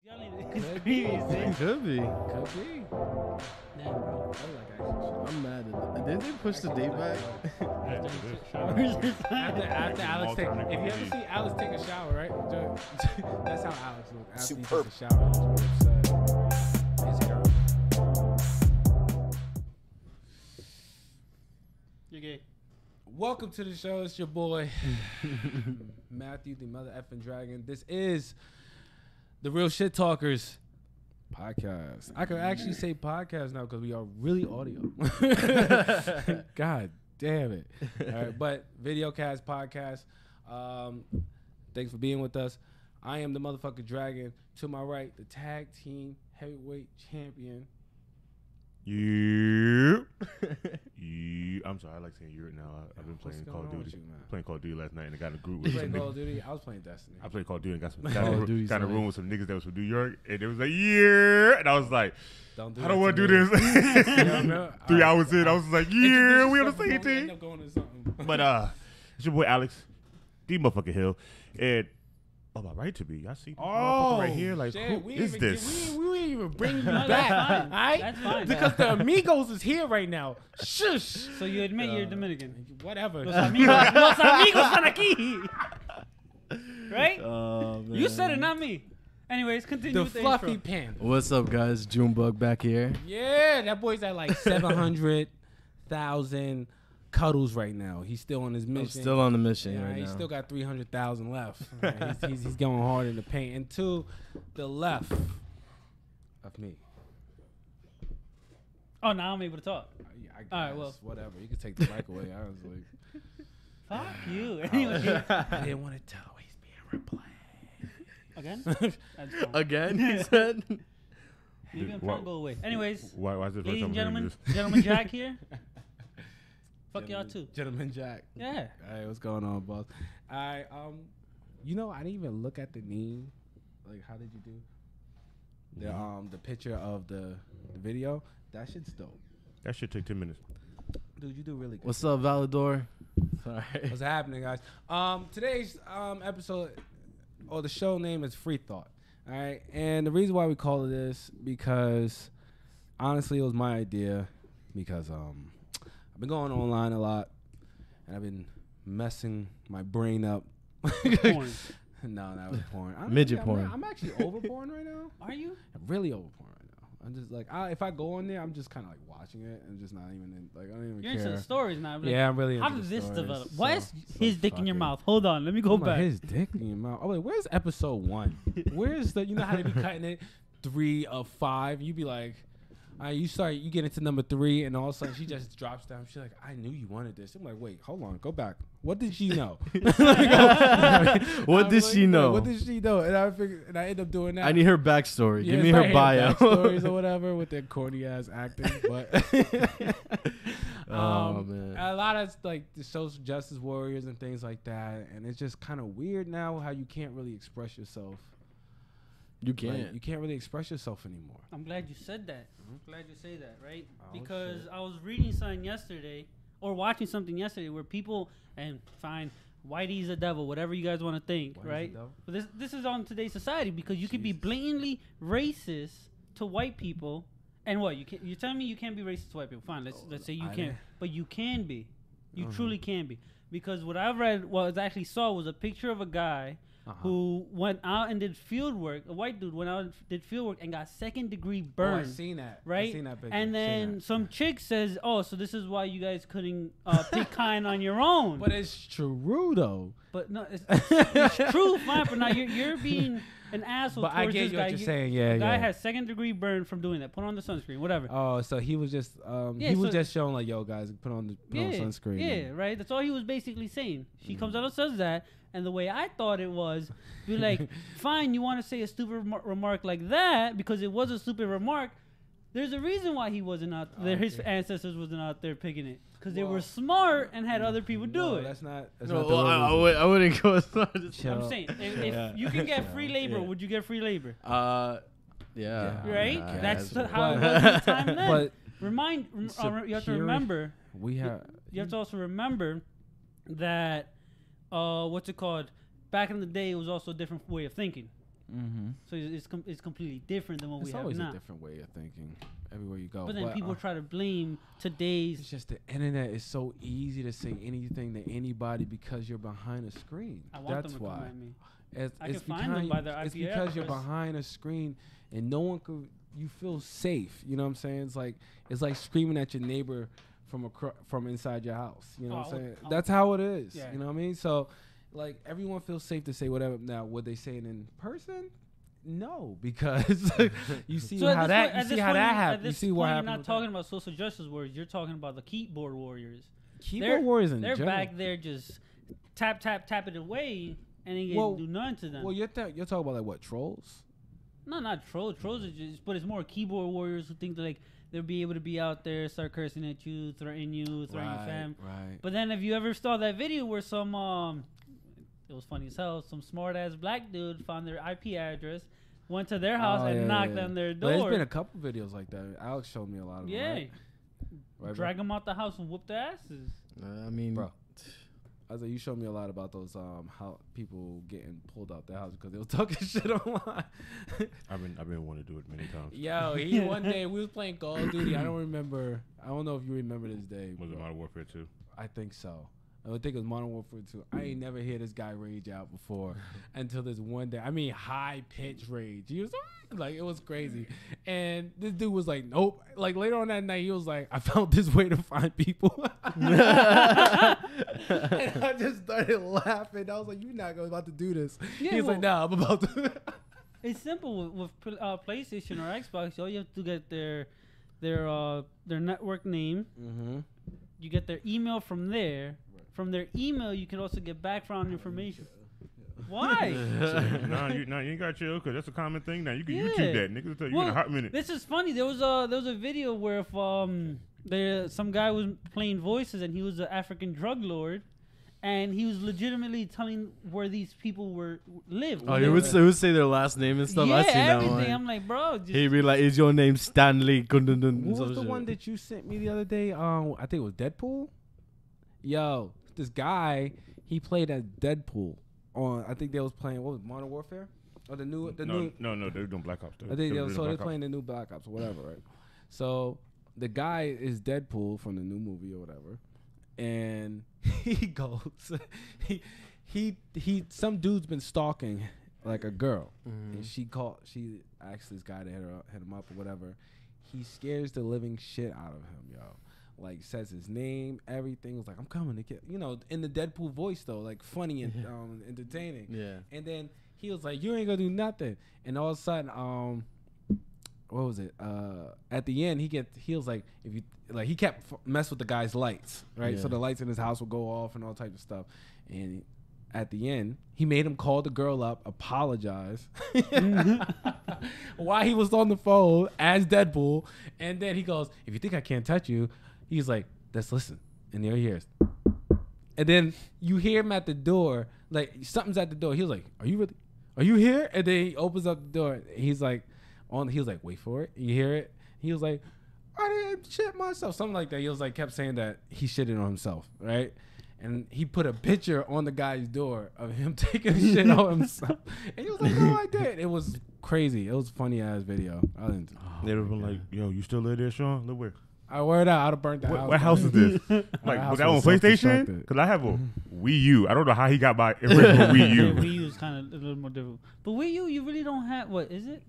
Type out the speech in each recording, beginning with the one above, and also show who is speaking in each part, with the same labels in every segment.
Speaker 1: Could be.
Speaker 2: Could be.
Speaker 1: Damn, bro.
Speaker 2: I'm mad at it. Didn't they push the date back?
Speaker 1: After Alex take, if you ever see Alex take a shower, right? That's how Alex looks after he takes a shower. He's upset.
Speaker 3: You're gay.
Speaker 1: Welcome to the show. It's your boy Matthew, the mother effing dragon. This is the Real Shit Talkers podcast. I could actually say podcast now because we are really audio. God damn it. All right, but videocast, podcast. Thanks for being with us. I am the motherfucking dragon. To my right, the tag team heavyweight champion.
Speaker 4: Yeah. I'm sorry, I like saying you're now. I've been playing Call of Duty. Playing Call of Duty last night and I got in a group with some
Speaker 1: Call of Duty? I was playing Destiny.
Speaker 4: I played Call of Duty and got in a room with some niggas that was from New York and it was like, yeah. And I was like, I don't want to do this. 3 hours in, I was like, yeah, we on the same team. But it's your boy Alex, the motherfucking Hill. And my right to be. I see this motherfucker right here. Like,
Speaker 1: shit,
Speaker 4: who is this?
Speaker 1: We didn't even bring you back. All right?
Speaker 3: That's fine.
Speaker 1: Because the Amigos is here right now. Shush.
Speaker 3: So you admit you're Dominican?
Speaker 1: Whatever.
Speaker 3: Los amigos están aquí. Right?
Speaker 2: Oh, man.
Speaker 3: You said it, not me. Anyways, continue
Speaker 1: The
Speaker 3: with the
Speaker 1: fluffy
Speaker 3: intro.
Speaker 1: panda.
Speaker 2: What's up, guys? Junebug back here.
Speaker 1: Yeah, that boy's at like 700,000 cuddles right now. He's still on his
Speaker 2: I'm
Speaker 1: mission.
Speaker 2: still on the mission
Speaker 1: Yeah,
Speaker 2: right
Speaker 1: he's
Speaker 2: now.
Speaker 1: still got 300,000 left. Right, he's going hard in the paint. And to the left of me.
Speaker 3: Oh, now I'm able to talk.
Speaker 1: Yeah, I guess,
Speaker 3: All right, well.
Speaker 1: whatever. You can take the mic away. I was like,
Speaker 3: Fuck you. Anyway,
Speaker 1: I didn't want to tell. He's being replayed.
Speaker 3: again? That's fine.
Speaker 2: Again, he said.
Speaker 3: Maybe I'm trying to go away. Anyways,
Speaker 4: Why is this
Speaker 3: ladies and
Speaker 4: first time I'm hearing
Speaker 3: gentlemen, Jack here. Fuck y'all too.
Speaker 1: Gentleman Jack.
Speaker 3: Yeah.
Speaker 1: Hey, what's going on, boss? I you know, I didn't even look at the name. Like, how did you do? The picture of the video. That shit's dope.
Speaker 4: That shit take 10 minutes.
Speaker 1: Dude, you do really good.
Speaker 2: What's up, Valador? Sorry.
Speaker 1: What's happening, guys? Today's episode, or the show name is Free Thought. All right, and the reason why we call it this because honestly, it was my idea because I've been going online a lot and I've been messing my brain up.
Speaker 3: Porn.
Speaker 1: No, that was porn.
Speaker 2: Midget porn.
Speaker 1: I'm actually over porn right now.
Speaker 3: Are you?
Speaker 1: I'm really over porn right now. I'm just like, if I go on there, I'm just kind of like watching it and just not even in, like, I don't even
Speaker 3: You're
Speaker 1: care.
Speaker 3: into the stories now. Like,
Speaker 1: Yeah, I'm really
Speaker 3: how
Speaker 1: into
Speaker 3: did
Speaker 1: the
Speaker 3: this
Speaker 1: stories.
Speaker 3: develop? Why is
Speaker 1: So
Speaker 3: his dick in your
Speaker 1: fucking-
Speaker 3: mouth? Hold on, let me go
Speaker 1: I'm like,
Speaker 3: back.
Speaker 1: his dick in your mouth. I'm like, where's episode 1? Where's the, you know how they be cutting it 3 of 5? You be like, you get into number 3, and all of a sudden she just drops down. She's like, I knew you wanted this. I'm like, wait, hold on, go back. What did she know?
Speaker 2: What did she know?
Speaker 1: What did she know? And I figured, and I end up doing that.
Speaker 2: I need her backstory.
Speaker 1: Yeah,
Speaker 2: Give me
Speaker 1: it's
Speaker 2: her
Speaker 1: like
Speaker 2: bio.
Speaker 1: backstories or whatever with their corny ass acting, but
Speaker 2: Oh, man.
Speaker 1: a lot of like the social justice warriors and things like that, and it's just kind of weird now how you can't really express yourself.
Speaker 2: You
Speaker 1: Like,
Speaker 2: can't.
Speaker 1: you can't really express yourself anymore.
Speaker 3: I'm glad you said that. I'm glad you say that, right?
Speaker 1: Oh,
Speaker 3: Because
Speaker 1: shit.
Speaker 3: I was reading something yesterday, or watching something yesterday, where people, and fine, Whitey's a devil, whatever you guys want to think,
Speaker 1: Whitey's a
Speaker 3: right?
Speaker 1: devil?
Speaker 3: But this is on today's society because you could be
Speaker 1: Jesus.
Speaker 3: blatantly racist to white people, and what you can? You're telling me you can't be racist to white people? Fine, let's say you
Speaker 1: I
Speaker 3: can't,
Speaker 1: didn't-
Speaker 3: but you can be. You
Speaker 1: Uh-huh.
Speaker 3: truly can be, because what I read, what I actually saw was a picture of a guy who went out and did field work. A white dude went out and did field work and got 2nd-degree
Speaker 1: Oh,
Speaker 3: burn.
Speaker 1: I seen that.
Speaker 3: Right?
Speaker 1: I seen that picture.
Speaker 3: And
Speaker 1: Seen
Speaker 3: then
Speaker 1: that.
Speaker 3: some chick says, "Oh, so this is why you guys couldn't pick kind on your own."
Speaker 1: But it's true though.
Speaker 3: But no, it's true, fine. But now you're being an asshole.
Speaker 1: But I
Speaker 3: towards
Speaker 1: get
Speaker 3: this
Speaker 1: you
Speaker 3: guy.
Speaker 1: what you're saying. Yeah,
Speaker 3: The guy
Speaker 1: yeah.
Speaker 3: has 2nd-degree burn from doing that. Put on the sunscreen, whatever.
Speaker 1: Oh, so he was just
Speaker 3: Yeah,
Speaker 1: he was
Speaker 3: so-
Speaker 1: just showing like, yo guys, put on sunscreen.
Speaker 3: Yeah, right. That's all he was basically saying. She comes out and says that, and the way I thought it was, be like, fine, you want to say a stupid remark like that because it was a stupid remark. There's a reason why he wasn't out there. His ancestors wasn't out there picking it because they were smart and had other people do it.
Speaker 1: That's not. That's
Speaker 2: No,
Speaker 1: not the
Speaker 2: well,
Speaker 1: real reason.
Speaker 2: I wouldn't go as far as
Speaker 1: Chill.
Speaker 3: I'm saying, if you can get free labor,
Speaker 2: Yeah.
Speaker 3: would you get free labor?
Speaker 2: Yeah.
Speaker 1: Yeah.
Speaker 3: Right?
Speaker 2: I
Speaker 3: That's
Speaker 2: guess.
Speaker 3: how it was at the time then.
Speaker 1: But
Speaker 3: You have to
Speaker 1: Superior-
Speaker 3: remember.
Speaker 1: we have.
Speaker 3: You have to also remember that, what's it called? Back in the day, it was also a different way of thinking. So it's completely different than what we have now.
Speaker 1: It's always a different way of thinking everywhere you go.
Speaker 3: But then people try to blame today's.
Speaker 1: It's just the internet is so easy to say anything to anybody because you're behind a screen.
Speaker 3: I want
Speaker 1: That's
Speaker 3: them to
Speaker 1: why.
Speaker 3: come at me.
Speaker 1: I
Speaker 3: can find them by their IP
Speaker 1: It's because you're
Speaker 3: address.
Speaker 1: behind a screen and no one could. You feel safe. You know what I'm saying? It's like screaming at your neighbor from inside your house. You know what I'm saying? That's how it is.
Speaker 3: Yeah.
Speaker 1: You know what I mean? So, like, everyone feels safe to say whatever. Now, what they saying in person? No, because you see how that happens. You see what happens.
Speaker 3: You're not talking about social justice warriors. You're talking about the keyboard warriors.
Speaker 1: Keyboard warriors in
Speaker 3: they're
Speaker 1: general.
Speaker 3: back there just tap it away, and they can do nothing to them.
Speaker 1: Well, you're talking about like what, trolls?
Speaker 3: No, not trolls. Trolls are just, but it's more keyboard warriors who think that like they'll be able to be out there, start cursing at you, threatening your fam.
Speaker 1: Right.
Speaker 3: But then if you ever saw that video where some it was funny as hell, some smart ass black dude found their IP address, went to their house and knocked on their door.
Speaker 1: But there's been a couple videos like that. Alex showed me a lot of them.
Speaker 3: Yeah.
Speaker 1: Right,
Speaker 3: drag them out the house and whoop their asses.
Speaker 2: I mean,
Speaker 1: bro. I was like, you showed me a lot about those how people getting pulled out their house because they was talking shit online.
Speaker 4: I've been wanting to do it many times.
Speaker 1: Yo, one day we was playing Call of Duty. I don't know if you remember this day.
Speaker 4: Was it Modern Warfare 2?
Speaker 1: I think so. I think it was Modern Warfare 2. I ain't never hear this guy rage out before until this one day. I mean, high pitched rage. He was like, it was crazy. And this dude was like, nope. Like later on that night, he was like, I found this way to find people. And I just started laughing. I was like, you're not about to do this.
Speaker 3: Yeah,
Speaker 1: He's like, nah, I'm about to.
Speaker 3: It's simple with PlayStation or Xbox. All you have to get their network name.
Speaker 1: Mm-hmm.
Speaker 3: You get their email from there. From their email, you can also get background information. Why?
Speaker 4: No, you ain't got chill because that's a common thing. Now you can YouTube that. Niggas will tell you in a hot minute.
Speaker 3: This is funny. There was a video where if some guy was playing voices and he was an African drug lord, and he was legitimately telling where these people lived.
Speaker 2: Oh, he would say their last name and stuff.
Speaker 3: Yeah,
Speaker 2: I seen
Speaker 3: everything.
Speaker 2: that one.
Speaker 3: I'm like, bro.
Speaker 2: He'd be like, "Is your name Stanley?"
Speaker 1: What was the one that you sent me the other day? I think it was Deadpool. Yo, this guy, he played as Deadpool on. I think they was playing what was it, Modern Warfare, or the new.
Speaker 4: No, they were doing Black Ops.
Speaker 1: I think they're playing the new Black Ops or whatever, right? So the guy is Deadpool from the new movie or whatever, and he goes, he some dude's been stalking like a girl, and she asked this guy to hit him up or whatever. He scares the living shit out of him, yo. Like says his name, everything. Was like, I'm coming to get, in the Deadpool voice though, like funny and entertaining.
Speaker 2: Yeah.
Speaker 1: And then he was like, you ain't gonna do nothing. And all of a sudden, what was it? At the end, he was like, if you like, he kept mess with the guy's lights, right?
Speaker 2: Yeah.
Speaker 1: So the lights in his house would go off and all types of stuff. And at the end, he made him call the girl up, apologize, while he was on the phone as Deadpool. And then he goes, if you think I can't touch you. He's like, let's listen. And there he hears. And then you hear him at the door, like something's at the door. He was like, are you here? And then he opens up the door. He's like, wait for it. You hear it? He was like, I didn't shit myself. Something like that. He was like, kept saying that he shitted on himself, right? And he put a picture on the guy's door of him taking shit on himself. And he was like, no, I did. It was crazy. It was a funny ass video.
Speaker 4: They would have been like, yo, you still live there, Sean? Live where?
Speaker 1: I word out. I'd have burnt the house.
Speaker 4: What house is this? Like, was that on PlayStation? Because I have a Wii U. I don't know how he got by original Wii U.
Speaker 3: Yeah, Wii U is kind of a little more difficult. But Wii U, you really don't have, what is it?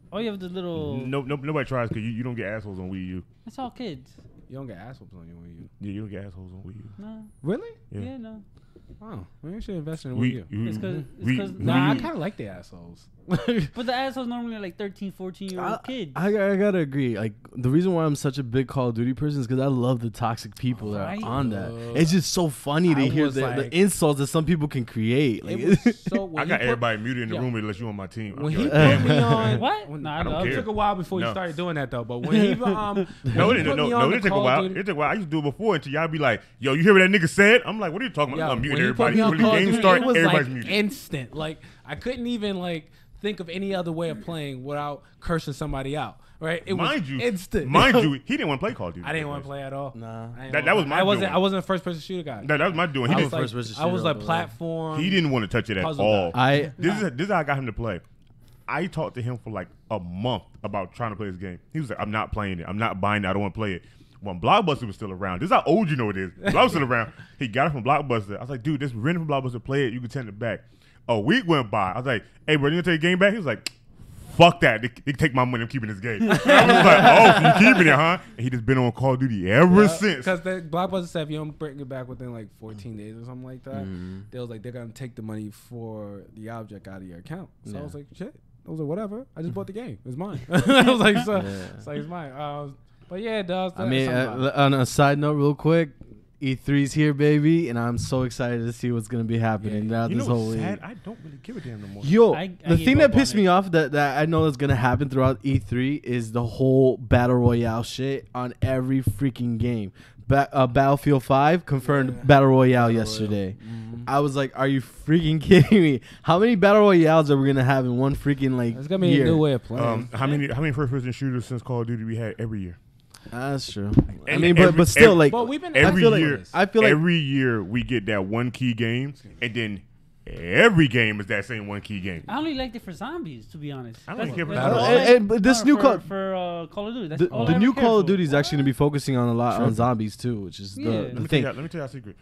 Speaker 3: Oh, you have the little...
Speaker 4: Nobody tries because you don't get assholes on Wii U.
Speaker 3: It's all kids.
Speaker 1: You don't get assholes on your Wii U.
Speaker 4: Yeah, you don't get assholes on Wii U.
Speaker 3: No.
Speaker 1: Really?
Speaker 3: Yeah, no.
Speaker 1: Oh, maybe I should invest in Wii U.
Speaker 3: It's because...
Speaker 1: Nah, I kind of like the assholes.
Speaker 3: But the assholes normally are like 13, 14-year-old kids.
Speaker 2: I gotta agree. Like, the reason why I'm such a big Call of Duty person is because I love the toxic people that are on that. It's just so funny to hear the insults that some people can create. Like,
Speaker 4: I got everybody muted in the room unless you on my team.
Speaker 1: When he put me on...
Speaker 3: What?
Speaker 4: I don't care.
Speaker 1: It took a while before you started doing that, though. But when he...
Speaker 4: No, it didn't take a while. It took a while. I used to do it before until y'all be like, yo, you hear what that nigga said? I'm like, what are you talking about? I'm muting everybody. When the game start, everybody's muted.
Speaker 1: Instant. Like, I couldn't even, like... think of any other way of playing without cursing somebody out, right? It was instant.
Speaker 4: Mind you, he didn't want to play Call of Duty.
Speaker 1: I didn't want to play at all.
Speaker 2: Nah,
Speaker 4: that was my doing.
Speaker 1: I wasn't a first person shooter guy.
Speaker 4: That was my doing. He
Speaker 1: I was like platform.
Speaker 4: He didn't want to touch it at all.
Speaker 2: This
Speaker 4: is how I got him to play. I talked to him for like a month about trying to play this game. He was like, I'm not playing it. I'm not buying it. I don't want to play it. When Blockbuster was still around, this is how old you know it is. Blockbuster was still around. He got it from Blockbuster. I was like, dude, this rented from Blockbuster. Play it. You can send it back. A week went by. I was like, hey, bro, you gonna take the game back? He was like, fuck that. They can take my money. I'm keeping this game. I was like, oh, so you keeping it, huh? And he just been on Call of Duty ever since.
Speaker 1: Because the Blockbuster said if you don't bring it back within like 14 days or something like that, they was like, they're going to take the money for the object out of your account. So I was like, shit. I was like, whatever. I just bought the game. It's mine. I was like, it's like, it's mine. But yeah, it does.
Speaker 2: I mean, on a side note real quick, E3's here, baby, and I'm so excited to see what's gonna be happening now this whole week.
Speaker 4: I don't really give a damn no more.
Speaker 2: Yo, the thing that pissed me off that I know is gonna happen throughout E3 is the whole battle royale shit on every freaking game. Battlefield 5 confirmed battle royale yesterday. I was like, are you freaking kidding me? How many battle royales are we gonna have in one freaking like?
Speaker 1: It's gonna be a new way of playing.
Speaker 4: How many first-person shooters since Call of Duty we had every year?
Speaker 2: That's true. I mean, but still, like,
Speaker 1: but we've been
Speaker 4: every year. I feel like every year we get that one key game, and then every game is that same one key game.
Speaker 3: I only liked it for zombies, to be honest.
Speaker 4: I don't care for
Speaker 2: but this new
Speaker 3: for Call of Duty. That's
Speaker 2: the new Call of Duty is actually gonna be focusing on a lot on zombies too, which is the thing.
Speaker 4: Let me tell you a secret.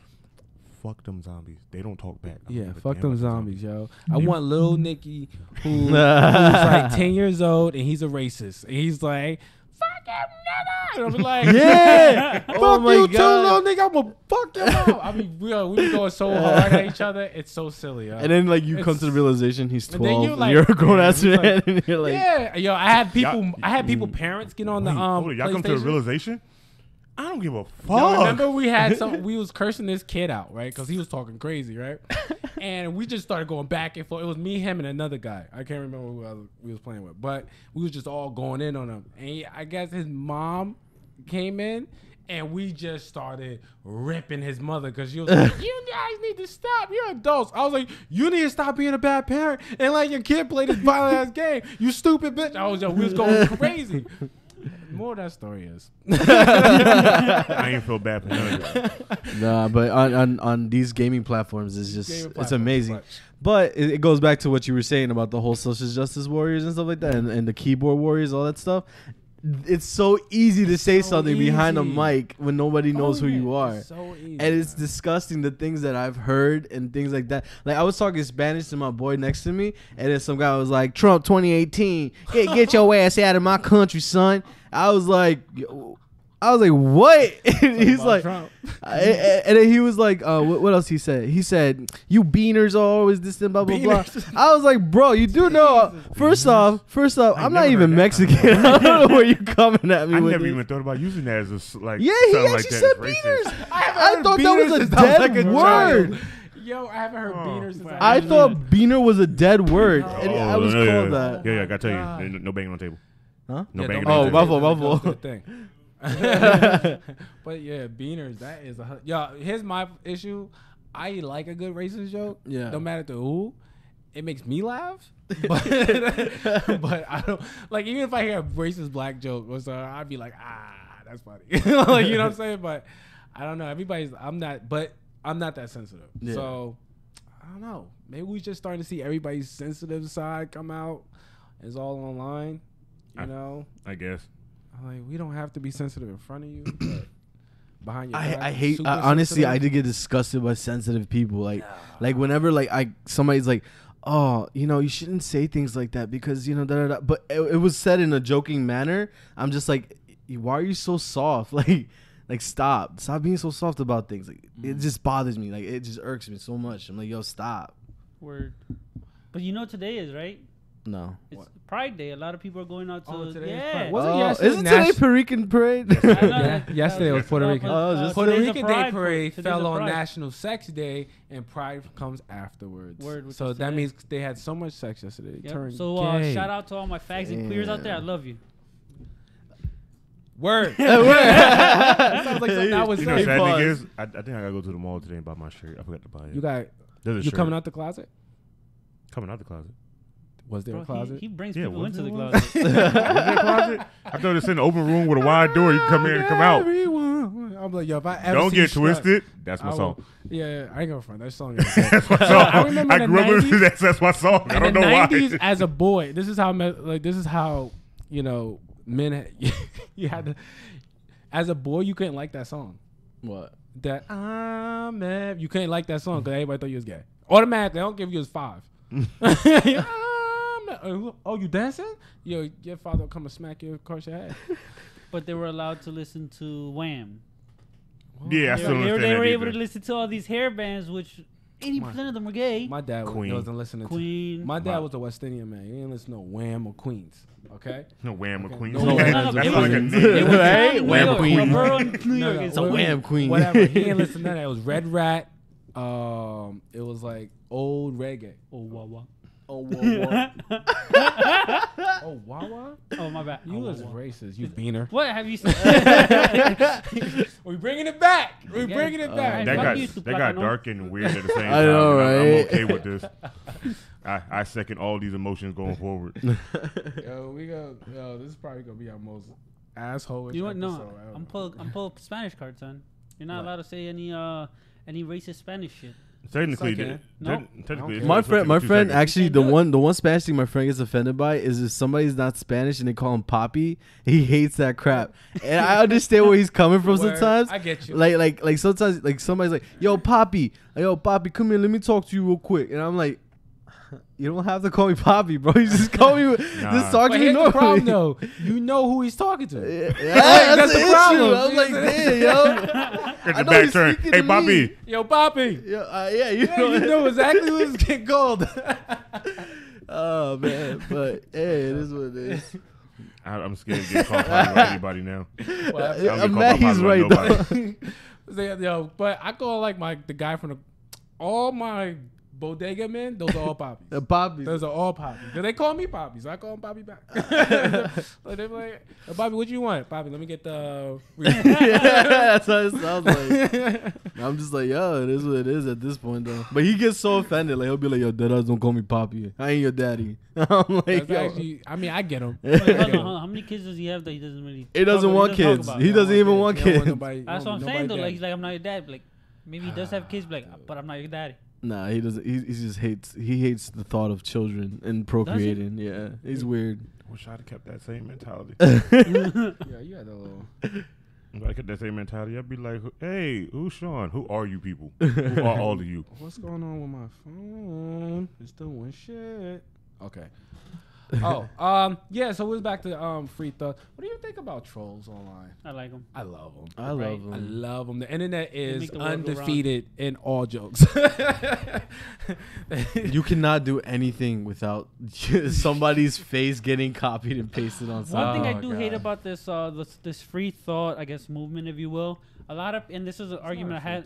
Speaker 4: Fuck them zombies. They don't talk back.
Speaker 1: Fuck them zombies, yo. I want little Nicky who's like 10 years old and he's a racist. And he's like, fuck him, nigga. And I'm like,
Speaker 2: yeah.
Speaker 1: Fuck you too, little nigga. I'm gonna fuck your mom. I mean, we be going so hard at each other. It's so silly, yo.
Speaker 2: And then like you come to the realization he's 12. And you're a grown ass man. And you're like,
Speaker 1: yeah, yo. I had people parents get on the
Speaker 4: y'all come to a realization. I don't give a fuck.
Speaker 1: Yo, remember we was cursing this kid out, right? Because he was talking crazy, right? And we just started going back and forth. It was me, him, and another guy. I can't remember who we was playing with. But we was just all going in on him. And I guess his mom came in, and we just started ripping his mother because she was like, you guys need to stop. You're adults. I was like, you need to stop being a bad parent and let your kid play this violent-ass game. You stupid bitch. We was going crazy. More of that story is.
Speaker 4: I ain't feel bad for none of that.
Speaker 2: Nah, but on these gaming platforms, it's amazing. But it goes back to what you were saying about the whole social justice warriors and stuff like that, and the keyboard warriors, all that stuff. It's so easy to say something behind a mic when nobody knows who you are.
Speaker 1: It's so easy,
Speaker 2: and it's disgusting, the things that I've heard and things like that. Like, I was talking Spanish to my boy next to me, and then some guy was like, Trump 2018, get your ass out of my country, son. I was like, what? And he's like, and then he was like, what else he said? He said, you beaners are always this and blah, blah, blah. I was like, bro, you do know, first off, I'm not even Mexican. I don't know where you're coming at me with.
Speaker 4: I never even thought about using that as a, like,
Speaker 2: yeah, he actually said beaners. I thought that was a dead word.
Speaker 1: Yo, I haven't heard beaners since
Speaker 2: I thought beaner was a dead word. And I was called that.
Speaker 4: Yeah, I gotta tell you, no banging on the table.
Speaker 2: Huh?
Speaker 4: No banging on the table.
Speaker 2: Buffalo.
Speaker 1: But yeah, beaners, that is here's my issue. I like a good racist joke. Yeah. No matter to who. It makes me laugh. But I don't like, even if I hear a racist black joke or so, I'd be like, that's funny. Like, you know what I'm saying? But I don't know. I'm not that sensitive. Yeah. So I don't know. Maybe we just starting to see everybody's sensitive side come out. It's all online. You know?
Speaker 4: I guess.
Speaker 1: Like, we don't have to be sensitive in front of you, but behind your back.
Speaker 2: I hate, honestly, I did get disgusted by sensitive people. Like, like whenever like somebody's like, oh, you know, you shouldn't say things like that because, you know, da-da-da. But it was said in a joking manner. I'm just like, why are you so soft? Like stop being so soft about things. Like, it just bothers me. Like, it just irks me so much. I'm like, yo, stop.
Speaker 3: Word. But you know today is, right?
Speaker 2: No.
Speaker 3: It's Pride Day. A lot of people are going out to.
Speaker 1: Today
Speaker 2: isn't today Puerto Rican parade?
Speaker 1: Yesterday was Puerto Rican. Puerto Rican Day parade fell on National Sex Day, and Pride comes afterwards. So that means they had so much sex yesterday.
Speaker 3: Yep. So shout out to all my fags and queers out there. I love you.
Speaker 1: Word. That sounds like something I was
Speaker 4: saying. You know, sad thing is, I think I gotta go to the mall today and buy my shirt. I forgot to buy it.
Speaker 1: You coming out the closet?
Speaker 4: Coming out the closet.
Speaker 1: Was there a closet?
Speaker 3: He brings people into the closet.
Speaker 4: Was there a closet? I thought it's in an open room with a wide door. You can come in and come out.
Speaker 1: I'm like, yo, if I ever
Speaker 4: Don't
Speaker 1: see
Speaker 4: get
Speaker 1: you strut,
Speaker 4: twisted. That's my
Speaker 1: I
Speaker 4: song.
Speaker 1: will- Yeah, I ain't gonna front. That song.
Speaker 4: That's my song.
Speaker 1: I remember
Speaker 4: I
Speaker 1: in
Speaker 4: grew
Speaker 1: the
Speaker 4: up with
Speaker 1: 90s,
Speaker 4: that's my song. I don't
Speaker 1: in the
Speaker 4: know why.
Speaker 1: 90s, as a boy, this is how men you had to. As a boy, you couldn't like that song.
Speaker 2: What?
Speaker 1: That you couldn't like that song because everybody thought you was gay. Automatically, I don't give you as 5. Oh, you dancing? Your father will come and smack you across your head.
Speaker 3: But they were allowed to listen to Wham.
Speaker 4: Yeah, I still understand
Speaker 3: They
Speaker 4: that
Speaker 3: were able
Speaker 4: either.
Speaker 3: to listen to all these hair bands, which 80% of them were gay.
Speaker 1: My dad
Speaker 4: Queen.
Speaker 1: wasn't listening
Speaker 3: Queen.
Speaker 1: to. My dad was a West Indian man. He didn't listen to Wham or Queens. Okay.
Speaker 4: No Wham or
Speaker 1: Okay.
Speaker 4: Queen.
Speaker 1: No,
Speaker 4: That's
Speaker 3: it
Speaker 4: like
Speaker 3: was-
Speaker 4: a
Speaker 3: it
Speaker 4: name.
Speaker 3: was
Speaker 2: Right?
Speaker 3: New
Speaker 2: Wham
Speaker 3: York,
Speaker 2: Queen.
Speaker 3: a borough in New York.
Speaker 1: No,
Speaker 3: It's a
Speaker 1: no,
Speaker 2: Wham Queen.
Speaker 1: Whatever. He didn't listen to that. It was Red Rat. It was like old reggae.
Speaker 3: Oh, Wawa.
Speaker 1: Oh, Wawa. Oh, Wawa?
Speaker 3: Oh, my bad.
Speaker 1: You
Speaker 3: Oh,
Speaker 1: was
Speaker 3: Wawa.
Speaker 1: racist. You beaner.
Speaker 3: What have you seen?
Speaker 1: We bringing it back. We
Speaker 3: Yeah.
Speaker 1: bringing it back.
Speaker 4: That
Speaker 3: Fuck
Speaker 4: got
Speaker 3: you,
Speaker 4: that
Speaker 3: Tupac,
Speaker 4: got
Speaker 3: no?
Speaker 4: dark and weird at the same time.
Speaker 2: I know,
Speaker 4: and I'm
Speaker 2: right?
Speaker 4: okay with this. I second all these emotions going forward.
Speaker 1: Yo, this is probably gonna be our most asshole.
Speaker 3: You want no?
Speaker 1: episode ever.
Speaker 3: I'm pull Spanish card, son. You're not
Speaker 1: What?
Speaker 3: allowed to say any racist Spanish shit.
Speaker 4: Technically,
Speaker 1: It's okay.
Speaker 3: Nope.
Speaker 4: technically,
Speaker 1: Okay.
Speaker 4: it's
Speaker 2: My
Speaker 4: only
Speaker 2: friend,
Speaker 4: 52 seconds.
Speaker 2: actually,
Speaker 3: can't
Speaker 2: the
Speaker 3: do it.
Speaker 2: one Spanish thing my friend gets offended by is if somebody's not Spanish and they call him Papi, he hates that crap. And I understand where he's coming from
Speaker 1: Word.
Speaker 2: sometimes.
Speaker 1: I get you.
Speaker 2: Like sometimes, like somebody's like, yo, Papi, come here, let me talk to you real quick. And I'm like, you don't have to call me Papi, bro. You just call me, just talk
Speaker 1: But
Speaker 2: to me
Speaker 1: here's the problem,
Speaker 2: normally.
Speaker 1: though. You know who he's talking to.
Speaker 2: Yeah,
Speaker 1: That's
Speaker 2: the
Speaker 1: the
Speaker 2: issue.
Speaker 1: problem.
Speaker 2: I was like, damn, yo.
Speaker 4: Get
Speaker 2: I
Speaker 4: the
Speaker 2: know
Speaker 4: back
Speaker 2: he's
Speaker 4: turn.
Speaker 2: speaking
Speaker 4: Hey,
Speaker 2: to
Speaker 4: Bobby.
Speaker 2: me.
Speaker 1: Yo, Poppy.
Speaker 2: Yeah, you
Speaker 1: Yeah,
Speaker 2: know,
Speaker 1: you know exactly who's getting gold.
Speaker 2: Oh man, but hey, it is what it is.
Speaker 4: I'm scared to get called Poppy by anybody now.
Speaker 2: I'm mad he's right though.
Speaker 1: Yo, but I call like the guy from all my bodega men. Those are all poppies.
Speaker 2: The Papi.
Speaker 1: Those are all poppies. Cause they call me Poppy, so I call him Poppy back. Like they're like, "Hey, Poppy, what you want? Poppy, let me get the.
Speaker 2: Yeah, that's what it sounds like. I'm just like, yo, it is what it is at this point though. But he gets so offended, like he'll be like, yo, deadass, don't call me Papi. I ain't your daddy. I'm like,
Speaker 1: That's
Speaker 2: yo.
Speaker 1: actually, I mean, I get him.
Speaker 3: Wait, hold on. How many kids does he have that he doesn't really?
Speaker 2: He doesn't
Speaker 3: talk-
Speaker 2: want
Speaker 3: doesn't talk
Speaker 2: kids.
Speaker 3: about?
Speaker 2: He doesn't even want kids.
Speaker 3: That's what I'm saying though. Like he's like, I'm not your dad. Like maybe he does have kids. But but I'm not your daddy.
Speaker 2: Nah, he doesn't. He just hates. He hates the thought of children and procreating. Yeah, he's weird.
Speaker 4: Wish I'd have kept that same mentality.
Speaker 1: Yeah, you had a little.
Speaker 4: If I kept that same mentality, I'd be like, hey, who's Sean? Who are you people? Who are all of you?
Speaker 1: What's going on with my phone? It's doing shit. Okay. Yeah. So we're back to free thought. What do you think about trolls online?
Speaker 3: I like him.
Speaker 1: I love them.
Speaker 2: I love him.
Speaker 1: I love them. The internet is
Speaker 3: make the world go
Speaker 1: undefeated in all jokes.
Speaker 2: You cannot do anything without somebody's face getting copied and pasted on something.
Speaker 3: One thing I
Speaker 1: Oh,
Speaker 3: do hate
Speaker 1: God.
Speaker 3: about this free thought, I guess, movement, if you will. A lot of, and this is an argument I had.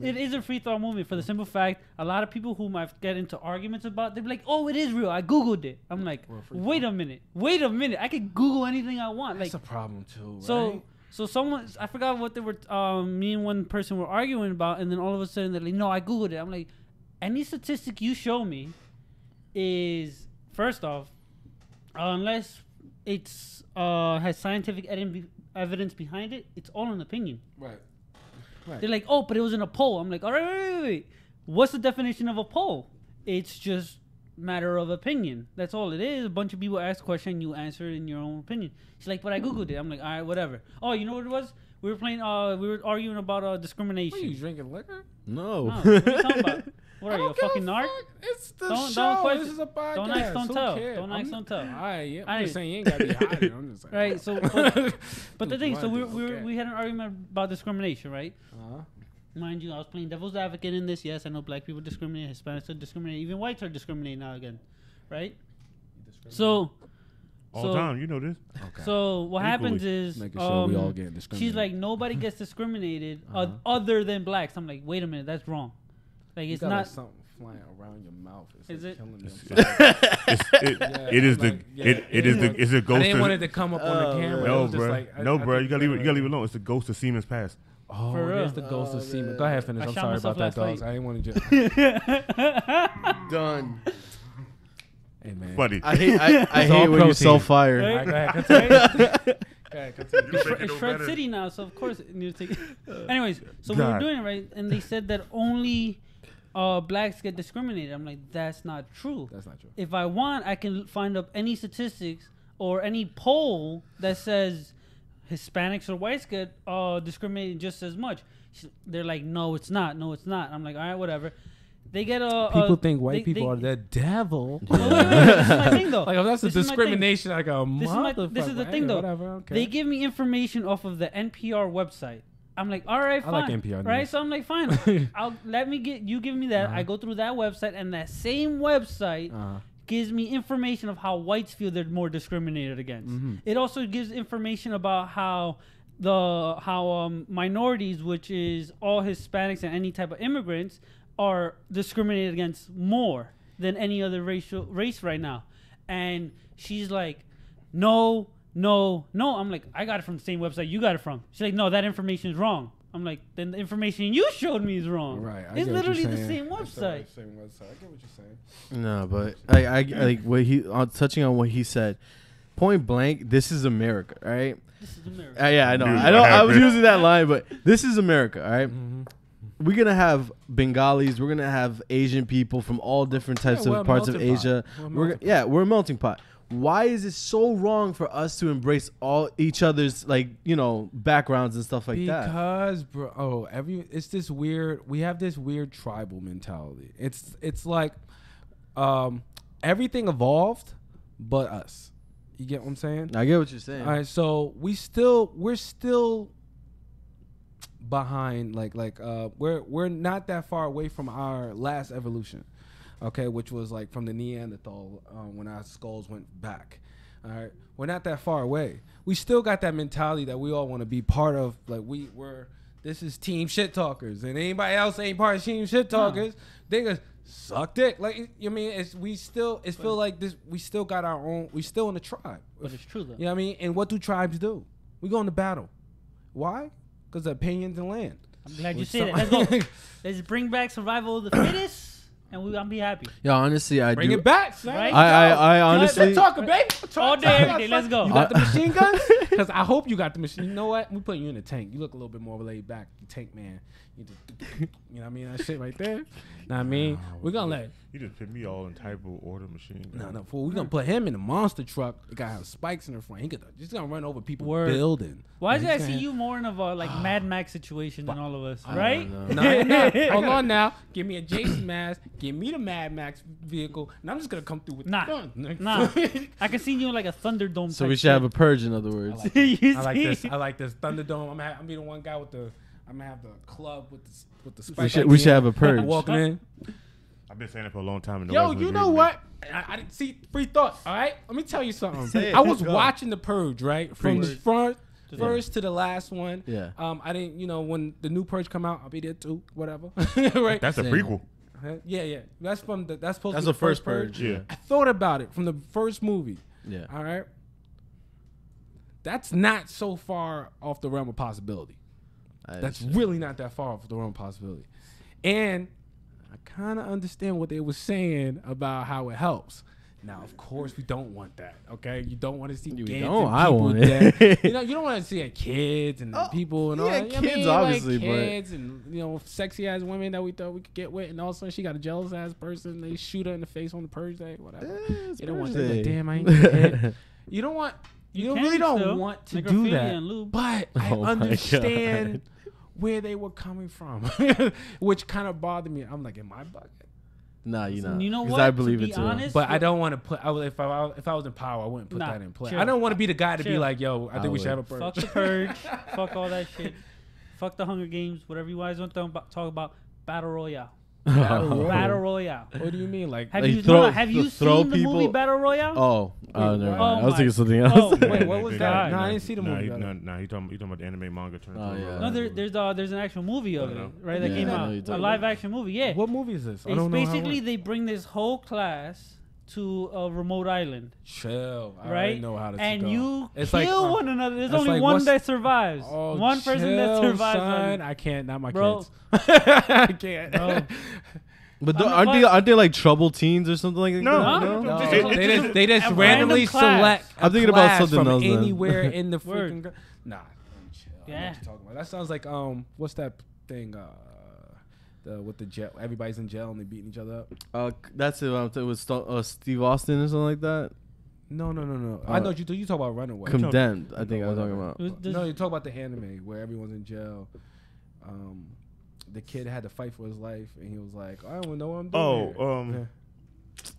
Speaker 3: It is a free thought movement for the simple fact a lot of people who might get into arguments about, they're like, oh, it is real. I Googled it. I'm like, wait a minute. I can Google anything I want. Like,
Speaker 1: That's a problem too, right?
Speaker 3: so someone, I forgot what they were, me and one person were arguing about, and then all of a sudden they're like, no, I Googled it. I'm like, any statistic you show me is, first off, unless it's has scientific evidence behind it, it's all an opinion.
Speaker 1: Right.
Speaker 3: They're like, oh, but it was in a poll. I'm like, all right, wait. What's the definition of a poll? It's just matter of opinion. That's all it is. A bunch of people ask a question, you answer in your own opinion. She's like, but I Googled it. I'm like, all right, whatever. Oh, you know what it was? We were playing, we were arguing about discrimination.
Speaker 1: What are you drinking liquor?
Speaker 2: No.
Speaker 3: No, what are you talking about? What
Speaker 1: I
Speaker 3: are you, a
Speaker 1: don't give
Speaker 3: fucking narc?
Speaker 1: fuck. It's the
Speaker 3: Don't
Speaker 1: show.
Speaker 3: question-
Speaker 1: This is a podcast.
Speaker 3: don't ask, don't
Speaker 1: Who
Speaker 3: tell.
Speaker 1: cares?
Speaker 3: Don't ask, don't tell.
Speaker 1: All right, yeah.
Speaker 3: I
Speaker 1: I'm just
Speaker 3: didn't-
Speaker 1: saying you ain't gotta be hiding. I'm just saying.
Speaker 3: Right, so, but the thing, so we had an argument about discrimination, right?
Speaker 1: Uh-huh.
Speaker 3: Mind you, I was playing devil's advocate in this. Yes, I know black people discriminate, Hispanics are discriminate, even whites are discriminating now again, right? So,
Speaker 4: All the time, you know this.
Speaker 1: Okay.
Speaker 3: so what
Speaker 4: Equally.
Speaker 3: happens is,
Speaker 1: Making sure we all getting discriminated.
Speaker 3: she's like, nobody gets discriminated
Speaker 1: Uh-huh.
Speaker 3: other than blacks. I'm like, wait a minute, that's wrong. Like,
Speaker 1: You
Speaker 3: it's
Speaker 1: got,
Speaker 3: not.
Speaker 1: like, something flying around your mouth. It's
Speaker 3: Is
Speaker 1: like
Speaker 3: it?
Speaker 1: killing them.
Speaker 4: It is
Speaker 1: I'm like,
Speaker 4: it's a
Speaker 1: I
Speaker 4: ghost.
Speaker 1: didn't
Speaker 4: of-
Speaker 1: want it to come up on the camera.
Speaker 4: No,
Speaker 1: It was just
Speaker 4: bro.
Speaker 1: like,
Speaker 4: No,
Speaker 1: I
Speaker 4: bro. You
Speaker 1: think
Speaker 4: gotta leave it alone. It's the ghost of Siemens Past.
Speaker 1: Oh,
Speaker 3: For
Speaker 1: it is
Speaker 3: real?
Speaker 1: the ghost of
Speaker 2: Oh,
Speaker 1: semen.
Speaker 2: man.
Speaker 1: Go ahead, finish.
Speaker 3: I
Speaker 1: I'm
Speaker 3: shot
Speaker 1: sorry about
Speaker 3: myself
Speaker 1: that,
Speaker 3: last
Speaker 1: dogs.
Speaker 3: night.
Speaker 1: I didn't want to.
Speaker 2: Done.
Speaker 1: Hey man.
Speaker 4: Funny.
Speaker 2: I hate
Speaker 1: all
Speaker 2: when you
Speaker 1: protein.
Speaker 2: sell fire.
Speaker 3: Right?
Speaker 1: All right, go ahead. Continue. Okay, continue.
Speaker 3: It's Shred City now, so of course it needs to take. Anyways, so we were doing it right, and they said that only blacks get discriminated. I'm like, that's not true.
Speaker 1: That's not true.
Speaker 3: If I want, I can find up any statistics or any poll that says Hispanics or whites get discriminated just as much. They're like, no, it's not. No, it's not. I'm like, all right, whatever. They get
Speaker 1: people think white people are the devil.
Speaker 3: Wait, this is my thing though.
Speaker 1: Like, if that's a discrimination, like a motherfucker.
Speaker 3: This is the thing though.
Speaker 1: Whatever, okay.
Speaker 3: They give me information off of the NPR website. I'm like, all right, fine.
Speaker 1: I like NPR
Speaker 3: right?
Speaker 1: news.
Speaker 3: So I'm like, fine. You give me that. I go through that website, and that same website gives me information of how whites feel they're more discriminated against. It also gives information about how minorities, which is all Hispanics and any type of immigrants, are discriminated against more than any other race right now. And she's like, no. I'm like, I got it from the same website you got it from. She's like, no, that information is wrong. I'm like, then the information you showed me is wrong.
Speaker 1: Right.
Speaker 3: It's literally the same website.
Speaker 1: I get what you're saying.
Speaker 2: No, but I like what he touching on what he said. Point blank, this is America, right?
Speaker 3: This is America.
Speaker 2: Yeah, I know. I was using that line, but this is America, all right? We're gonna have Bengalis. We're gonna have Asian people from all different types of parts of Asia. We're a melting pot. Why is it so wrong for us to embrace all each other's backgrounds and stuff like that?
Speaker 1: Because, bro, it's this weird. We have this weird tribal mentality. It's like everything evolved, but us. You get what I'm saying?
Speaker 2: I get what you're saying.
Speaker 1: All right, so we're still behind. We're not that far away from our last evolution. Okay, which was like from the Neanderthal when our skulls went back. All right, we're not that far away. We still got that mentality that we all want to be part of. Like this is Team Shit Talkers, and anybody else ain't part of Team Shit Talkers, they just suck dick. Like we still got our own. We still in the tribe.
Speaker 3: But it's true though.
Speaker 1: You know what I mean? And what do tribes do? We go into battle. Why? Because of opinions and land.
Speaker 3: I'm glad you said it. Let's go. Let's bring back survival of the fittest. And I'm be happy.
Speaker 2: Yeah, honestly,
Speaker 1: Bring it back, son.
Speaker 3: Right?
Speaker 2: I honestly
Speaker 1: talker, babe.
Speaker 3: All day, every day. Let's go.
Speaker 1: You got the machine guns? Because I hope you got the machine. You know what? We put you in the tank. You look a little bit more laid back. You tank man. You know what I mean? That shit right there. Know what I mean? We're gonna let.
Speaker 4: You just put me all in type of order machine.
Speaker 1: No, fool. We're gonna put him in the monster truck. It gotta have spikes in the front. He's gonna run over people building.
Speaker 3: Why does I see you more in a Mad Max situation than all of us, right?
Speaker 1: No. Hold on now. Give me a Jason mask. Give me the Mad Max vehicle, and I'm just gonna come through with the gun.
Speaker 3: Nah. I can see you in like a Thunderdome.
Speaker 2: So we should have a purge, in other words.
Speaker 1: I like this Thunderdome. I'm gonna be the one guy with the. I'm gonna have the club with the spikes.
Speaker 2: We should have a purge.
Speaker 1: Walking in.
Speaker 4: I've been saying it for a long time.
Speaker 1: Yo, you know what? I didn't see free thought. All right, let me tell you something. I was watching the Purge, right, from the first to the last one.
Speaker 2: Yeah.
Speaker 1: I didn't, when the new Purge come out, I'll be there too. Whatever. Right.
Speaker 4: That's a prequel.
Speaker 1: Yeah. That's supposed to
Speaker 2: That's
Speaker 1: be
Speaker 2: the first Purge.
Speaker 4: Yeah.
Speaker 1: I thought about it from the first movie.
Speaker 2: Yeah.
Speaker 1: All right. That's not so far off the realm of possibility. That's really not that far off the realm of possibility. And I kind of understand what they were saying about how it helps. Now, of course, we don't want that. Okay, you don't want to see people dead. You don't want to see kids and people and all.
Speaker 2: Yeah, kids, obviously,
Speaker 1: kids and sexy ass women that we thought we could get with, and all of a sudden she got a jealous ass person. They shoot her in the face on the Purge Day, whatever. You don't want that. Like, damn, I ain't dead. You don't want. You really don't want to do that. But I understand where they were coming from, which kind of bothered me. I'm like, in my bucket.
Speaker 2: Nah, you know.
Speaker 3: You know what?
Speaker 2: I believe
Speaker 3: to be
Speaker 2: it too.
Speaker 3: Honest,
Speaker 1: but I don't want to put. If I was in power, I wouldn't put that in play. I don't want to be the guy to be like, yo, I think we should have a purge.
Speaker 3: Fuck the purge. Fuck all that shit. Fuck the Hunger Games. Whatever you guys want to talk about. Battle Royale. Battle Royale.
Speaker 1: What do you mean? Like,
Speaker 3: have you seen the movie Battle Royale?
Speaker 2: Oh, no. I was thinking something
Speaker 3: else.
Speaker 2: Oh,
Speaker 1: wait, what was that? No, I didn't see the movie.
Speaker 4: No, he talking about the anime manga.
Speaker 3: No, there's an actual movie of it, right? That came out. A live action movie. Yeah.
Speaker 1: What movie is this?
Speaker 3: It's basically they bring this whole class to a remote island.
Speaker 1: Chill. I
Speaker 3: right?
Speaker 1: know how to
Speaker 3: and you
Speaker 1: it's
Speaker 3: kill one another. There's only one that survives.
Speaker 1: Oh,
Speaker 3: one person that survives.
Speaker 1: Son. I can't. Not my
Speaker 3: bro.
Speaker 1: kids. I can't.
Speaker 3: Bro.
Speaker 2: But aren't they like troubled teens or something like that?
Speaker 1: No. They just randomly select.
Speaker 2: I'm thinking about something
Speaker 1: from
Speaker 2: else.
Speaker 1: Anywhere in the freaking. Nah.
Speaker 3: Yeah.
Speaker 1: I know what you're talking about. That sounds like what's that thing? With the jail, everybody's in jail and they beating each other up.
Speaker 2: That's it. I'm talking with Steve Austin or something like that.
Speaker 1: No. I know you talk about Runaway.
Speaker 2: Condemned. I think I was talking about.
Speaker 1: No, you talk about the anime where everyone's in jail. The kid had to fight for his life, and he was like, "I don't know what I'm doing."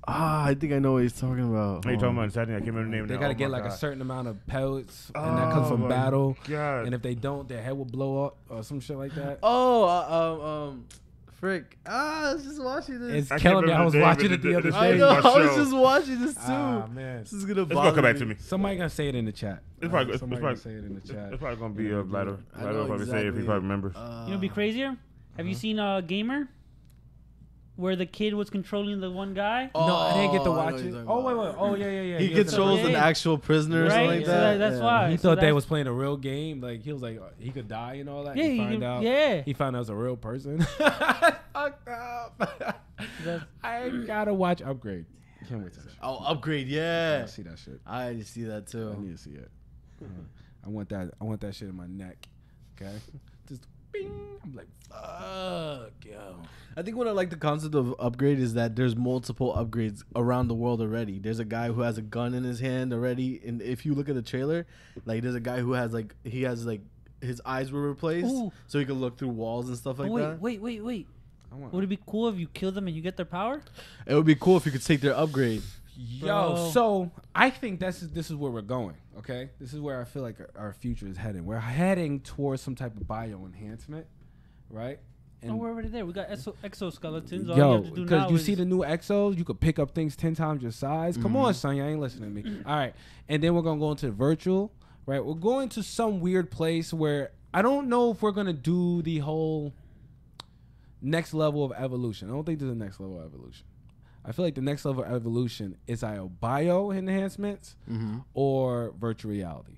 Speaker 2: I think I know what he's talking about.
Speaker 4: What are you talking about? I can't remember the name.
Speaker 1: They got to get like a certain amount of pellets, and that comes from battle.
Speaker 4: God.
Speaker 1: And if they don't, their head will blow up or some shit like that.
Speaker 2: Frick. I was just watching this.
Speaker 1: It's killing me. I was watching it the other day.
Speaker 2: I know. I was just watching this too.
Speaker 1: Man.
Speaker 2: This is gonna
Speaker 4: come back to me.
Speaker 1: Somebody gonna say it in the chat.
Speaker 4: Somebody
Speaker 1: gonna say it in the chat.
Speaker 4: It's probably gonna be Bladder. Bladder will probably say it if he probably remembers.
Speaker 3: You know, be crazier. Have you seen Gamer? Where the kid was controlling the one guy?
Speaker 1: No, I didn't get to watch it. Oh, wait. Oh, yeah.
Speaker 2: He controls an actual prisoner or something like that.
Speaker 3: That's why.
Speaker 1: He thought they was playing a real game. Like, he was like, he could die and all that.
Speaker 3: Yeah,
Speaker 1: He found out it was a real person. Fucked up. I gotta watch Upgrade. Can't wait to see that.
Speaker 2: Oh, Upgrade, yeah.
Speaker 1: I see that shit.
Speaker 2: I need to see that too.
Speaker 1: I need to see it. I want that shit in my neck. Okay? Just bing. I'm like, fuck, yo.
Speaker 2: I think what I like the concept of Upgrade is that there's multiple upgrades around the world already. There's a guy who has a gun in his hand already, and if you look at the trailer, like there's a guy who has like his eyes were replaced, so he could look through walls and stuff like that.
Speaker 3: Wait. Would it be cool if you kill them and you get their power?
Speaker 2: It would be cool if you could take their upgrade.
Speaker 1: Yo, so I think this is where we're going. Okay, this is where I feel like our future is heading. We're heading towards some type of bio enhancement, right?
Speaker 3: And we're already there. We got exoskeletons. All
Speaker 1: yo,
Speaker 3: you have to do
Speaker 1: because
Speaker 3: now
Speaker 1: you
Speaker 3: is
Speaker 1: see the new exos, you could pick up things 10 times your size. Come on, son, you ain't listening to me. All right, and then we're gonna go into virtual, right? We're going to some weird place where I don't know if we're gonna do the whole next level of evolution. I don't think there's a next level of evolution. I feel like the next level of evolution is either bio enhancements or virtual reality.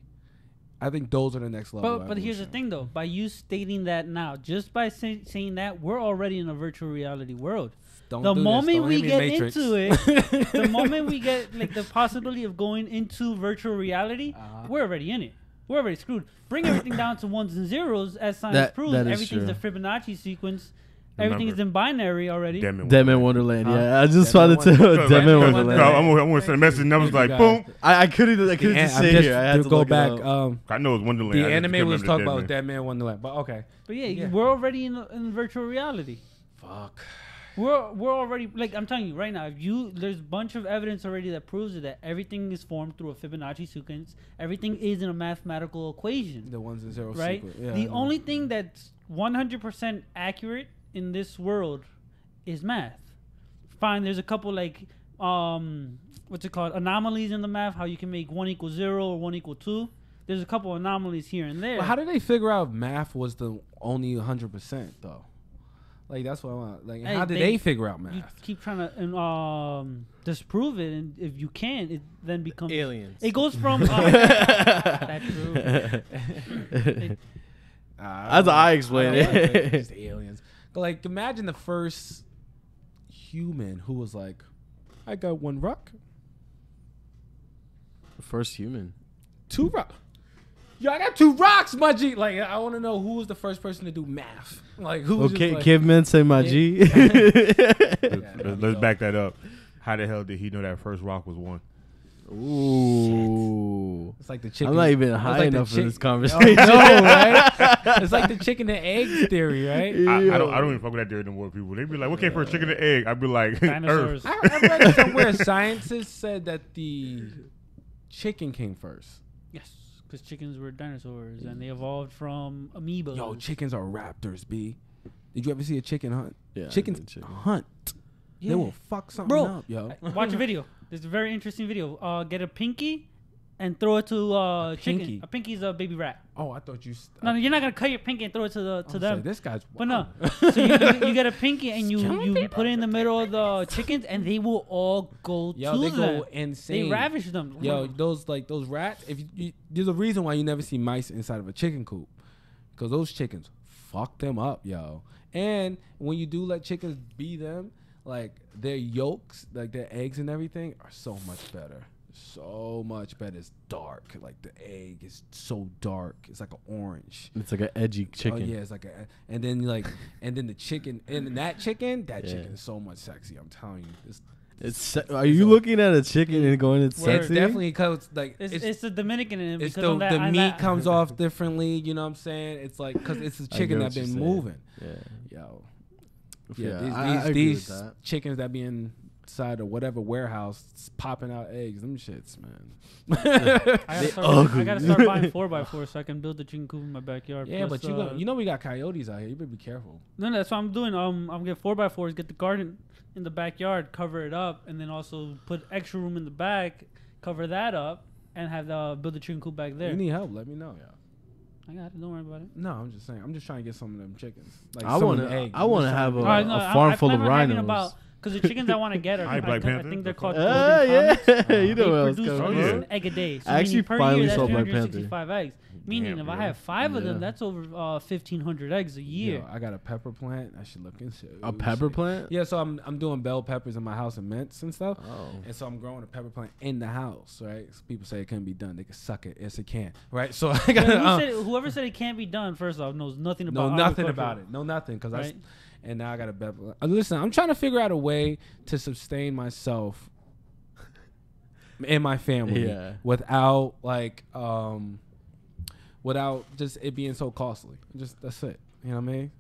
Speaker 1: I think those are the next level.
Speaker 3: But here's the thing, though. By you stating that now, just by saying that, we're already in a virtual reality world. The moment we get into it, the moment we get like the possibility of going into virtual reality, we're already in it. We're already screwed. Bring everything down to ones and zeros, as science proves. Everything's the Fibonacci sequence. Everything is in binary already.
Speaker 2: Dead Man Wonderland. Yeah, I just wanted to Dead Man Wonderland.
Speaker 4: I'm gonna send a message and I was like, boom.
Speaker 2: I couldn't just say here. I had to
Speaker 1: go back.
Speaker 4: I know it's Wonderland.
Speaker 1: The anime was talking about Dead Man Wonderland, but okay.
Speaker 3: But yeah, we're already in virtual reality.
Speaker 1: Fuck.
Speaker 3: We're already, like I'm telling you right now. There's a bunch of evidence already that proves that everything is formed through a Fibonacci sequence. Everything is in a mathematical equation.
Speaker 1: The ones and zeros,
Speaker 3: right?
Speaker 1: Yeah,
Speaker 3: the only thing that's 100% accurate in this world is math. Fine, there's a couple like what's it called, anomalies in the math, how you can make 1 = 0 or 1 = 2. There's a couple anomalies here and there.
Speaker 1: But how did they figure out math was the only 100% though? Like that's what I want. Like, how did they figure out math?
Speaker 3: You keep trying to disprove it, and if you can, it then becomes
Speaker 2: aliens.
Speaker 3: It goes from that's true.
Speaker 2: As I explain it,
Speaker 1: just aliens. Like, imagine the first human who was like, I got 1 rock.
Speaker 2: The first human.
Speaker 1: 2 rock. Yo, I got 2 rocks, my G. Like, I want to know who was the first person to do math. Like, who was
Speaker 2: okay,
Speaker 1: like,
Speaker 2: Kidman, say my G.
Speaker 4: Let's back that up. How the hell did he know that first rock was 1?
Speaker 2: Ooh.
Speaker 1: It's like the chicken.
Speaker 2: I'm not even high enough for this conversation.
Speaker 1: No, right? It's like the chicken and eggs theory, right?
Speaker 4: I don't even fuck with that theory no more, people. They be like, what came first, chicken and egg? I'd be like,
Speaker 3: dinosaurs.
Speaker 4: Earth.
Speaker 1: I read somewhere scientists said that the chicken came first.
Speaker 3: Yes, because chickens were dinosaurs and they evolved from amoebas.
Speaker 1: Yo, chickens are raptors, B. Did you ever see a chicken hunt?
Speaker 2: Yeah,
Speaker 1: chickens hunt.
Speaker 3: Yeah.
Speaker 1: They will fuck something up, yo.
Speaker 3: Watch a video. There's a very interesting video. Get a pinky and throw it to chicken.
Speaker 1: pinky?
Speaker 3: A pinky is a baby rat.
Speaker 1: Oh, I thought you.
Speaker 3: No, you're not gonna cut your pinky and throw it to them.
Speaker 1: This guy's.
Speaker 3: But no, so you get a pinky and you put it in the middle of the chickens and they will all go
Speaker 1: Yo,
Speaker 3: to
Speaker 1: they
Speaker 3: them.
Speaker 1: go insane.
Speaker 3: They ravish them.
Speaker 1: Yo, those rats. If you, there's a reason why you never see mice inside of a chicken coop, because those chickens fuck them up, yo. And when you do let chickens be them, like their yolks, like their eggs and everything, are so much better. So much better. It's dark. Like the egg is so dark. It's like an orange.
Speaker 2: It's like an edgy chicken.
Speaker 1: Oh yeah, it's like and then the chicken that chicken is so much sexy. I'm telling you.
Speaker 2: Are you looking at a chicken and going, it's sexy?
Speaker 1: Definitely, because like
Speaker 3: it's the Dominican in it.
Speaker 1: It's the meat comes off differently. You know what I'm saying? It's like because it's a chicken that's been moving.
Speaker 2: Yeah.
Speaker 1: These chickens that be inside of whatever warehouse popping out eggs, them shits, man.
Speaker 3: I gotta start buying 4x4 so I can build the chicken coop in my backyard.
Speaker 1: Yeah, plus, but you know we got coyotes out here. You better be careful.
Speaker 3: No, that's what I'm doing. I'm getting 4x4s, get the garden in the backyard, cover it up, and then also put extra room in the back, cover that up, and have build the chicken coop back there.
Speaker 1: You need help? Let me know. Yeah.
Speaker 3: I got it. Don't worry about it.
Speaker 1: No, I'm just saying. I'm just trying to get some of them chickens. Like
Speaker 2: I want to have a farm full of rhinos.
Speaker 3: Because the chickens I want to get are,
Speaker 4: Black
Speaker 3: I
Speaker 4: Panther?
Speaker 3: think they're called
Speaker 2: yeah.
Speaker 3: Golden
Speaker 2: You know what I was
Speaker 3: produce
Speaker 2: going
Speaker 3: an egg a day. So
Speaker 2: I actually
Speaker 3: per
Speaker 2: finally
Speaker 3: year, that's
Speaker 2: saw Black Panther.
Speaker 3: 365 eggs. Meaning, if I have 5 of them, that's over 1,500 eggs a year.
Speaker 1: I got a pepper plant. I should look into it.
Speaker 2: A pepper plant?
Speaker 1: Yeah, so I'm doing bell peppers in my house and mints and stuff.
Speaker 2: Oh.
Speaker 1: And so I'm growing a pepper plant in the house, right? So people say it couldn't be done. They can suck it. Yes, it can, right? So I got
Speaker 3: whoever said it can't be done, first off, knows nothing about
Speaker 1: it. Know nothing, because
Speaker 3: right?
Speaker 1: And now I got a pepper. Listen, I'm trying to figure out a way to sustain myself and my family without without just it being so costly. Just that's it. You know what I mean?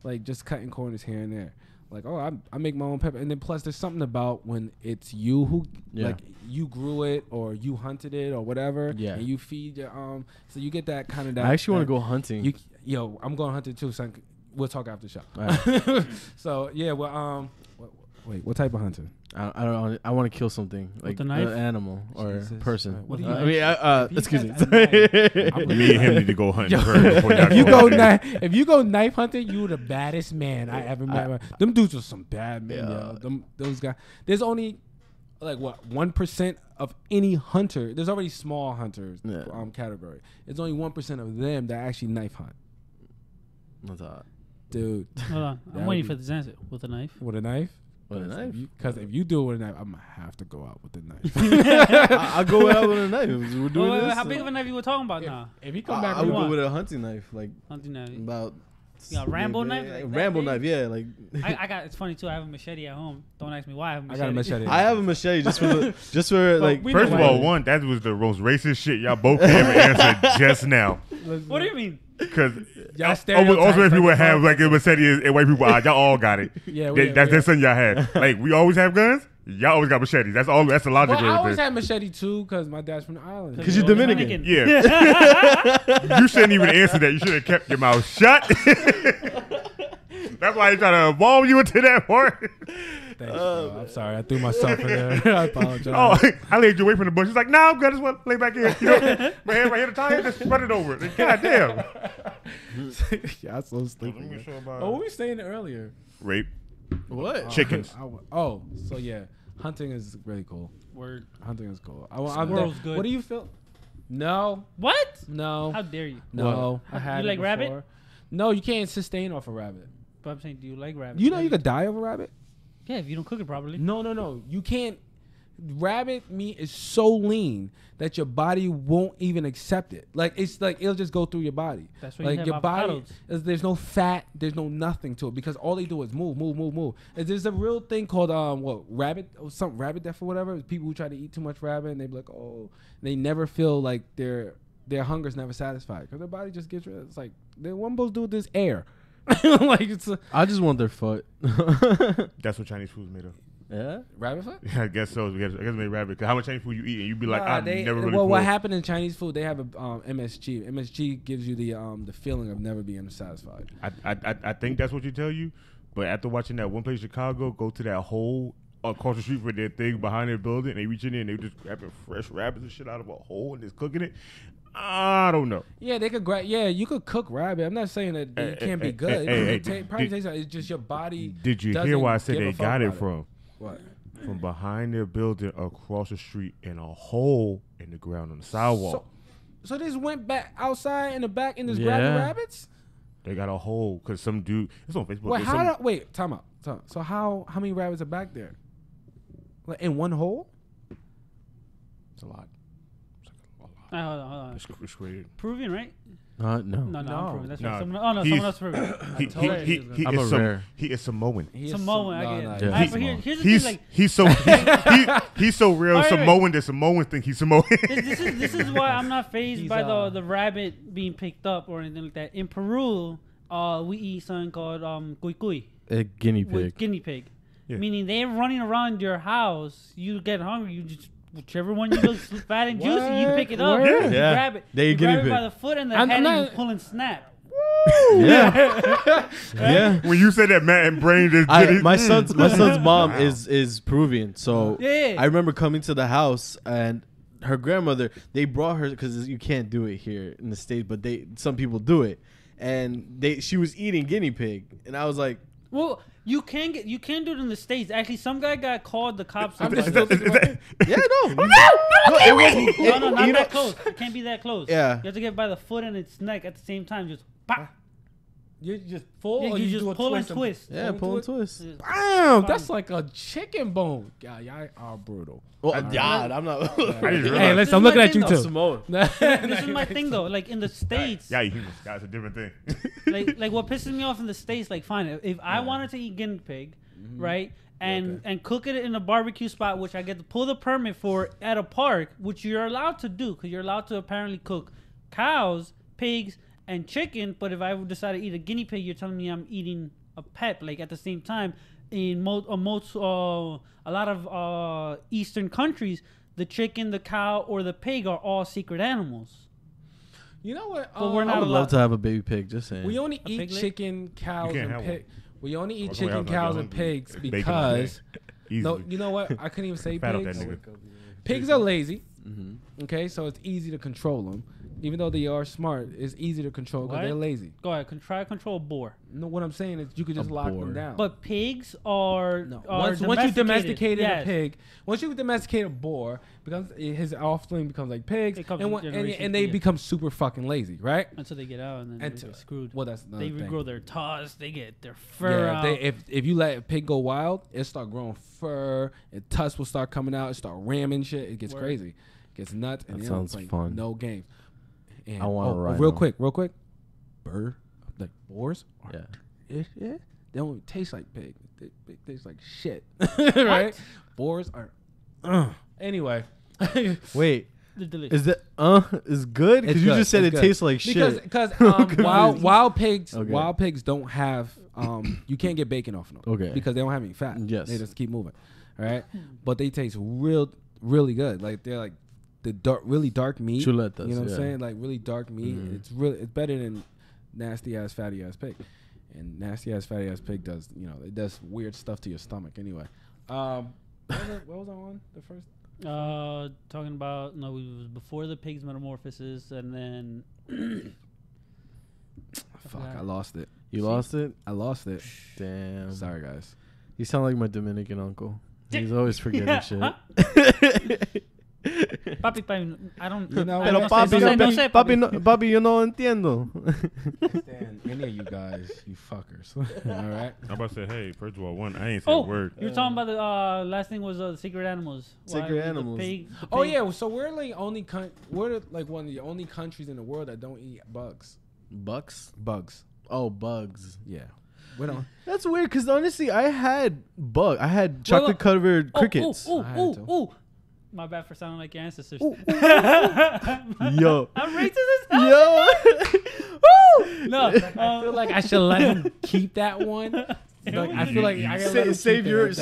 Speaker 1: Like just cutting corners here and there. Like, I make my own pepper, and then plus there's something about when it's you who like you grew it or you hunted it or whatever, and you feed your so you get that kind of that.
Speaker 2: I actually want to go hunting.
Speaker 1: I'm going hunting too. So we'll talk after the show.
Speaker 2: Right.
Speaker 1: So yeah, well, wait, what type of hunting?
Speaker 2: I don't. I want to kill something like an animal or person.
Speaker 1: What do you
Speaker 2: excuse me.
Speaker 4: Me and him need to go hunting first before
Speaker 1: if you go knife hunting, you the baddest man I ever met. Them dudes are some bad men, yo. Those guys. There's only like 1% of any hunter. There's already small hunters category. There's only 1% of them that actually knife hunt.
Speaker 2: What's that?
Speaker 1: Dude.
Speaker 3: Hold on. I'm waiting for this answer. With a knife?
Speaker 1: With a knife?
Speaker 2: With a knife?
Speaker 1: Because if you do it with a knife, I'm going to have to go out with the knife.
Speaker 2: I'll go out with a knife. We're doing this.
Speaker 3: How big of a knife you were talking about now?
Speaker 1: If you come back,
Speaker 2: I would go with a hunting knife. Like
Speaker 3: hunting knife.
Speaker 2: About...
Speaker 3: You got a Rambo knife? Like
Speaker 2: Rambo knife, yeah. Like
Speaker 3: I got. It's funny too. I have a machete at home. Don't ask me why I have a machete.
Speaker 1: I got a machete.
Speaker 2: I have a machete just for like.
Speaker 4: First of all, that was the most racist shit y'all both gave an answer just now.
Speaker 3: What do you mean?
Speaker 4: Because
Speaker 1: y'all
Speaker 4: also if you would have like a machete and white people, y'all all got it.
Speaker 1: Yeah,
Speaker 4: that's something y'all had. Like we always have guns. Y'all always got machetes. That's all. That's the logic.
Speaker 1: Well, I always had machete too because my dad's from the island.
Speaker 2: Because you're Dominican.
Speaker 4: Yeah. You shouldn't even answer that. You should have kept your mouth shut. That's why he's trying to evolve you into that part.
Speaker 1: Thanks, bro. I'm sorry. I threw myself in there. I apologize.
Speaker 4: Oh, I laid you away from the bush. He's like, nah, I'm good. I just want to lay back here. You know, my hand right here, the tire, just spread it over. God damn.
Speaker 1: Yeah, I'm so stupid. What were we saying earlier?
Speaker 4: Rape.
Speaker 2: What?
Speaker 4: Chickens.
Speaker 1: So yeah. Hunting is really cool.
Speaker 3: Word.
Speaker 1: Hunting is cool.
Speaker 3: Squirrel's good.
Speaker 1: What do you feel? No.
Speaker 3: What?
Speaker 1: No.
Speaker 3: How dare you?
Speaker 1: No. I had
Speaker 3: you like
Speaker 1: before.
Speaker 3: rabbit?
Speaker 1: No, you can't sustain off a rabbit.
Speaker 3: But I'm saying, do you like rabbit?
Speaker 1: You know you could die of a rabbit?
Speaker 3: Yeah, if you don't cook it properly.
Speaker 1: No. You can't. Rabbit meat is so lean that your body won't even accept it. Like it's like it'll just go through your body.
Speaker 3: That's why
Speaker 1: like
Speaker 3: you have
Speaker 1: your body.
Speaker 3: avocados.
Speaker 1: There's no fat. There's no nothing to it because all they do is move. There's a real thing called rabbit or some rabbit death or whatever. People who try to eat too much rabbit and they be like, they never feel like their hunger's never satisfied because their body just gets rid. It's like the one supposed to do with this air. Like
Speaker 2: I just want their foot.
Speaker 4: That's what Chinese food's made of.
Speaker 2: Yeah,
Speaker 1: rabbit foot.
Speaker 4: Yeah, I guess so. I guess it's made rabbit. Cause how much Chinese food you eat, and you be like, never really.
Speaker 1: Well, what happened in Chinese food? They have a MSG. MSG gives you the feeling of never being satisfied.
Speaker 4: I think that's what you tell you, but after watching that one place in Chicago, go to that hole across the street for their thing behind their building, and they reach in there and they just grabbing fresh rabbits and shit out of a hole and just cooking it. I don't know.
Speaker 1: Yeah, they could you could cook rabbit. I'm not saying that it can't be good. It's just your body.
Speaker 4: Did you hear why I said they got it from?
Speaker 1: What?
Speaker 4: From behind their building across the street in a hole in the ground on the sidewalk.
Speaker 1: So they just went back outside in the back and just grabbed the rabbits?
Speaker 4: They got a hole because some dude. It's on Facebook.
Speaker 1: Wait, time out. So how many rabbits are back there? Like in one hole?
Speaker 4: It's a lot.
Speaker 3: Hold on.
Speaker 4: It's created.
Speaker 3: Peruvian, right?
Speaker 2: No.
Speaker 3: No, I'm Peruvian. That's right. Someone else Peruvian.
Speaker 4: He is Samoan.
Speaker 3: Samoan. I get it. Here's the thing. Like,
Speaker 4: he's so real Samoan that Samoans think he's Samoan.
Speaker 3: This is why I'm not fazed by the rabbit being picked up or anything like that. In Peru, we eat something called cuy cuy.
Speaker 2: A guinea pig.
Speaker 3: Guinea pig. Yeah. Meaning they're running around your house. You get hungry. You just whichever one you look fat and juicy, you pick it up. You grab it. You grab it by the foot and the head, and you pull and snap.
Speaker 2: Yeah.
Speaker 4: When you said that, Matt and Brain just
Speaker 2: my son's mom is Peruvian, so I remember coming to the house and her grandmother. They brought her because you can't do it here in the States, but some people do it, and she was eating guinea pig, and I was like,
Speaker 3: well. You can do it in the States. Actually, some guy got called the cops.
Speaker 2: No,
Speaker 3: not that close. It can't be that close.
Speaker 2: Yeah.
Speaker 3: You have to get by the foot and its neck at the same time. Just pop.
Speaker 1: You just pull,
Speaker 3: or you just pull and twist.
Speaker 2: Yeah, pull and twist.
Speaker 1: Bam! That's like a chicken bone. God, y'all are brutal.
Speaker 2: Well, I'm not.
Speaker 1: Hey, listen, I'm looking at you too.
Speaker 3: This is my thing though. Like in the States.
Speaker 4: Yeah, humans. That's a different thing.
Speaker 3: like what pisses me off in the States. Like, fine, if I wanted to eat guinea pig, right, and cook it in a barbecue spot, which I get to pull the permit for at a park, which you're allowed to do because you're allowed to apparently cook cows, pigs, and chicken. But if I would decide to eat a guinea pig, you're telling me I'm eating a pet. Like at the same time, in a lot of Eastern countries, the chicken, the cow, or the pig are all secret animals.
Speaker 1: You know what?
Speaker 3: But we're not
Speaker 2: I would love to have a baby pig. Just saying.
Speaker 1: We only eat chicken, cows, and pigs. We only eat chicken, cows, and pigs because. No, you know what? I couldn't even say pigs. Pigs are lazy. Okay, so it's easy to control them. Even though they are smart, it's easy to control because they're lazy.
Speaker 3: Go ahead, try to control a boar.
Speaker 1: No, what I'm saying is you could just lock them down.
Speaker 3: But pigs are
Speaker 1: once you domesticated a pig, once you domesticate a boar, his offspring becomes like pigs, and they become super fucking lazy, right?
Speaker 3: Until they get out and then they're screwed.
Speaker 1: Well, that's
Speaker 3: they regrow their tusks, they get their fur out.
Speaker 1: If you let a pig go wild, it start growing fur, and tusks will start coming out, it start ramming shit, it gets crazy, it gets nuts.
Speaker 2: That sounds fun.
Speaker 1: No games. And
Speaker 2: I want to ride.
Speaker 1: Real quick. Like boars. They don't even taste like pig. They taste like shit. Right? Boars are. Anyway.
Speaker 2: Wait.
Speaker 3: They're delicious.
Speaker 2: Is that is good? Because you just said it tastes like shit.
Speaker 1: Because wild pigs don't have you can't get bacon off of them. Okay. Because they don't have any fat.
Speaker 2: Yes.
Speaker 1: They just keep moving. All right. But they taste really good. Like they're like the really dark meat.
Speaker 2: Chuletas,
Speaker 1: you know what I'm saying? Like really dark meat. It's better than nasty ass fatty ass pig. And nasty ass fatty ass pig does weird stuff to your stomach anyway. What was I on the first?
Speaker 3: Talking about it was before the pig's metamorphosis, and then
Speaker 1: fuck, I lost it.
Speaker 2: You lost it?
Speaker 1: I lost it.
Speaker 2: Damn.
Speaker 1: Sorry guys.
Speaker 2: You sound like my Dominican uncle. He's always forgetting shit.
Speaker 3: Papi, I don't.
Speaker 1: You know,
Speaker 2: pero papi, yo no entiendo.
Speaker 1: Understand any of you guys, you fuckers. All right.
Speaker 4: I'm about to say, hey, first of all, I ain't said a word.
Speaker 3: You were talking about the last thing was the secret animals.
Speaker 2: Secret animals.
Speaker 3: The pig.
Speaker 1: Oh yeah, so we're like we're like one of the only countries in the world that don't eat bugs.
Speaker 2: Bugs?
Speaker 1: Bugs.
Speaker 2: Oh, bugs.
Speaker 1: Yeah. We don't.
Speaker 2: That's weird because honestly, I had chocolate covered crickets.
Speaker 3: Ooh. My bad for sounding like your ancestors.
Speaker 2: Yo.
Speaker 3: I'm racist as hell.
Speaker 2: Yo.
Speaker 3: No.
Speaker 1: I feel like I should let him keep that one. Like, I feel like I gotta
Speaker 2: save yours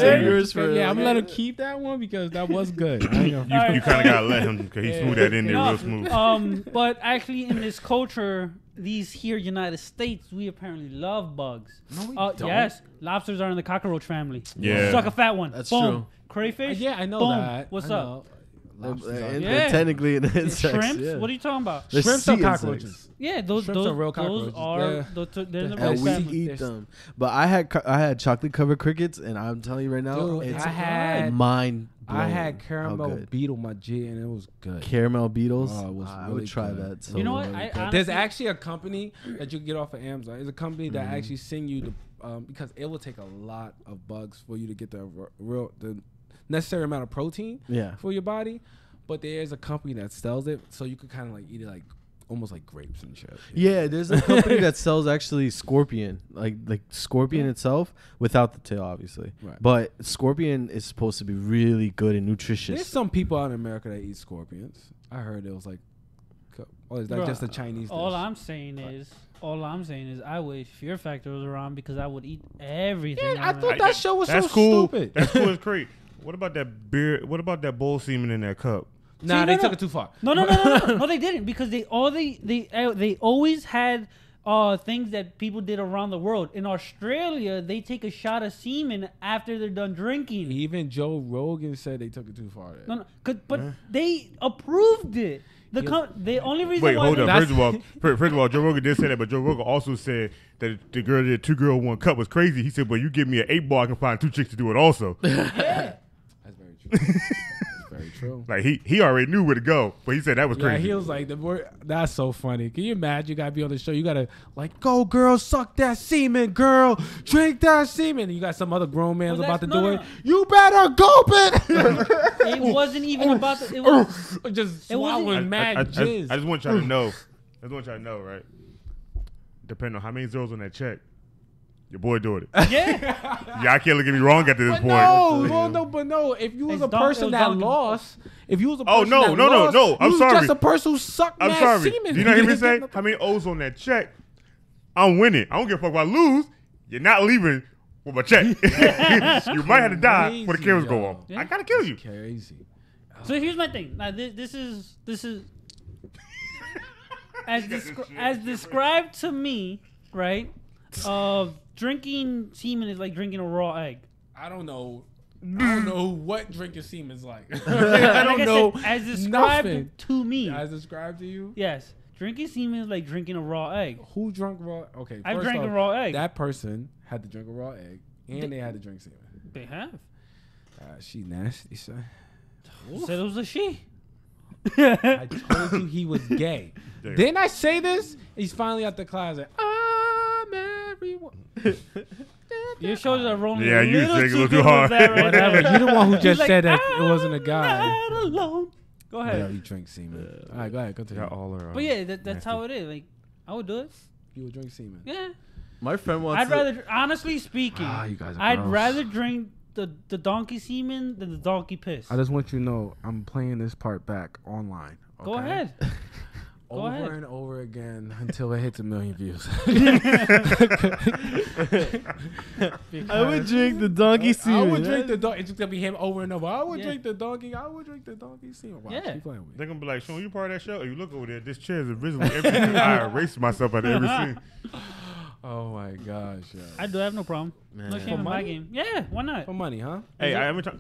Speaker 2: for.
Speaker 1: Yeah, I'm gonna let him keep that one because that was good.
Speaker 4: You kind of gotta let him because he smooth that in there real smooth.
Speaker 3: But actually, in this culture, these here United States, we apparently love bugs.
Speaker 1: No, we don't.
Speaker 3: Yes, lobsters are in the cockroach family.
Speaker 4: Yeah,
Speaker 3: suck a fat one.
Speaker 2: That's
Speaker 3: Boom.
Speaker 2: true.
Speaker 3: Crayfish.
Speaker 1: Yeah, I know
Speaker 3: Boom.
Speaker 1: that.
Speaker 3: What's up?
Speaker 2: And technically, it's
Speaker 3: shrimps.
Speaker 2: Yeah.
Speaker 3: What are you talking about?
Speaker 2: They're
Speaker 1: Shrimps are cockroaches.
Speaker 2: insects.
Speaker 3: Yeah, those
Speaker 1: Shrimps are real cockroaches.
Speaker 3: They're the
Speaker 2: And
Speaker 3: real
Speaker 2: we
Speaker 3: family.
Speaker 2: eat them. But I had chocolate covered crickets, and I'm telling you right now,
Speaker 1: Dude,
Speaker 2: it's
Speaker 1: I had-
Speaker 2: mind blowing.
Speaker 1: I had
Speaker 2: how
Speaker 1: caramel
Speaker 2: good.
Speaker 1: beetle my G, and it was good.
Speaker 2: Caramel beetles.
Speaker 1: Oh, it was
Speaker 2: I
Speaker 1: really
Speaker 2: would try
Speaker 1: good.
Speaker 2: that. So
Speaker 3: You know what?
Speaker 2: really
Speaker 3: I
Speaker 2: good.
Speaker 3: honestly-
Speaker 1: There's actually a company that you can get off of Amazon. It's a company that actually send you the because it will take a lot of bugs for you to get the necessary amount of protein
Speaker 2: Yeah.
Speaker 1: for your body. But there's a company that sells it, so you could kind of like eat it like almost like grapes and shit.
Speaker 2: Yeah, there's a company that sells actually scorpion, like scorpion itself without the tail, obviously.
Speaker 1: Right.
Speaker 2: But scorpion is supposed to be really good and
Speaker 1: There's
Speaker 2: nutritious.
Speaker 1: some people out in America that eat scorpions. I heard it was like, oh, is that
Speaker 3: Bruh,
Speaker 1: just a Chinese dish?
Speaker 3: All I'm saying is, I wish Fear Factor was around because I would eat everything.
Speaker 1: Yeah, I thought
Speaker 4: I-
Speaker 1: that show was so
Speaker 4: That's cool.
Speaker 1: stupid.
Speaker 4: That's cool as great. What about that beer? What about that bull semen in that cup?
Speaker 1: Nah,
Speaker 3: See,
Speaker 1: they
Speaker 3: no,
Speaker 1: took
Speaker 3: no.
Speaker 1: it too far.
Speaker 3: No, they didn't because they always had things that people did around the world. In Australia, they take a shot of semen after they're done drinking.
Speaker 1: Even Joe Rogan said they took it too far.
Speaker 3: No, but they approved it. The only reason
Speaker 4: Wait,
Speaker 3: why
Speaker 4: hold
Speaker 3: they-
Speaker 4: up. First of all, Joe Rogan did say that, but Joe Rogan also said that the girl did 2 girl 1 cup was crazy. He said, "Well, you give me an 8 ball, I can find 2 chicks to do it also."
Speaker 3: Yeah.
Speaker 1: That's very true. That's very true.
Speaker 4: Like he already knew where to go, but he said that was
Speaker 1: Yeah,
Speaker 4: crazy.
Speaker 1: he was like, that's so funny. Can you imagine? You gotta be on the show. You gotta like, go girl, suck that semen, girl, drink that semen. And you got some other grown man's
Speaker 3: Well,
Speaker 1: about to
Speaker 3: that's-
Speaker 1: do
Speaker 3: no,
Speaker 1: it.
Speaker 3: no.
Speaker 1: You better gulp it.
Speaker 3: It wasn't even about the. It was,
Speaker 1: Just
Speaker 3: It wasn't-
Speaker 1: swallowing mad
Speaker 4: I
Speaker 1: jizz.
Speaker 4: just want y'all to know. I just want y'all to know, right? Depending on how many zeros on that check, your boy doing it.
Speaker 3: yeah.
Speaker 4: Y'all can't look at me wrong at this
Speaker 1: But
Speaker 4: point.
Speaker 1: but no. If you was
Speaker 3: It's
Speaker 1: a person
Speaker 3: it was
Speaker 1: that
Speaker 3: donkey.
Speaker 1: lost, if you was a
Speaker 4: Oh,
Speaker 1: person
Speaker 4: no,
Speaker 1: that
Speaker 4: no, no,
Speaker 1: lost,
Speaker 4: no, I'm
Speaker 1: you was
Speaker 4: sorry.
Speaker 1: just a person who sucked
Speaker 4: I'm
Speaker 1: mad
Speaker 4: sorry.
Speaker 1: semen.
Speaker 4: Do you not hear me
Speaker 1: didn't
Speaker 4: say
Speaker 1: get
Speaker 4: how many O's on that check? I'm winning. I don't give a fuck if I lose. You're not leaving with my check. You might have to die when the
Speaker 1: Crazy,
Speaker 4: cameras go
Speaker 1: yo.
Speaker 4: on. I gotta kill you.
Speaker 1: Crazy.
Speaker 3: So here's my thing. Now this is as described to me, right? Drinking semen is like drinking a raw egg.
Speaker 1: I don't know. I don't know what drinking semen's like. I
Speaker 3: Like
Speaker 1: don't
Speaker 3: I
Speaker 1: know.
Speaker 3: said, as described
Speaker 1: nothing.
Speaker 3: to me.
Speaker 1: As described to you?
Speaker 3: Yes, drinking semen is like drinking a raw egg.
Speaker 1: Who drank raw? Okay,
Speaker 3: I've
Speaker 1: first
Speaker 3: drank a
Speaker 1: off,
Speaker 3: raw egg.
Speaker 1: That person had to drink a raw egg, and they had to drink semen.
Speaker 3: They have.
Speaker 1: She nasty, son.
Speaker 3: Said it was a she.
Speaker 1: I told you he was gay.
Speaker 4: Damn.
Speaker 1: Didn't I say this? He's finally out the closet. I'm everyone.
Speaker 3: Your shoulders are rolling.
Speaker 4: Yeah,
Speaker 3: a
Speaker 4: you
Speaker 3: little
Speaker 4: think a little
Speaker 3: good
Speaker 4: too hard.
Speaker 3: with that right
Speaker 1: Whatever.
Speaker 3: there.
Speaker 1: You're the one who
Speaker 3: He's
Speaker 1: just
Speaker 3: like,
Speaker 1: said that it wasn't a
Speaker 3: "I'm
Speaker 1: guy.
Speaker 3: not alone." Go ahead.
Speaker 1: Yeah, you drink semen. All right, go ahead. Continue.
Speaker 4: Y'all all are.
Speaker 3: But yeah, that's
Speaker 4: nasty.
Speaker 3: how it is. Like, I would do it.
Speaker 1: You would drink semen.
Speaker 3: Yeah.
Speaker 2: My friend wants.
Speaker 3: I'd rather, honestly speaking,
Speaker 1: Ah, you guys are
Speaker 3: I'd
Speaker 1: gross.
Speaker 3: rather drink the donkey semen than the donkey piss.
Speaker 1: I just want you to know I'm playing this part back online.
Speaker 3: Go
Speaker 1: okay?
Speaker 3: ahead.
Speaker 1: Over
Speaker 3: ahead.
Speaker 1: and over again until it hits 1 million views.
Speaker 2: I would drink the donkey semen.
Speaker 1: I would drink the donkey. It's just gonna be him over and over. I would
Speaker 3: Yeah.
Speaker 1: drink the donkey. I would drink the donkey semen. Watch,
Speaker 3: Yeah.
Speaker 1: keep playing with
Speaker 4: They're
Speaker 1: me.
Speaker 4: gonna be like, Sean, you part of that show? You look over there. This chair is invisible. Everything. I erased myself out of every scene.
Speaker 1: Oh my gosh, yo.
Speaker 3: I do have no problem. No
Speaker 2: Man.
Speaker 3: shame
Speaker 1: For
Speaker 3: in my
Speaker 1: money?
Speaker 3: game. Yeah, why not?
Speaker 1: For money, huh?
Speaker 4: Hey, I haven't talked.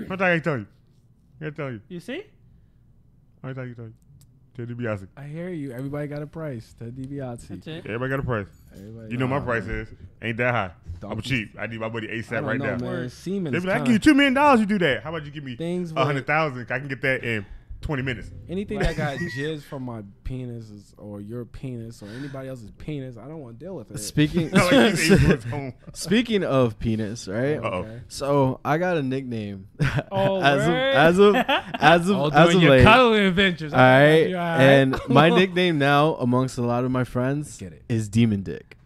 Speaker 4: What I tell you? I tell you.
Speaker 3: You see?
Speaker 4: I tell you. Tell DiBiase.
Speaker 1: I hear you. Everybody got a price. Ted DiBiase.
Speaker 3: That's it.
Speaker 4: Everybody got a price.
Speaker 1: Everybody
Speaker 4: You know my
Speaker 1: got-
Speaker 4: price is ain't that high. I'm
Speaker 1: Donkeys.
Speaker 4: cheap. I need my money
Speaker 1: I
Speaker 4: ASAP
Speaker 1: don't
Speaker 4: right
Speaker 1: know,
Speaker 4: now.
Speaker 1: man. Semen
Speaker 4: They
Speaker 1: is
Speaker 4: be like, I
Speaker 1: kinda-
Speaker 4: give you $2 million. You do that. How about you give me
Speaker 1: things.
Speaker 4: 100,000? I can get that in 20 minutes.
Speaker 1: Anything that got jizz from my penis or your penis or anybody else's penis, I don't want to deal with it.
Speaker 2: Speaking
Speaker 4: Like he's able to his home.
Speaker 2: speaking of penis, right?
Speaker 4: Uh-oh.
Speaker 1: Okay.
Speaker 2: So I got a nickname.
Speaker 3: Oh,
Speaker 2: as of
Speaker 1: All
Speaker 2: as
Speaker 1: doing
Speaker 2: of
Speaker 1: your
Speaker 2: late.
Speaker 1: cuddling adventures.
Speaker 2: All right,
Speaker 1: You all right?
Speaker 2: and my nickname now amongst a lot of my friends
Speaker 1: Get it.
Speaker 2: is Demon Dick.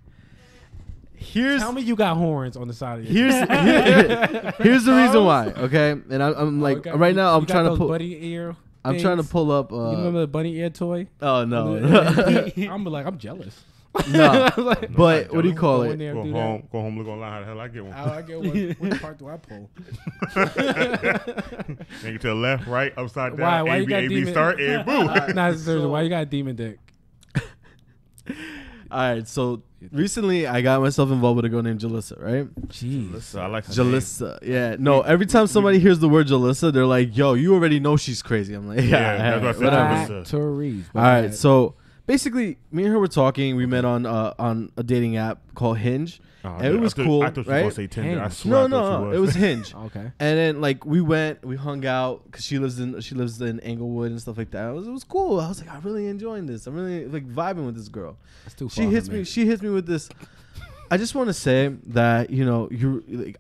Speaker 2: Here's
Speaker 1: Tell me you got horns on the side of your
Speaker 2: here's the reason why. Okay, and I'm like
Speaker 1: Okay,
Speaker 2: right now I'm
Speaker 1: you got
Speaker 2: trying to
Speaker 1: those
Speaker 2: pull.
Speaker 1: bunny ear.
Speaker 2: I'm trying to
Speaker 1: things?
Speaker 2: pull up.
Speaker 1: You remember the bunny ear toy?
Speaker 2: Oh no,
Speaker 1: I'm like, I'm jealous.
Speaker 2: no.
Speaker 1: Like,
Speaker 2: But what do you
Speaker 1: Go
Speaker 2: call
Speaker 1: in
Speaker 2: it?
Speaker 1: there
Speaker 4: Go
Speaker 1: and do
Speaker 4: home. Go home. Look online. How the hell I get one?
Speaker 1: that. I get one. Which part do I pull?
Speaker 4: Make it to the left, right, upside
Speaker 1: Why?
Speaker 4: down.
Speaker 1: Why
Speaker 4: A
Speaker 1: you
Speaker 4: B
Speaker 1: got
Speaker 4: A B
Speaker 1: demon-
Speaker 4: start and boom.
Speaker 1: Nah, seriously, why you got a demon dick?
Speaker 2: All right, so recently I got myself involved with a girl named Jalissa, right?
Speaker 1: Jeez.
Speaker 4: Jalissa, I like her
Speaker 2: Jalissa. Yeah. No, every time somebody hears the word Jalissa, they're like, yo, you already know she's crazy. I'm like, yeah,
Speaker 4: that's what I said.
Speaker 1: Factories.
Speaker 2: All right, so basically, me and her were talking. We met on a dating app called Hinge. And it was cool,
Speaker 4: I thought you were
Speaker 2: right?
Speaker 4: gonna say Tinder. I swear
Speaker 2: No, it was Hinge.
Speaker 1: Okay.
Speaker 2: And then like we hung out because she lives in Englewood and stuff like that. It was cool. I was like, I'm really enjoying this. I'm really like vibing with this girl.
Speaker 1: That's too
Speaker 2: She
Speaker 1: far
Speaker 2: hits
Speaker 1: from
Speaker 2: me. She hits me with this. I just want to say that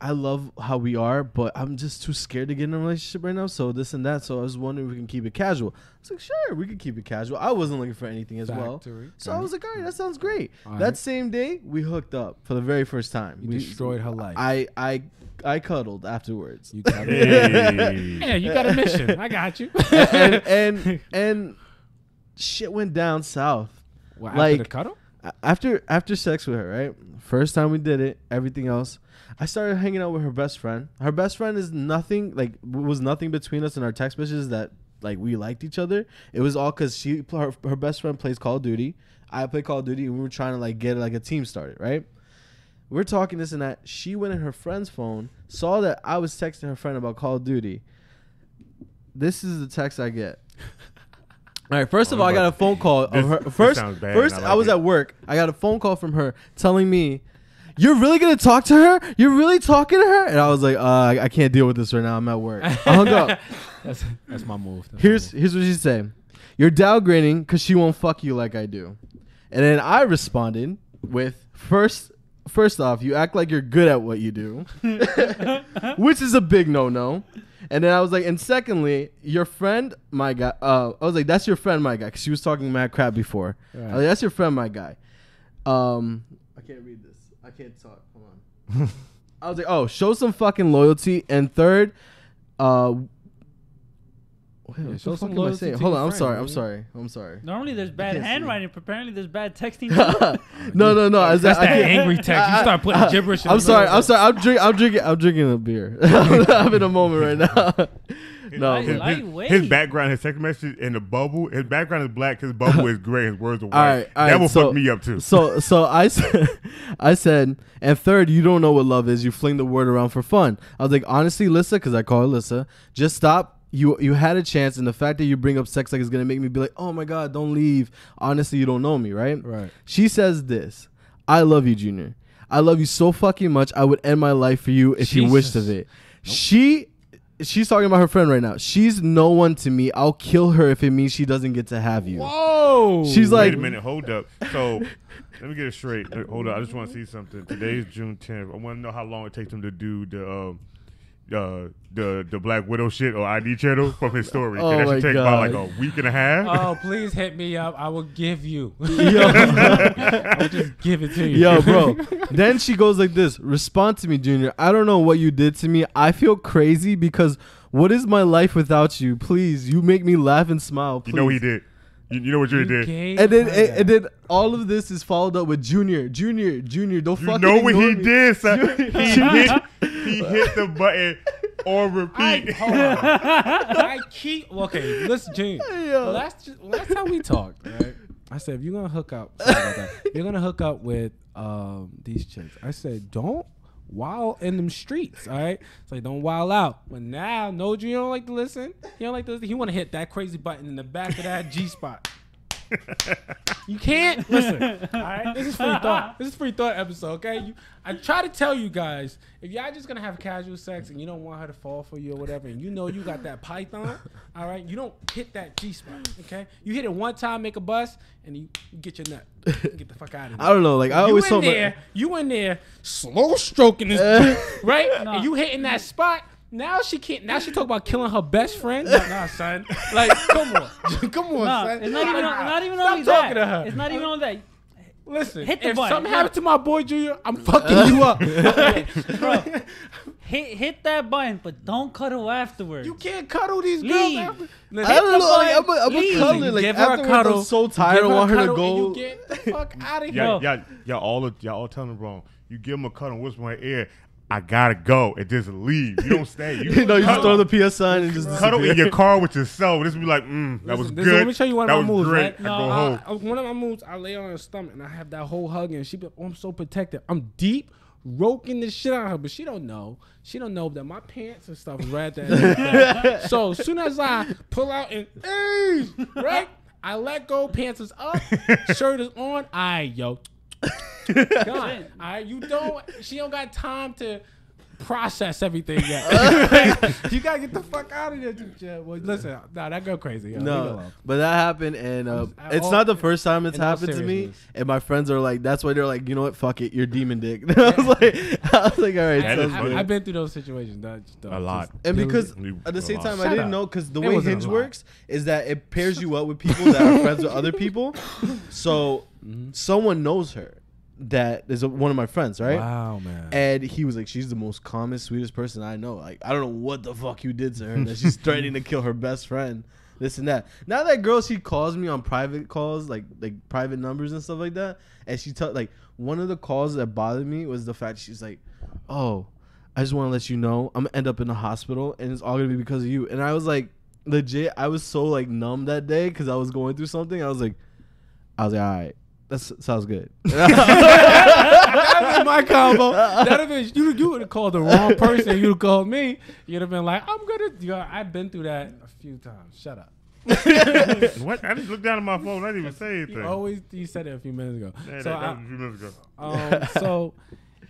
Speaker 2: I love how we are, but I'm just too scared to get in a relationship right now. So this and that. So I was wondering if we can keep it casual. I was like, sure, we could keep it casual. I wasn't looking for anything as well. So I was like, all right, that sounds great. That same day, we hooked up for the very first time.
Speaker 1: You destroyed her life.
Speaker 2: I cuddled afterwards.
Speaker 1: You cuddled. Yeah, you got a mission. I got you.
Speaker 2: and shit went down south.
Speaker 1: Well,
Speaker 2: like
Speaker 1: after the cuddle?
Speaker 2: After sex with her, right? First time we did it, everything else. I started hanging out with her best friend. Her best friend is nothing, like, was nothing between us in our text messages that, like, we liked each other. It was all because her best friend plays Call of Duty. I play Call of Duty, and we were trying to, like, get, like, a team started, right? We're talking this and that. She went in her friend's phone, saw that I was texting her friend about Call of Duty. This is the text I get. All right, first of all, I got a phone call of her. First, I was at work. I got a phone call from her telling me, "You're really gonna talk to her? You're really talking to her?" And I was like, "I can't deal with this right now. I'm at work." I hung up.
Speaker 1: That's my move.
Speaker 2: Here's what she said: "You're downgrading because she won't fuck you like I do." And then I responded with, First off, you act like you're good at what you do," which is a big no-no. And then I was like, and secondly, your friend, my guy. I was like, that's your friend, my guy, because she was talking mad crap before. Right. I was like, that's your friend, my guy. I can't read this. I can't talk. Hold on. I was like, oh, show some fucking loyalty. And third, show some loyalty. Hold on, I'm sorry.
Speaker 3: Normally there's bad handwriting. Apparently there's bad texting.
Speaker 2: No.
Speaker 1: That's that angry text. You start putting gibberish.
Speaker 2: I'm sorry. I'm drinking a beer. I'm in a moment right now. No,
Speaker 4: his background, his text message in the bubble. His background is black. His bubble is gray. His words are white.
Speaker 2: All right,
Speaker 4: that will fuck me up too.
Speaker 2: So I said, and third, you don't know what love is. You fling the word around for fun. I was like, honestly, Lissa, because I call her Lissa, just stop. You had a chance, and the fact that you bring up sex like is gonna make me be like, oh my god, don't leave. Honestly, you don't know me, right?
Speaker 1: Right.
Speaker 2: She says this: I love you, Junior. I love you so fucking much. I would end my life for you if you wished of it. Nope. She's talking about her friend right now. She's no one to me. I'll kill her if it means she doesn't get to have you.
Speaker 1: Whoa.
Speaker 2: She's like,
Speaker 4: wait a minute, hold up. So let me get it straight. Hold up. I just want to see something. Today's June 10th. I want to know how long it takes him to do the Black Widow shit or ID channel from his story.
Speaker 2: Oh,
Speaker 4: that
Speaker 2: my
Speaker 4: should take
Speaker 2: God.
Speaker 4: about like a week and a half.
Speaker 1: Oh, please hit me up. I will give you.
Speaker 2: I'll
Speaker 1: just give it to you.
Speaker 2: Yo, bro. Then she goes like this: respond to me, Junior. I don't know what you did to me. I feel crazy because what is my life without you? Please, you make me laugh and smile. Please.
Speaker 4: You know he did. You know what you did.
Speaker 2: And then all of this is followed up with Junior. Don't fucking
Speaker 4: know what he
Speaker 2: me.
Speaker 4: did, son. He hit the button or repeat.
Speaker 1: Okay, listen, Junior. Last time we talked, right? I said, if you're gonna hook up, you're gonna hook up with these chicks. I said, don't wild in them streets, all right? It's like, don't wild out. But now, no, you don't like to listen. You don't like to listen. You want to hit that crazy button in the back of that G spot. You can't listen. All right, this is free thought. This is free thought episode. Okay, I try to tell you guys, if y'all just gonna have casual sex and you don't want her to fall for you or whatever, and you know you got that python, all right, you don't hit that G spot. Okay, you hit it one time, make a bust, and you get your nut. Get the fuck out of here.
Speaker 2: I don't know. Like I always told
Speaker 1: you in there, slow stroking this, right? No. And you hitting that spot. Now she can't. Now she talk about killing her best friend. Nah, son. Like, come on, son.
Speaker 3: It's not even
Speaker 1: Stop
Speaker 3: only
Speaker 1: talking
Speaker 3: that.
Speaker 1: To her.
Speaker 3: It's not even only that.
Speaker 1: Listen,
Speaker 3: hit the
Speaker 1: if
Speaker 3: button.
Speaker 1: something happened to my boy Junior, I'm fucking you up.
Speaker 3: Bro, hit that button, but don't cuddle afterwards.
Speaker 1: You can't cuddle these girls.
Speaker 2: Listen, I don't know. Like, I'm a cuddler. Like,
Speaker 1: give her a cuddle.
Speaker 2: I'm so tired. I want her to go.
Speaker 1: You get the fuck out of here.
Speaker 4: Y'all all telling them wrong. You give him a cuddle, whisper in her ear. I gotta go and just leave. You don't stay. You
Speaker 2: just throw the PS sign and just
Speaker 4: cuddle in your car with yourself. Just be like, that was good.
Speaker 1: Let me show you one of my moves.
Speaker 4: Great.
Speaker 1: Right?
Speaker 4: No, I go home.
Speaker 1: One of my moves, I lay on her stomach and I have that whole hug and she be, I'm so protected. I'm deep roking the shit out of her, but she don't know. She don't know that my pants and stuff is right there. So as soon as I pull out and right, I let go. Pants is up, shirt is on. Yo. God, you don't. She don't got time to process everything yet. You gotta get the fuck out of there. Well, listen, that go crazy.
Speaker 2: No, but that happened, and it's not the first time it's happened to me. And my friends are like, that's why they're like, you know what, fuck it, you're demon dick. I was like, all right.
Speaker 1: I've been through those situations.
Speaker 4: A lot.
Speaker 2: And because at the same time, I didn't know, because the way Hinge works is that it pairs you up with people that are friends with other people. So someone knows her. That is one of my friends, right?
Speaker 1: Wow, man.
Speaker 2: And he was like, she's the most calmest, sweetest person I know. Like, I don't know what the fuck you did to her that she's threatening to kill her best friend. This and that. Now that girl, she calls me on private calls, like private numbers and stuff like that. And she like one of the calls that bothered me was the fact she's like, oh, I just want to let you know I'm gonna end up in the hospital and it's all gonna be because of you. And I was like, legit, I was so like numb that day because I was going through something. I was like, all right. That sounds good.
Speaker 1: That was my combo. That'd have been you would have called the wrong person. You'd have called me. You'd have been like, I'm gonna. I've been through that a few times. Shut up.
Speaker 4: What? I just looked down at my phone. I didn't even say anything.
Speaker 1: You said it a few minutes ago.
Speaker 4: Yeah,
Speaker 1: so
Speaker 4: that was a few minutes ago.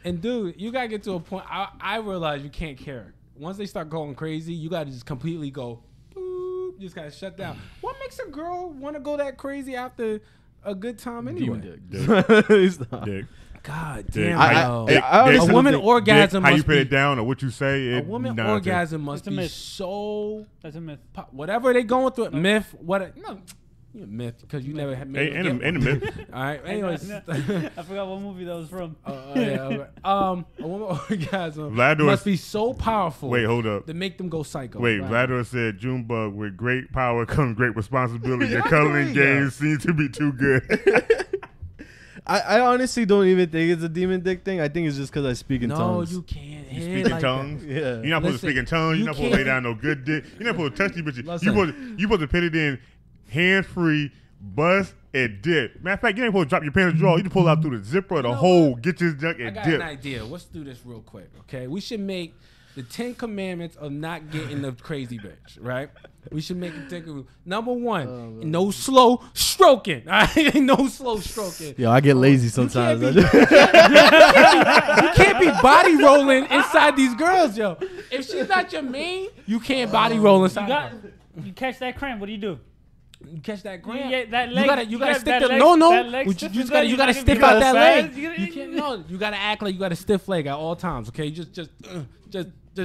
Speaker 1: And dude, you gotta get to a point. I realize you can't care. Once they start going crazy, you gotta just completely go. Boop, you just gotta shut down. What makes a girl want to go that crazy after a good time anyway?
Speaker 4: Dick.
Speaker 1: God
Speaker 4: Dick.
Speaker 1: damn.
Speaker 2: A
Speaker 1: woman orgasm
Speaker 4: how
Speaker 1: must
Speaker 4: you put it down or what you say.
Speaker 1: A woman orgasm must be so.
Speaker 3: That's a myth.
Speaker 1: Whatever they going through, myth. No, you're a myth because you never had.
Speaker 4: And a myth.
Speaker 1: All right. Anyways,
Speaker 3: I forgot what movie that was from.
Speaker 1: A woman orgasm must be so powerful.
Speaker 4: Wait, hold up.
Speaker 1: To make them go psycho.
Speaker 4: Wait, Vladimir said, Junebug, with great power comes great responsibility. Your cuddling games seem to be too good.
Speaker 2: I honestly don't even think it's a demon dick thing. I think it's just because I speak in tongues.
Speaker 1: No, you can't.
Speaker 4: You speak in tongues?
Speaker 2: Yeah.
Speaker 4: You're not supposed to speak in tongues. You're not supposed to lay down no good dick. You're not supposed to touch these bitches. You supposed to put it in hands-free, bust, and dip. Matter of fact, you ain't supposed to drop your pants and draw. You just pull out through the zipper or the hole, get your junk, and dip.
Speaker 1: I got an idea. Let's do this real quick, okay? We should make the 10 commandments of not getting the crazy bitch, right? We should make it take number one, no slow stroking. All right? No slow stroking.
Speaker 2: Yo, I get lazy sometimes.
Speaker 1: You can't be body rolling inside these girls, yo. If she's not your main, you can't body roll inside.
Speaker 3: You catch that cramp, what do you do?
Speaker 1: You catch that cramp.
Speaker 3: Yeah, that leg.
Speaker 1: You gotta stick
Speaker 3: the
Speaker 1: leg. You gotta stiff out that leg. You can't. No, you gotta act like you got a stiff leg at all times. Okay, just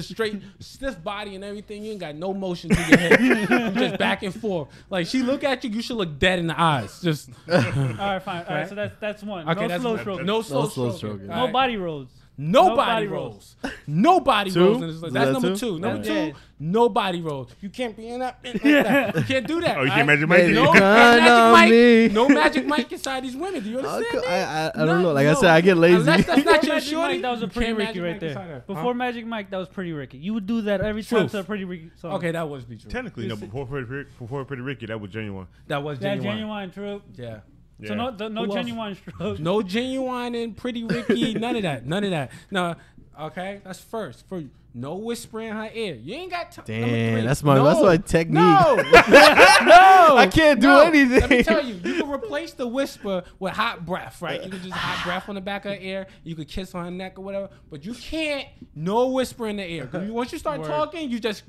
Speaker 1: straight stiff body and everything. You ain't got no motion to your head. You just back and forth. Like she look at you, you should look dead in the eyes. Just.
Speaker 3: All right, fine. All right, so that's one.
Speaker 1: Okay,
Speaker 3: no slow stroking.
Speaker 1: No slow stroking.
Speaker 3: No body rolls.
Speaker 1: No body rolls. No body rolls. That's number 2. Number 2, no body rolls. You can't be in that. You can't do that.
Speaker 4: Oh, you can't Magic Mike?
Speaker 1: No Magic Mike inside these women. Do you understand that?
Speaker 2: I don't know. Like I said, I get lazy.
Speaker 1: Unless that's not your
Speaker 3: Magic
Speaker 1: shorty.
Speaker 3: Mike, that was a pretty Ricky right there. Before Magic Mike, that was pretty Ricky. You would do that every time to a pretty Ricky song.
Speaker 1: Okay, that was be true.
Speaker 4: Technically, no. Before Pretty Ricky, that was genuine.
Speaker 1: That was genuine.
Speaker 3: That genuine, true.
Speaker 1: Yeah.
Speaker 3: So no genuine strokes.
Speaker 1: No genuine and Pretty Ricky. None of that. No. Okay, that's first. For no whispering in her ear. You ain't got time.
Speaker 2: Damn, that's my technique.
Speaker 1: No, no,
Speaker 2: I can't do anything.
Speaker 1: Let me tell you, you can replace the whisper with hot breath, right? You can just hot breath on the back of her ear. You could kiss on her neck or whatever, but you can't no whisper in the ear. Once you start talking, you just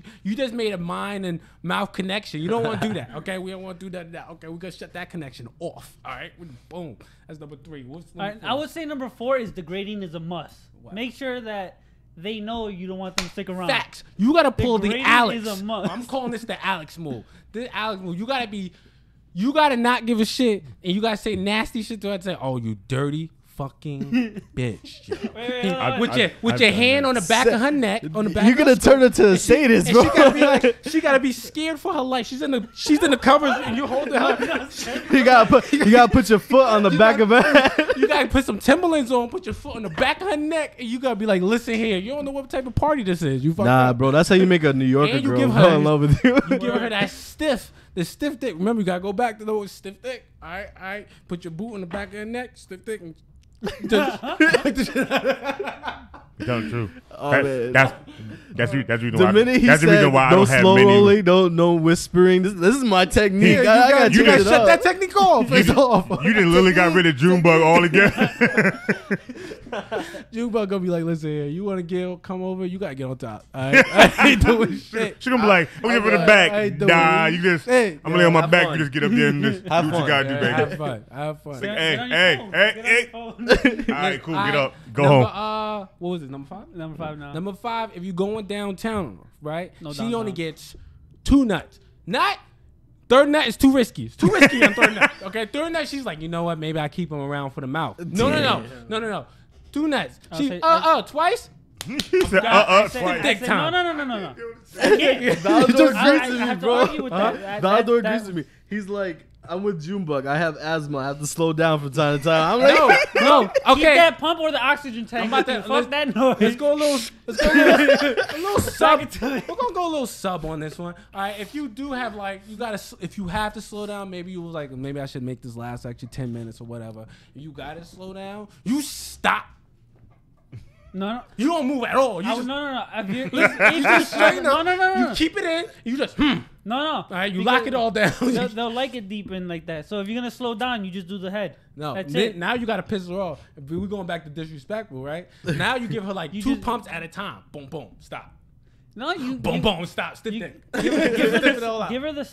Speaker 1: made a mind and mouth connection. You don't want to do that, okay? We don't want to do that. Okay, we gotta shut that connection off. All right, boom. That's number 3. What's number 4?
Speaker 3: I would say number 4 is degrading is a must. Wow. Make sure that they know you don't want them to stick around.
Speaker 1: Facts. You gotta pull the Alex.
Speaker 3: Is a must.
Speaker 1: I'm calling this the Alex move. The Alex move. You gotta not give a shit, and you gotta say nasty shit to her and say, "Oh, you dirty fucking bitch. Yo.
Speaker 3: Wait,
Speaker 1: With your hand on the back of her neck, on the back.
Speaker 2: You're gonna turn her to a sadist, bro.
Speaker 1: She gotta be scared for her life. She's in the covers and you holding her.
Speaker 2: You gotta put your foot on the back of her head.
Speaker 1: You gotta put some Timberlands on, put your foot on the back of her neck, and you gotta be like, listen here, you don't know what type of party this is. You
Speaker 2: bro, that's how you make a New Yorker girl fall in love with you.
Speaker 1: You give her that stiff dick. Remember, you gotta go back to the stiff dick. All right. Put your boot on the back of her neck, stiff dick, and
Speaker 4: That's true.
Speaker 2: Oh, man.
Speaker 4: That's the reason
Speaker 2: the
Speaker 4: why.
Speaker 2: Minute he
Speaker 4: that's
Speaker 2: said,
Speaker 4: the reason why I
Speaker 2: no
Speaker 4: don't have
Speaker 2: slow
Speaker 4: many.
Speaker 2: rolling, no whispering. This is my technique.
Speaker 1: Yeah, you gotta
Speaker 2: change it
Speaker 1: shut
Speaker 2: up.
Speaker 1: that technique off. It's off.
Speaker 4: You done literally got rid of Junebug altogether.
Speaker 1: Junebug gonna be like, listen here, you wanna come over, you gotta get on top. All right? I ain't doing shit.
Speaker 4: She gonna be like, I'm giving the back. Nah, you just, I'm gonna lay on my back.
Speaker 2: fun.
Speaker 4: You just get up there and just do what you gotta do, baby.
Speaker 1: Have fun.
Speaker 4: Like, hey. All right, cool. Get up. Go home.
Speaker 1: What was it? Number 5?
Speaker 3: Number 5 now.
Speaker 1: Number 5. If you going downtown, right?
Speaker 3: No,
Speaker 1: she
Speaker 3: downtown.
Speaker 1: only gets 2 nuts. Third nut is too risky. It's too risky on third nut. Okay, third nut, she's like, you know what? Maybe I keep him around for the mouth. No. 2 nuts. She twice.
Speaker 4: He said, twice.
Speaker 1: Dick time.
Speaker 3: No.
Speaker 2: Valdor agrees with me,
Speaker 3: have to
Speaker 2: bro.
Speaker 3: argue with that.
Speaker 2: Valdor agrees with me. He's like, I'm with Junebug. I have asthma. I have to slow down from time to time. I'm like,
Speaker 1: No.
Speaker 3: Keep
Speaker 1: Okay.
Speaker 3: that pump or the oxygen tank.
Speaker 1: I'm about to-
Speaker 3: Fuck that noise.
Speaker 1: Let's go a little sub. We're gonna go a little sub on this one. All right. If you do have if you have to slow down, maybe you was like, maybe I should make this last actually 10 minutes or whatever. You gotta slow down. You stop.
Speaker 3: No.
Speaker 1: You don't move at all. You
Speaker 3: No.
Speaker 1: You just straighten up.
Speaker 3: No.
Speaker 1: You keep it in. You just
Speaker 3: No.
Speaker 1: All right. You
Speaker 3: Because
Speaker 1: lock it all down.
Speaker 3: They'll like it deep in like that. So if you're gonna slow down, you just do the head.
Speaker 1: No,
Speaker 3: That's it.
Speaker 1: now you gotta piss her off. We're going back to disrespectful, right? Now you give her like 2 pumps at a time. Boom, boom, stop.
Speaker 3: No, you
Speaker 1: Boom, boom, stop. Stiff dick.
Speaker 3: Give her the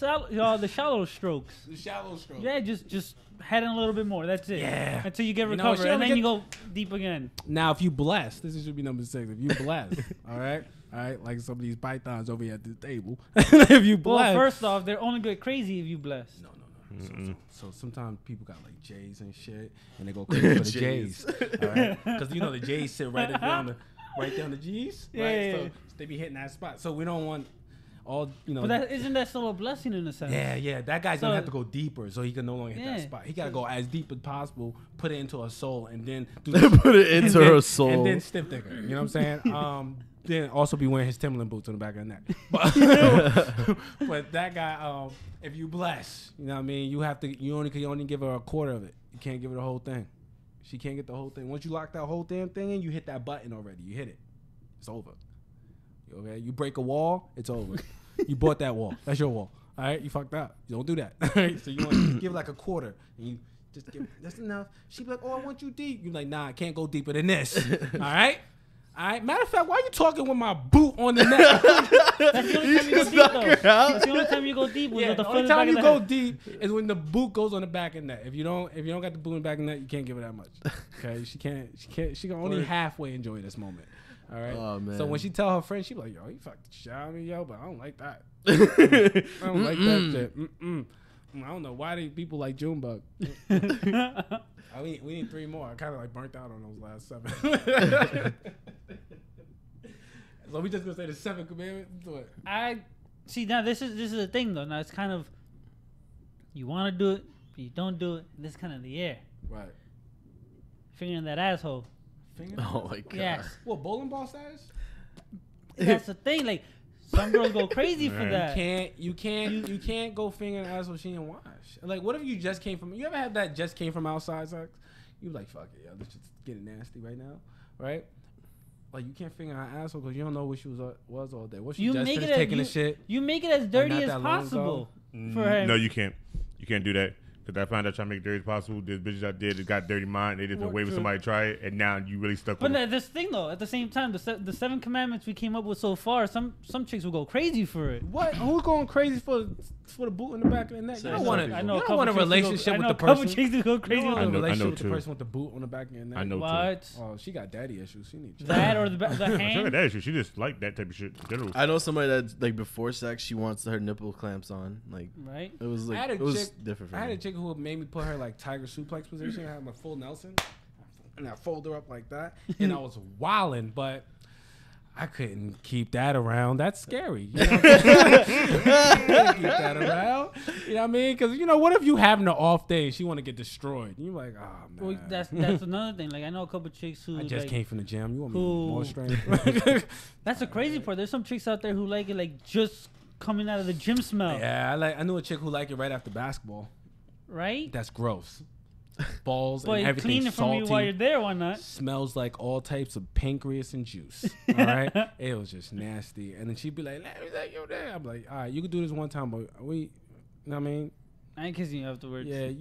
Speaker 3: shallow strokes.
Speaker 1: The shallow stroke.
Speaker 3: Yeah, just head in a little bit more. That's it.
Speaker 1: Yeah.
Speaker 3: Until you get
Speaker 1: You know,
Speaker 3: recovered,
Speaker 1: she
Speaker 3: and
Speaker 1: only
Speaker 3: then
Speaker 1: get-
Speaker 3: you go deep again.
Speaker 1: Now, if you bless, this should be number 6. If you bless, all right, like some of these pythons over here at the table. If you
Speaker 3: Well,
Speaker 1: bless,
Speaker 3: first off, they're only get crazy if you bless.
Speaker 1: no. So sometimes people got like J's and shit, and they go crazy for the J's, all right? Because the J's sit right down the G's, right?
Speaker 3: Yeah.
Speaker 1: So they be hitting that spot. So we don't want all
Speaker 3: But isn't that still a blessing in a sense?
Speaker 1: Yeah. That guy's gonna
Speaker 3: So-
Speaker 1: have to go deeper, so he can no longer hit that
Speaker 3: Yeah.
Speaker 1: spot. He gotta go as deep as possible, put it into her soul, and then do
Speaker 2: put it into
Speaker 1: and
Speaker 2: her
Speaker 1: then-
Speaker 2: soul.
Speaker 1: and then stiff dick her. You know what I'm saying? Then also be wearing his Timberland boots on the back of the neck. But that guy, if you bless, you know what I mean, you can only give her a quarter of it. You can't give her the whole thing. She can't get the whole thing. Once you lock that whole damn thing in, you hit that button already. You hit it. It's over. Okay? You break a wall, it's over. You bought that wall. That's your wall. All right? You fucked up. You don't do that. All right? So you want to give like a quarter, and you just give, that's enough. She be like, oh, I want you deep. You like, nah, I can't go deeper than this. All right? All right. Matter of fact, why are you talking with my boot on the neck?
Speaker 3: That's the only time you go deep, though. That's the only time you go deep.
Speaker 1: Yeah,
Speaker 3: With
Speaker 1: the
Speaker 3: the
Speaker 1: only
Speaker 3: foot
Speaker 1: time
Speaker 3: in
Speaker 1: you
Speaker 3: the back
Speaker 1: go
Speaker 3: of the head.
Speaker 1: deep is when the boot goes on the back of the neck. If you don't got the boot in the back of the neck, you can't give her that much. Okay, she can only halfway enjoy this moment. All right.
Speaker 2: Oh, man.
Speaker 1: So when she tell her friend, she be like, yo, you fucked the shit out of me, yo, but I don't like that. I don't like that shit. I don't know why people like Junebug. We need 3 more. I kind of like burnt out on those last 7. So we just gonna say the 7th commandment. What?
Speaker 3: I see now. This is the thing though. Now it's kind of you want to do it, but you don't do it. This is kind of the air.
Speaker 1: Right.
Speaker 3: Fingering that asshole.
Speaker 2: Oh my god.
Speaker 3: Yes.
Speaker 1: What, bowling ball status?
Speaker 3: That's the thing. Like some girls go crazy for that.
Speaker 1: You can't go fingering an asshole she didn't wash. Like, what if you just came from? You ever had that just came from outside sex? You like, fuck it, yo, let's just get it nasty right now, right? Like, you can't finger her asshole because you don't know what she was all day. What she
Speaker 3: You
Speaker 1: just
Speaker 3: make
Speaker 1: finished
Speaker 3: it
Speaker 1: taking the shit?
Speaker 3: You make it as dirty
Speaker 1: not
Speaker 3: as
Speaker 1: that long
Speaker 3: possible
Speaker 1: ago.
Speaker 3: for her.
Speaker 4: No, you can't. You can't do that. Because I found out trying to make it dirty as possible. There's bitches out there that got dirty mind. They just been waiting for somebody to try it, and now you really stuck with
Speaker 3: But
Speaker 4: it.
Speaker 3: this thing though, at the same time, the 7 commandments we came up with so far, some chicks will go crazy for it.
Speaker 1: What? Who's going crazy for the boot in the back of the neck? You don't want
Speaker 3: I know
Speaker 1: you don't want a relationship with the
Speaker 3: a couple
Speaker 1: person.
Speaker 3: chicks who go
Speaker 1: You
Speaker 3: crazy.
Speaker 1: don't want a
Speaker 4: I know
Speaker 1: relationship with the
Speaker 4: too.
Speaker 1: person with the boot on the back of your neck.
Speaker 4: I know too.
Speaker 3: What?
Speaker 1: Oh, she got daddy issues. She needs
Speaker 3: That or the
Speaker 4: She got
Speaker 3: hand.
Speaker 4: that issue. She just like that type of shit. in general.
Speaker 2: I know somebody that like before sex she wants her nipple clamps on. Like
Speaker 3: Right.
Speaker 2: it was
Speaker 1: I had
Speaker 2: like
Speaker 1: a
Speaker 2: it was
Speaker 1: chick.
Speaker 2: different for
Speaker 1: I had
Speaker 2: me.
Speaker 1: a chick who made me put her like tiger suplex position. I had my full Nelson. and I fold her up like that, and I was wilding, but I couldn't keep that around. That's scary. You know what I'm saying? Keep that around. You know what I mean? Because, you know, what if you having an off day and she want to get destroyed? You're like, oh, man.
Speaker 3: Well, that's another thing. Like, I know a couple chicks who...
Speaker 1: I just came from the gym. You want me more strength?
Speaker 3: That's the crazy part. There's some chicks out there who like it, like, just coming out of the gym smell.
Speaker 1: Yeah, I knew a chick who liked it right after basketball.
Speaker 3: Right?
Speaker 1: That's gross. Balls
Speaker 3: but
Speaker 1: and everything
Speaker 3: clean it from
Speaker 1: salty.
Speaker 3: you while you're there, why not?
Speaker 1: Smells like all types of pancreas and juice. All right, it was just nasty. And then she'd be like, "Let me take you there." I'm like, "All right, you can do this one time, but you know what I mean?"
Speaker 3: I ain't kissing you afterwards.
Speaker 1: Yeah,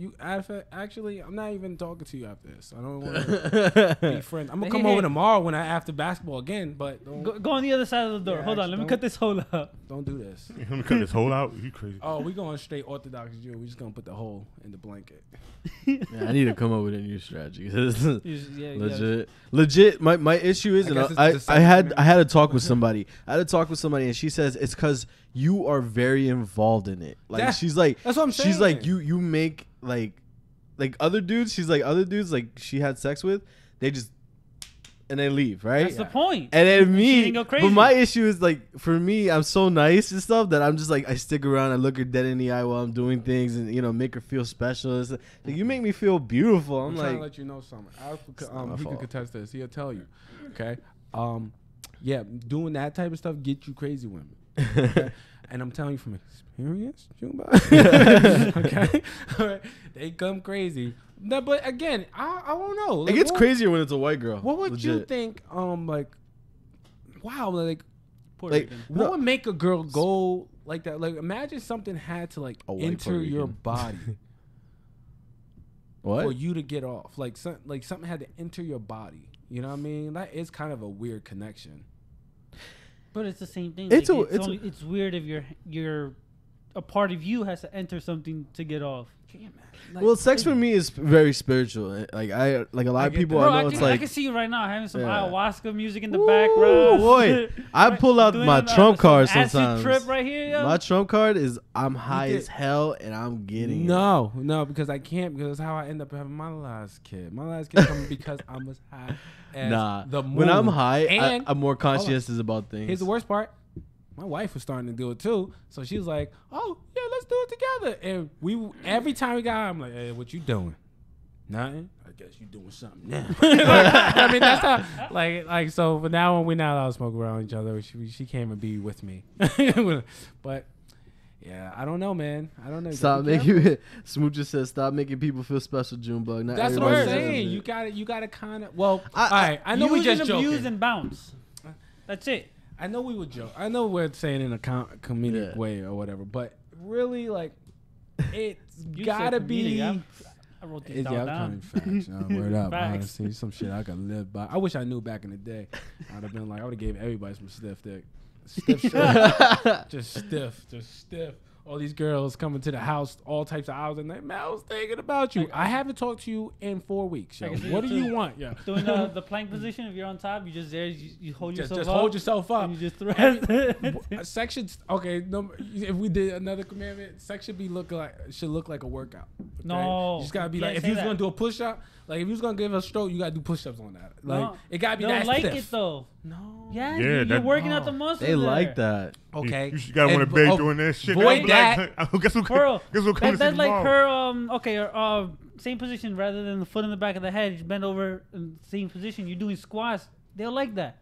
Speaker 1: actually, I'm not even talking to you after this. I don't want to be friends. I'm gonna come over tomorrow when after basketball again, but
Speaker 3: go on the other side of the door.
Speaker 1: Yeah,
Speaker 3: hold on, let me cut this hole out.
Speaker 1: Don't do this.
Speaker 4: Let me cut this hole out. You crazy?
Speaker 1: Oh, we going straight Orthodox Jew. We just gonna put the hole in the blanket.
Speaker 2: Yeah, I need to come up with a new strategy.
Speaker 3: Yeah,
Speaker 2: legit. My issue is, I had a talk with somebody. And she says it's because you are very involved in it. Like she's like,
Speaker 1: that's what I'm saying.
Speaker 2: She's like, you make like other dudes. She's like other dudes like she had sex with. They just and they leave, right?
Speaker 3: That's the point.
Speaker 2: And then me,
Speaker 3: go crazy.
Speaker 2: But my issue is like for me, I'm so nice and stuff that I'm just like I stick around. I look her dead in the eye while I'm doing things, and you know make her feel special. It's like you make me feel beautiful. I'm
Speaker 1: trying
Speaker 2: like,
Speaker 1: to let you know something. He can contest this. He'll tell you. Okay. Yeah, doing that type of stuff get you crazy women. Okay? And I'm telling you from experience, okay. All right. They come crazy. No, but again, I don't know. Like,
Speaker 2: it gets crazier when it's a white girl.
Speaker 1: What would you think? Like, wow, like what would make a girl go like that? Like, imagine something had to like enter your body.
Speaker 2: What?
Speaker 1: For you to get off, like something had to enter your body. You know what I mean? That is kind of a weird connection.
Speaker 3: But it's the same thing.
Speaker 2: It's
Speaker 3: weird if you're a part of you has to enter something to get off.
Speaker 1: Like,
Speaker 2: well, sex for me is very spiritual. Like a lot of people I know it's like
Speaker 3: I can see you right now having some ayahuasca music in the background.
Speaker 2: Boy, I pull out my trump card
Speaker 3: acid
Speaker 2: sometimes.
Speaker 3: Trip right here, yo.
Speaker 2: My trump card is I'm high as hell and I'm getting
Speaker 1: no, because I can't because that's how I end up having my last kid. My last kid coming because I'm as high as the moon.
Speaker 2: When I'm high,
Speaker 1: and
Speaker 2: I'm more conscientious about things.
Speaker 1: Here's the worst part. My wife was starting to do it too, so she was like, "Oh yeah, let's do it together." And every time we got out, I'm like, "Hey, what you doing? Nothing. I guess you doing something now." I mean, that's how like so. But now when we're not allowed to smoke around each other, she came and be with me. But yeah, I don't know, man. I don't know.
Speaker 2: Stop making Smooth just says stop making people feel special, Junebug.
Speaker 1: That's what I'm saying. You gotta kind of all right. I know we just joking.
Speaker 3: Use and bounce. That's it.
Speaker 1: I know we would joke. I know we're saying in a comedic way or whatever, but really, like, it's gotta be.
Speaker 3: I wrote this down.
Speaker 1: Facts, word up. Honestly, some shit I could live by. I wish I knew back in the day. I'd have been like, I would have gave everybody some stiff dick, stiff shit, just stiff. All these girls coming to the house, all types of hours, and like, man, I was thinking about you. I haven't talked to you in 4 weeks. Yo. What do you want? Yeah.
Speaker 3: Doing the plank position, if you're on top, you just there, you hold yourself up.
Speaker 1: Just hold yourself up.
Speaker 3: And you just throw
Speaker 1: sex should, okay, no, if we did another commandment, sex should look like a workout. Okay?
Speaker 3: No.
Speaker 1: You just gotta be like, if you was gonna do a push up, like if you was gonna give a stroke, you gotta do push ups on that. Like it gotta be that stiff.
Speaker 3: They don't like it though.
Speaker 1: No.
Speaker 3: Yeah, you're working out the muscles.
Speaker 2: They like that.
Speaker 1: Okay.
Speaker 4: You gotta want to beg doing that shit.
Speaker 1: Void that.
Speaker 4: Guess who comes
Speaker 3: That's like her same position rather than the foot in the back of the head. You bend over in the same position. You're doing squats. They'll like that.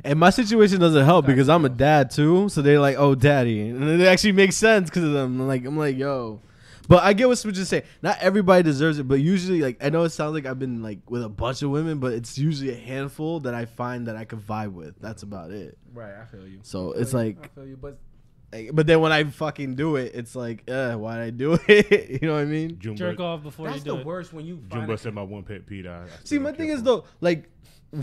Speaker 2: And my situation doesn't help because I'm a dad too. So they're like, "Oh, daddy," and it actually makes sense because of them. I'm like, yo. But I get what Smooth just saying. Not everybody deserves it, but usually, like, I know it sounds like I've been like with a bunch of women, but it's usually a handful that I find that I can vibe with. That's about it.
Speaker 1: Right, I feel you.
Speaker 2: So it's like,
Speaker 1: I feel you,
Speaker 2: but then when I fucking do it, it's like, why'd I do it? You know what I mean?
Speaker 3: Jerk off before you do it.
Speaker 1: That's the worst when you.
Speaker 4: Jumbo said my one pet peeve.
Speaker 2: See, my thing is though, like,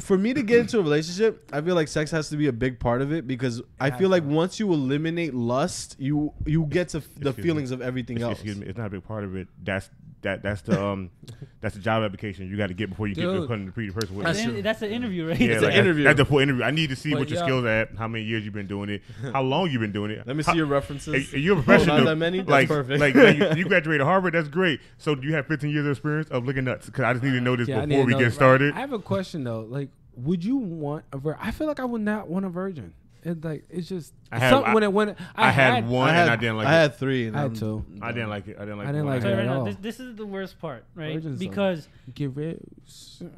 Speaker 2: for me to get into a relationship, I feel like sex has to be a big part of it because I feel like once you eliminate lust, you get to the feelings of everything else.
Speaker 4: Excuse me, it's not a big part of it. That's the job application you got to get before you get to put in the person with.
Speaker 3: That's the interview, right?
Speaker 4: Yeah,
Speaker 2: it's an interview.
Speaker 4: That's the full interview. I need to see what your skills are at, how many years you've been doing it, how long you've been doing it.
Speaker 2: Let me see your references.
Speaker 4: You're a professional.
Speaker 2: Not that many? That's perfect.
Speaker 4: Like you graduated Harvard. That's great. So do you have 15 years of experience of looking nuts? Because I just need to know this before we get started.
Speaker 1: I have a question though. Like, would you want a virgin? I feel like I would not want a virgin. It's just
Speaker 4: I had one and I didn't like it.
Speaker 2: I had 3.
Speaker 1: I had 2.
Speaker 4: I didn't like it. I didn't like
Speaker 1: it
Speaker 4: it
Speaker 1: at all.
Speaker 3: This is the worst part, right?
Speaker 1: Virgins
Speaker 3: because
Speaker 1: get rid.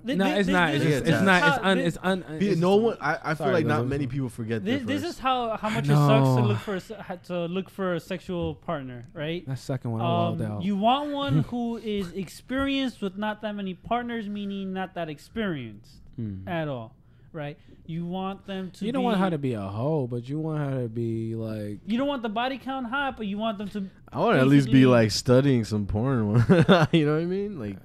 Speaker 3: No,
Speaker 1: it's not. It's not. It's
Speaker 2: no one. I feel like not many people forget this.
Speaker 3: This is how much it sucks to look for a sexual partner, right?
Speaker 1: That second one, I loved out.
Speaker 3: You want one who is experienced with not that many partners, meaning not that experienced at all, right? You want them to.
Speaker 1: You don't want her to be a hoe, but you want her to be like.
Speaker 3: You don't want the body count high, but you want them to.
Speaker 2: I want to at least be like studying some porn. You know what I mean? Like.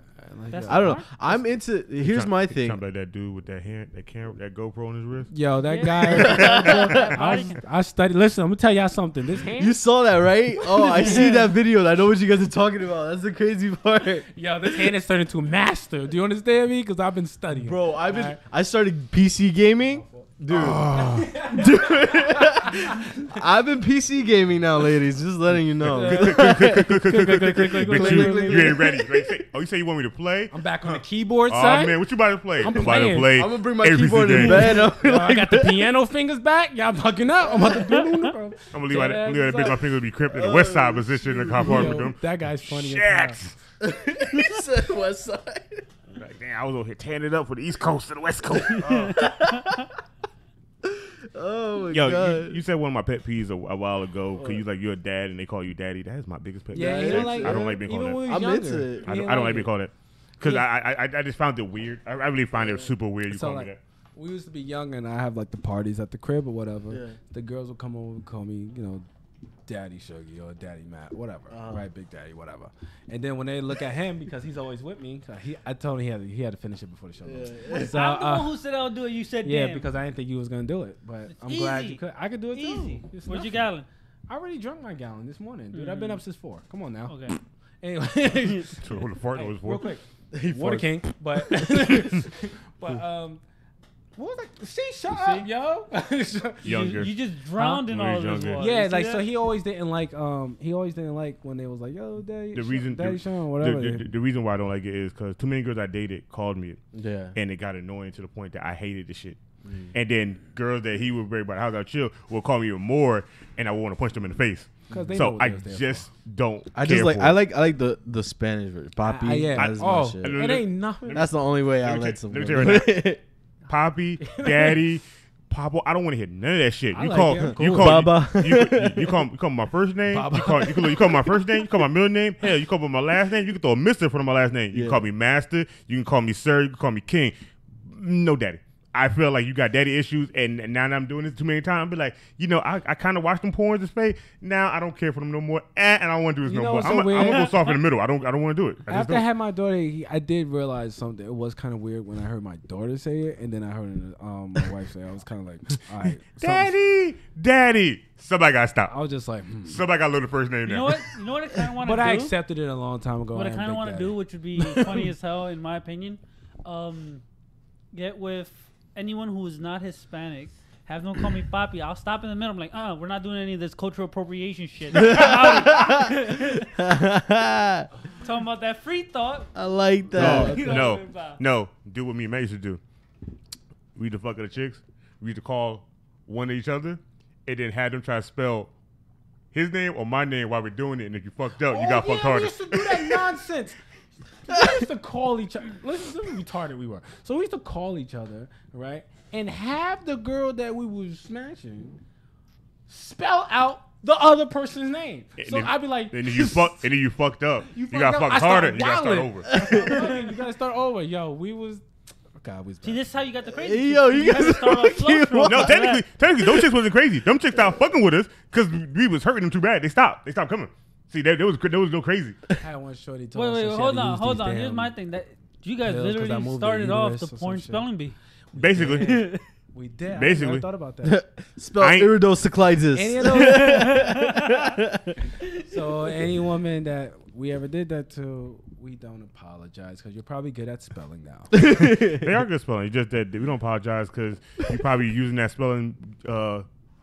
Speaker 2: I don't know. I'm into. Here's my thing.
Speaker 4: Like that dude with that hand, that camera, that GoPro on his wrist.
Speaker 1: Yo, that guy. I studied. Listen, I'm gonna tell y'all something. This hand.
Speaker 2: You saw that, right? Oh, I see that video. I know what you guys are talking about. That's the crazy part.
Speaker 1: Yo, this hand is turned into a master. Do you understand me? Because I've been studying.
Speaker 2: Bro, I started PC gaming. Dude. Dude. I've been PC gaming now, ladies. Just letting you know.
Speaker 4: You ain't ready. Oh, you say you want me to play?
Speaker 1: I'm back on the keyboard
Speaker 4: side.
Speaker 1: side.
Speaker 4: Oh, man, what you about to play?
Speaker 1: I'm playing.
Speaker 2: I'm going to bring my keyboard in bed.
Speaker 1: I got the piano fingers back. Y'all fucking up. I'm about to
Speaker 4: I'm going to leave that bitch. My fingers be crimped in the west side position in the car park with them.
Speaker 1: That guy's funny.
Speaker 4: Shit.
Speaker 2: He said west side.
Speaker 4: Like, damn, I was over here tearing it up for the East Coast to the West Coast.
Speaker 2: Oh my God.
Speaker 4: You said one of my pet peeves a while ago because you like you're a dad and they call you daddy. That is my biggest pet peeve.
Speaker 1: Yeah,
Speaker 4: I don't like being called that.
Speaker 2: I'm into it.
Speaker 4: I don't like being called that because I just found it weird. I really find it super weird. You call me that.
Speaker 1: We used to be young and I have like the parties at the crib or whatever. Yeah. The girls would come over and call me, Daddy Shuggy or Daddy Matt, whatever, right? Big Daddy, whatever. And then when they look at him, because he's always with me, I told him he had to finish it before the show.
Speaker 3: Yeah. So, I'm the one who said I'll do it. You said damn.
Speaker 1: Because I didn't think you was gonna do it, but I'm glad you could. I could do it
Speaker 3: easy.
Speaker 1: Too.
Speaker 3: Where's your gallon?
Speaker 1: I already drunk my gallon this morning, dude. I've been up since 4. Come on now.
Speaker 3: Okay.
Speaker 1: Anyway,
Speaker 4: so what the fart was for?
Speaker 1: Real quick, Water King, but what was that? Shut up, yo.
Speaker 4: Younger.
Speaker 3: You just drowned in all this water.
Speaker 1: Yeah, like so he always didn't like when they was like, yo, Daddy, Daddy Sean, whatever.
Speaker 4: The reason why I don't like it is because too many girls I dated called me it.
Speaker 2: Yeah.
Speaker 4: And it got annoying to the point that I hated the shit. And then girls that he would bring about how I chill will call me even more and I would want to punch them in the face. So I just don't
Speaker 2: I like the Spanish version. Papi.
Speaker 1: It ain't nothing.
Speaker 2: That's the only way I let someone.
Speaker 4: Let me tell you right now. Papi, Daddy, Papa, I don't want to hear none of that shit. You call Baba. You call my first name. You call my first name. You call my middle name. Hell, you call my last name. You can throw a mister in front of my last name. You can call me Master. You can call me Sir. You can call me King. No, Daddy. I feel like you got daddy issues, and now that I'm doing this too many times, be like, I kind of watch them porns this way. Now I don't care for them no more, and I don't want to do this no more. I'm gonna go soft in the middle. I don't want to do it.
Speaker 1: After I had my daughter, I did realize something. It was kind of weird when I heard my daughter say it, and then I heard my wife say it. I was kind of like, all right,
Speaker 4: Daddy. Somebody got to stop.
Speaker 1: I was just like,
Speaker 4: Somebody got to learn the first name.
Speaker 3: You know what? You know what I kind of want to do.
Speaker 1: But I accepted it a long time ago.
Speaker 3: What I kind of want to do, which would be funny as hell, in my opinion, get with anyone who is not Hispanic, have them call me Papi. I'll stop in the middle. I'm like, we're not doing any of this cultural appropriation shit. Talking about that free thought.
Speaker 2: I like that.
Speaker 4: No. Do what me and May used to do. We used to fuck other chicks. We used to call one of each other and then have them try to spell his name or my name while we're doing it. And if you fucked up, you got fucked harder.
Speaker 1: We used to do that nonsense. We used to call each other. Listen to how retarded we were. So we used to call each other, right? And have the girl that we was smashing spell out the other person's name. So I'd be like,
Speaker 4: and then you fucked up. You got fucked harder. You got to start over.
Speaker 1: You got to start over. Yo, we was. God, we was.
Speaker 3: See, this is how you got the crazy.
Speaker 2: Yo, you guys
Speaker 3: start off slow.
Speaker 4: No, technically, those chicks wasn't crazy. Them chicks stopped fucking with us because we was hurting them too bad. They stopped coming. See, that was no crazy.
Speaker 1: I had one shorty told
Speaker 3: Wait, hold on. Here's my thing. That you guys literally started off the porn spelling bee.
Speaker 4: Basically.
Speaker 1: Yeah. We did.
Speaker 4: Basically.
Speaker 1: I thought about that.
Speaker 2: Spell iridocyclitis.
Speaker 1: Any of those? So any woman that we ever did that to, we don't apologize because you're probably good at spelling now.
Speaker 4: They are good spelling. It's just that we don't apologize because you're probably using that spelling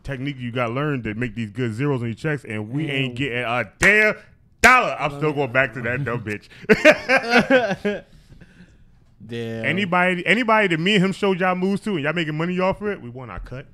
Speaker 4: technique you got learned to make these good zeros on your checks, and we ain't getting a damn dollar. I'm still going back to that dumb bitch.
Speaker 2: Damn.
Speaker 4: Anybody that me and him showed y'all moves to and y'all making money off of it, we want our cut.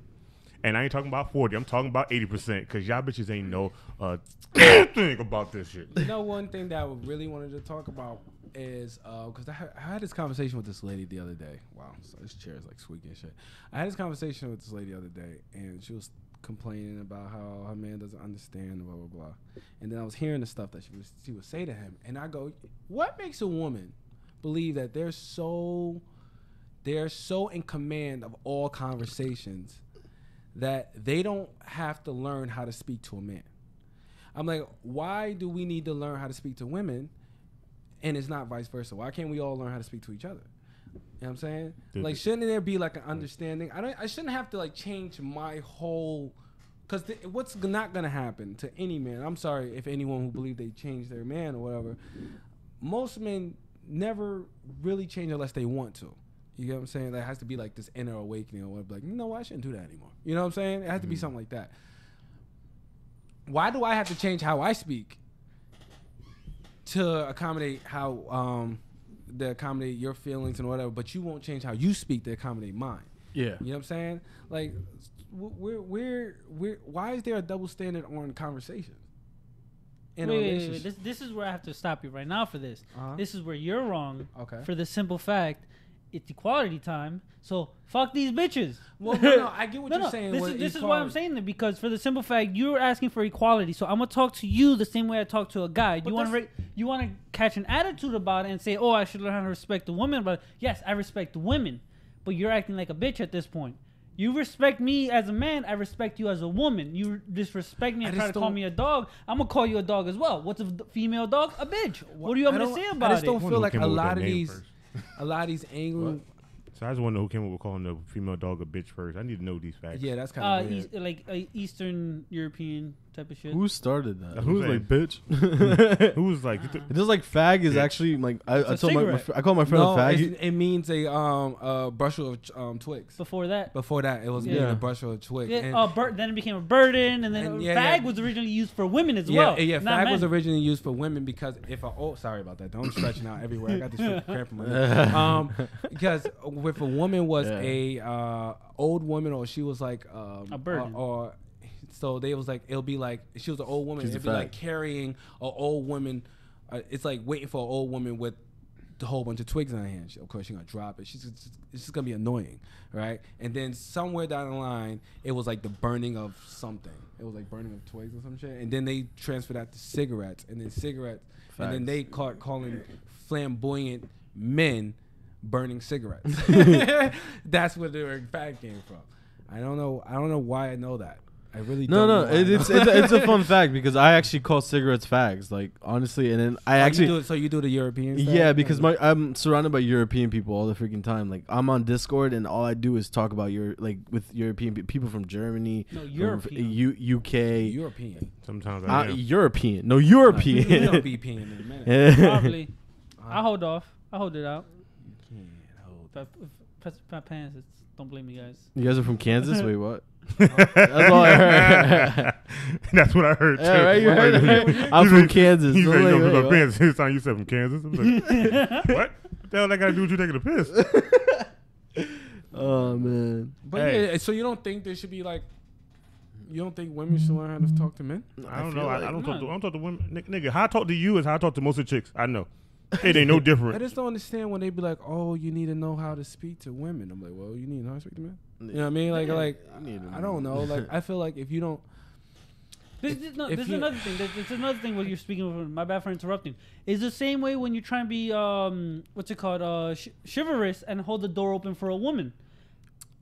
Speaker 4: And I ain't talking about 40. I'm talking about 80% because y'all bitches ain't know a damn thing about this shit.
Speaker 1: You know, one thing that I really wanted to talk about is because I had this conversation with this lady the other day. Wow, so this chair is like squeaky and shit. I had this conversation with this lady the other day, and she was complaining about how her man doesn't understand, blah blah blah. And then I was hearing the stuff that she would say to him, and I go, "What makes a woman believe that they're so in command of all conversations that they don't have to learn how to speak to a man?" I'm like, why do we need to learn how to speak to women and it's not vice versa? Why can't we all learn how to speak to each other? You know what I'm saying? Like, shouldn't there be like an understanding? I shouldn't have to like change my whole, because what's not going to happen to any man, I'm sorry if anyone who believe they change their man or whatever, most men never really change unless they want to. You get what I'm saying? There has to be like this inner awakening or whatever. Like, you know what? I shouldn't do that anymore. You know what I'm saying? It has to be something like that. Why do I have to change how I speak to accommodate how to accommodate your feelings and whatever, but you won't change how you speak to accommodate mine?
Speaker 2: Yeah.
Speaker 1: You know what I'm saying? Like, we're why is there a double standard on conversation?
Speaker 3: Wait. This is where I have to stop you right now for this. This is where you're wrong.
Speaker 1: Okay.
Speaker 3: For the simple fact, it's equality time. So fuck these bitches.
Speaker 1: Well, no, I get what you're saying.
Speaker 3: This is why I'm saying that, because for the simple fact, you're asking for equality. So I'm gonna talk to you the same way I talk to a guy. You want to catch an attitude about it and say, oh, I should learn how to respect the woman. But yes, I respect the women. But you're acting like a bitch at this point. You respect me as a man, I respect you as a woman. You disrespect me and try to call me a dog, I'm going to call you a dog as well. What's a female dog? A bitch. What do you want me to say about it?
Speaker 1: I just don't feel like a lot of these angry...
Speaker 4: So I just want to know who came up with calling the female dog a bitch first. I need to know these facts.
Speaker 1: Yeah, that's kind of
Speaker 3: weird. Like Eastern European type of shit.
Speaker 2: Who started that?
Speaker 4: That's
Speaker 2: Who was like, bitch?
Speaker 4: Who was like...
Speaker 2: It just like fag is actually like... I told I called my friend a fag.
Speaker 1: It means a bushel of twigs.
Speaker 3: Before that,
Speaker 1: it was meaning a bushel of twigs.
Speaker 3: Yeah, then it became a burden, and then fag was originally used for women as well.
Speaker 1: Yeah, fag was originally used for women because sorry about that. Don't stretching out everywhere. I got this freaking cramp in my neck. Because if a woman was a old woman, or she was like
Speaker 3: a burden,
Speaker 1: or so they was like, it'll be like she was an old woman. It'd be like carrying an old woman. It's like waiting for an old woman with a whole bunch of twigs in her hand. Of course, she's gonna drop it. It's just gonna be annoying, right? And then somewhere down the line, it was like the burning of something. It was like burning of twigs or some shit. And then they transferred that to cigarettes, and then and then they calling flamboyant men burning cigarettes. That's where the fag came from. I don't know why I know that. I really don't know.
Speaker 2: It's a fun fact because I actually call cigarettes fags, like honestly, and then I actually
Speaker 1: you do the European stuff?
Speaker 2: Yeah, because I'm surrounded by European people all the freaking time. Like I'm on Discord and all I do is talk about with European people from Germany, UK,
Speaker 1: European.
Speaker 4: Sometimes I am.
Speaker 2: European. No, European.
Speaker 1: You don't be peeing in a minute.
Speaker 3: Probably. I hold off. I hold it out.
Speaker 1: You can't hold.
Speaker 3: My pants. Don't blame me, guys.
Speaker 2: You guys are from Kansas? Wait, what? That's all I heard.
Speaker 4: That's what I heard too.
Speaker 2: Yeah, right, you heard it. I'm from Kansas.
Speaker 4: He's like, you from Kansas. This time you said from Kansas. Like, what? What the hell that got to do with you taking a piss?
Speaker 2: Oh man.
Speaker 1: But so you don't think there should be like, you don't think women should learn how to talk to men?
Speaker 4: I don't know. I don't talk to women. Nigga, how I talk to you is how I talk to most of the chicks. I know. It ain't no different.
Speaker 1: I just don't understand when they be like, "Oh, you need to know how to speak to women." I'm like, "Well, you need to know how to speak to men." You know what I mean? Like I don't know. Like I feel like if you don't,
Speaker 3: this is another thing. It's another thing when you're speaking with. My bad for interrupting. It's the same way when you're trying to be chivalrous and hold the door open for a woman.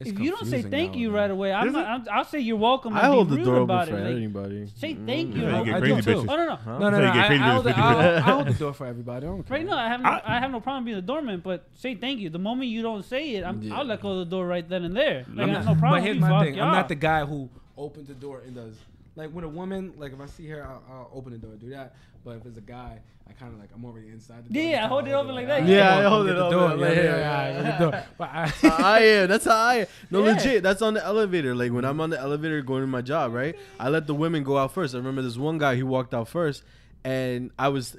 Speaker 3: If you don't say thank you right away, I'll say you're welcome.
Speaker 2: I hold the door open
Speaker 3: about
Speaker 2: for
Speaker 3: it.
Speaker 2: anybody.
Speaker 3: Say thank you.
Speaker 4: You get crazy bitches.
Speaker 3: Oh no.
Speaker 1: Huh? No. I hold the door for everybody. I don't care.
Speaker 3: Right now, I have no problem being a doorman, but say thank you. The moment you don't say it, I'll let go of the door right then and there. Like, I have no problem.
Speaker 1: But here's my thing. I'm not the guy who opens the door and does. Like with a woman, like if I see her, I'll open the door and do that. But if it's a guy, I kind of like I'm already inside the door.
Speaker 3: Yeah, I hold it open like that.
Speaker 2: Yeah, I hold it
Speaker 1: open.
Speaker 2: I am. That's how I am. No, legit. That's on the elevator. Like when I'm on the elevator going to my job, right? I let the women go out first. I remember this one guy, he walked out first. And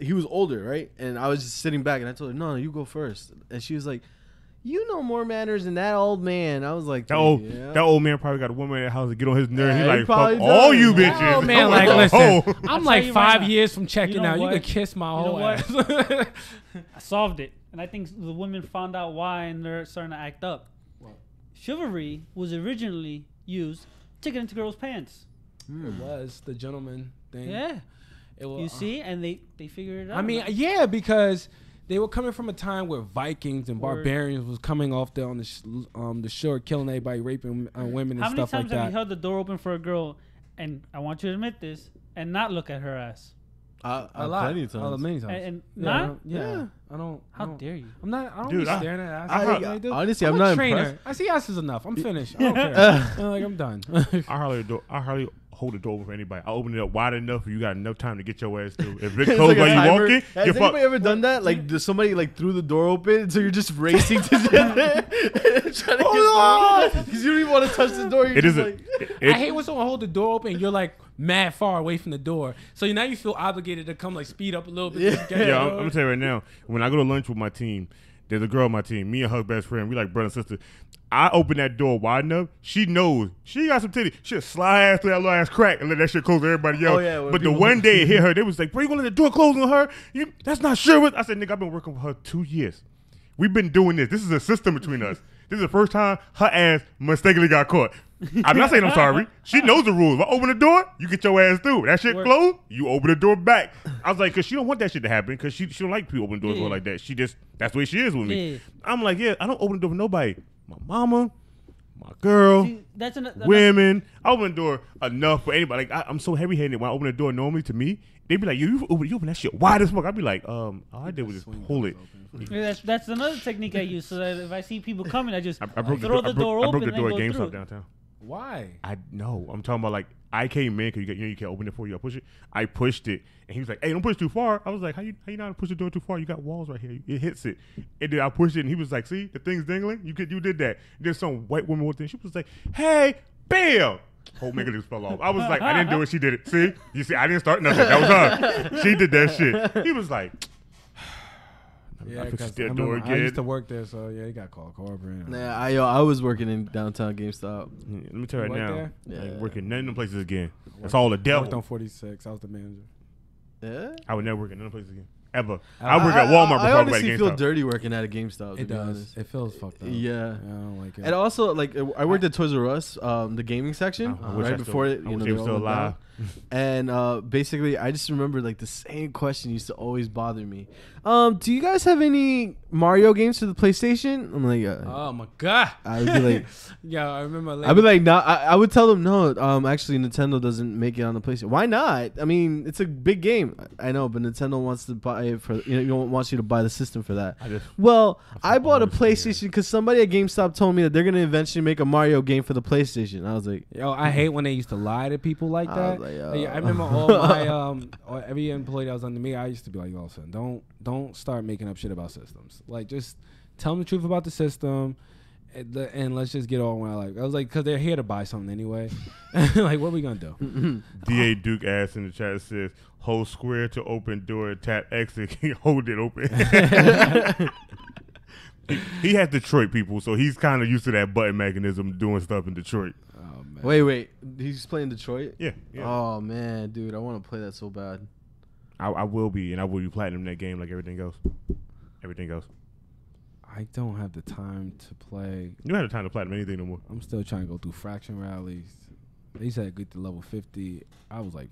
Speaker 2: he was older, right? And I was just sitting back and I told her, no, you go first. And she was like, you know more manners than that old man. I was like,
Speaker 4: that old man probably got a woman at the house to get on his nerves.
Speaker 2: Yeah,
Speaker 4: He's like, fuck all you bitches.
Speaker 1: That old man, like, listen, I'm like 5 years from checking out. You could kiss my whole ass.
Speaker 3: I solved it. And I think the women found out why and they're starting to act up. What? Chivalry was originally used to get into girls' pants.
Speaker 1: It was the gentleman thing.
Speaker 3: Yeah. You see? And they figured it out.
Speaker 1: I mean, yeah, because they were coming from a time where Vikings and barbarians was coming off there on the shore, killing everybody, raping women and stuff like that. How many times
Speaker 3: have you held the door open for a girl, and I want you to admit this, and not look at her ass?
Speaker 1: A lot. Many times.
Speaker 3: And not?
Speaker 1: Yeah. I don't.
Speaker 3: How dare you?
Speaker 1: I don't be staring at ass.
Speaker 2: Honestly, I'm not impressed.
Speaker 1: I see ass is enough. I'm finished. I don't care. I'm done.
Speaker 4: I hardly hold the door open for anybody. I open it up wide enough you got enough time to get your ass through. If it's closed while you walking,
Speaker 2: has anybody ever done that? Like somebody like threw the door open, so you're just racing to trying to get because you don't even want to touch the door.
Speaker 1: I hate when someone hold the door open and you're like mad far away from the door, so now you feel obligated to come like speed up a little bit.
Speaker 4: I'm gonna tell you right now, when I go to lunch with my team, there's a girl on my team, me and her best friend, we like brother and sister. I open that door wide enough, she knows she got some titty. She'll slide ass through that little ass crack and let that shit close to everybody else. But the one day it hit her, they was like, bro, you gonna let the door close on her? That's not sure. I said, nigga, I've been working with her 2 years. We've been doing this. This is a system between us. This is the first time her ass mistakenly got caught. I'm not saying I'm sorry. She knows the rules. If I open the door, you get your ass through. That shit closed, you open the door back. I was like, because she don't want that shit to happen, because she don't like people opening doors like that. That's the way she is with me. I'm like, I don't open the door for nobody. My mama, my girl, women. I open the door enough for anybody. Like, I'm so heavy-handed when I open the door normally to me. They be like, you open that shit wide as fuck. I'd be like, all I did was just pull it.
Speaker 3: Yeah, that's another technique I use, so that if I see people coming, I just throw the door open.
Speaker 4: I broke the door
Speaker 3: at
Speaker 4: GameStop downtown.
Speaker 1: Why?
Speaker 4: I know. I'm talking about like I came in because you can't open it for you. I push it. I pushed it, and he was like, "Hey, don't push too far." I was like, "How you not push the door too far? You got walls right here. It hits it." And then I pushed it, and he was like, "See, the thing's dangling. You did that." And then some white woman with it. She was like, "Hey, bam." Whole nigga just fell off. I was like, I didn't do it. She did it. See, you see, I didn't start nothing. That was her. She did that shit. He was like.
Speaker 1: Yeah, I used to work there, so yeah, you got called corporate.
Speaker 2: Nah, I was working in downtown GameStop.
Speaker 4: Let me tell you right now, I ain't working none of them places again. That's all the
Speaker 1: I
Speaker 4: devil.
Speaker 1: worked on 46. I was the manager.
Speaker 2: Yeah,
Speaker 4: I would never work in none of them places again. Ever. I work at Walmart before
Speaker 2: I honestly
Speaker 4: I
Speaker 2: feel dirty working at a GameStop.
Speaker 1: It does. It feels fucked up.
Speaker 2: Yeah.
Speaker 1: I don't like it.
Speaker 2: And also, like, I worked at Toys R Us, the gaming section, right before it.
Speaker 4: You know, they were still alive.
Speaker 2: And basically, I just remember like the same question used to always bother me. Do you guys have any Mario games for the PlayStation? I'm like,
Speaker 1: oh my god.
Speaker 2: I would be like,
Speaker 1: yeah, I remember.
Speaker 2: I'd be like, no. I would tell them no. Actually, Nintendo doesn't make it on the PlayStation. Why not? I mean, it's a big game. I know, but Nintendo wants to buy it for wants you to buy the system for that. I bought a PlayStation because somebody at GameStop told me that they're gonna eventually make a Mario game for the PlayStation. I was like,
Speaker 1: yo, I hate when they used to lie to people like that. I remember all my every employee that was under me, I used to be like, yo, son, don't start making up shit about systems. Like, just tell them the truth about the system, and let's just get on well. Like, I was like, because they're here to buy something anyway. Like, what are we gonna do?
Speaker 4: DA Duke asked in the chat, says, hold square to open door, tap exit, hold it open. He has Detroit people, so he's kind of used to that button mechanism doing stuff in Detroit.
Speaker 1: Oh, man.
Speaker 2: Wait, he's playing Detroit?
Speaker 4: Yeah.
Speaker 2: Oh man, dude, I want to play that so bad.
Speaker 4: I will be, and I will be platinum that game like everything goes.
Speaker 1: I don't have the time to play.
Speaker 4: You don't have the time to platinum anything no more.
Speaker 1: I'm still trying to go through fraction rallies. They said get to level 50. I was like,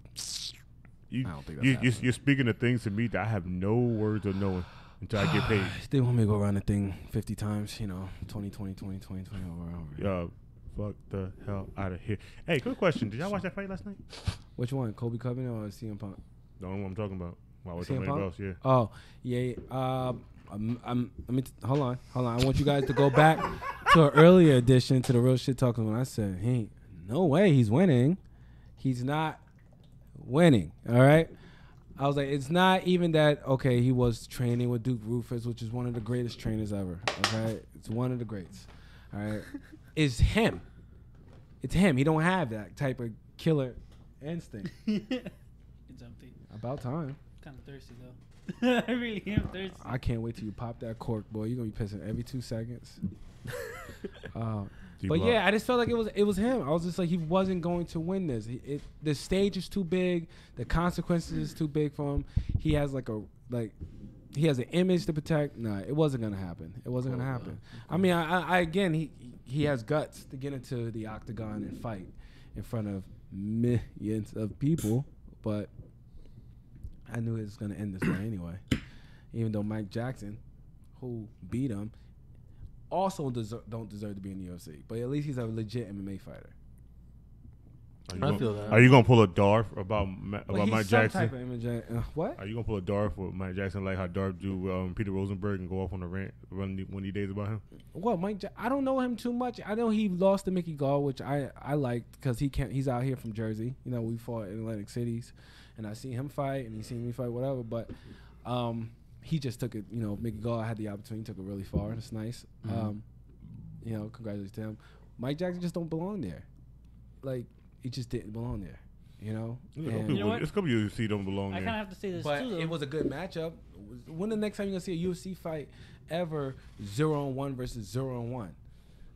Speaker 1: I don't think that's
Speaker 4: you're speaking of things to me that I have no words of knowing until I get paid.
Speaker 1: They want me to go around the thing 50 times, 20, 20, 20, 20, 20, over.
Speaker 4: fuck the hell out of here. Hey, quick question. Did y'all watch that fight last night?
Speaker 1: Which one? Kobe Covington or CM Punk?
Speaker 4: The only one I'm talking about. Wow, what's
Speaker 1: CM Punk?
Speaker 4: else? Yeah.
Speaker 1: Oh, yeah. Hold on. I want you guys to go back to an earlier edition to the Real Shit Talkers when I said, hey, no way he's winning. He's not winning. All right. I was like, it's not even that. Okay, he was training with Duke Rufus, which is one of the greatest trainers ever. Okay, it's one of the greats. All right, it's him. It's him. He don't have that type of killer instinct.
Speaker 3: It's empty.
Speaker 1: About time.
Speaker 3: Kind of thirsty though. I really am thirsty.
Speaker 1: I can't wait till you pop that cork, boy. You're gonna be pissing every 2 seconds. But yeah, I just felt like it was him. I was just like, he wasn't going to win this. The stage is too big. The consequences is too big for him. He has he has an image to protect. Nah, it wasn't gonna happen. It wasn't gonna happen. I mean, I again, he has guts to get into the octagon and fight in front of millions of people, but I knew it was gonna end this way anyway. Even though Mike Jackson, who beat him, also don't deserve to be in the UFC, but at least he's a legit MMA fighter.
Speaker 2: I feel that.
Speaker 4: Are you gonna pull a Darth about Mike Jackson?
Speaker 1: Type of MMA, what?
Speaker 4: Are you gonna pull a Darth with Mike Jackson like how Darth do Peter Rosenberg and go off on a rant when he days about him?
Speaker 1: Well, I don't know him too much. I know he lost to Mickey Gall, which I liked because he's out here from Jersey. You know, we fought in Atlantic Cities, and I seen him fight and he seen me fight, whatever. But he just took it. You know, Mickey Gall had the opportunity, took it really far. It's nice.
Speaker 2: Mm-hmm.
Speaker 1: You know, congratulations to him. Mike Jackson just don't belong there. Like, he just didn't belong there. You know?
Speaker 3: You know what?
Speaker 4: It's couple UFC don't belong there.
Speaker 3: I kind of have to say this
Speaker 1: but
Speaker 3: too, though.
Speaker 1: it was a good matchup. When the next time you're going to see a UFC fight ever 0-1 versus 0-1?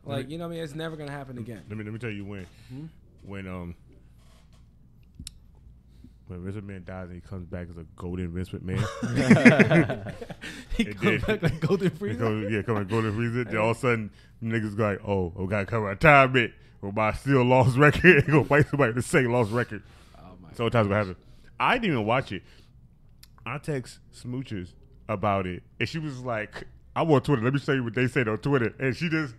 Speaker 1: Like, you know what I mean? It's never going to happen again.
Speaker 4: Let me tell you when. When Vince McMahon dies and he comes back as a golden Vince McMahon.
Speaker 1: He comes back like Golden Freezer?
Speaker 4: Come like Golden Freezer. Then all of a sudden, niggas go like, oh, we got to cover retirement. Or by still lost record. Go fight somebody with the same lost record.
Speaker 1: Oh my
Speaker 4: Sometimes what happened. I didn't even watch it. I text Smoochers about it. And she was like, I'm on Twitter. Let me show you what they said on Twitter. And she just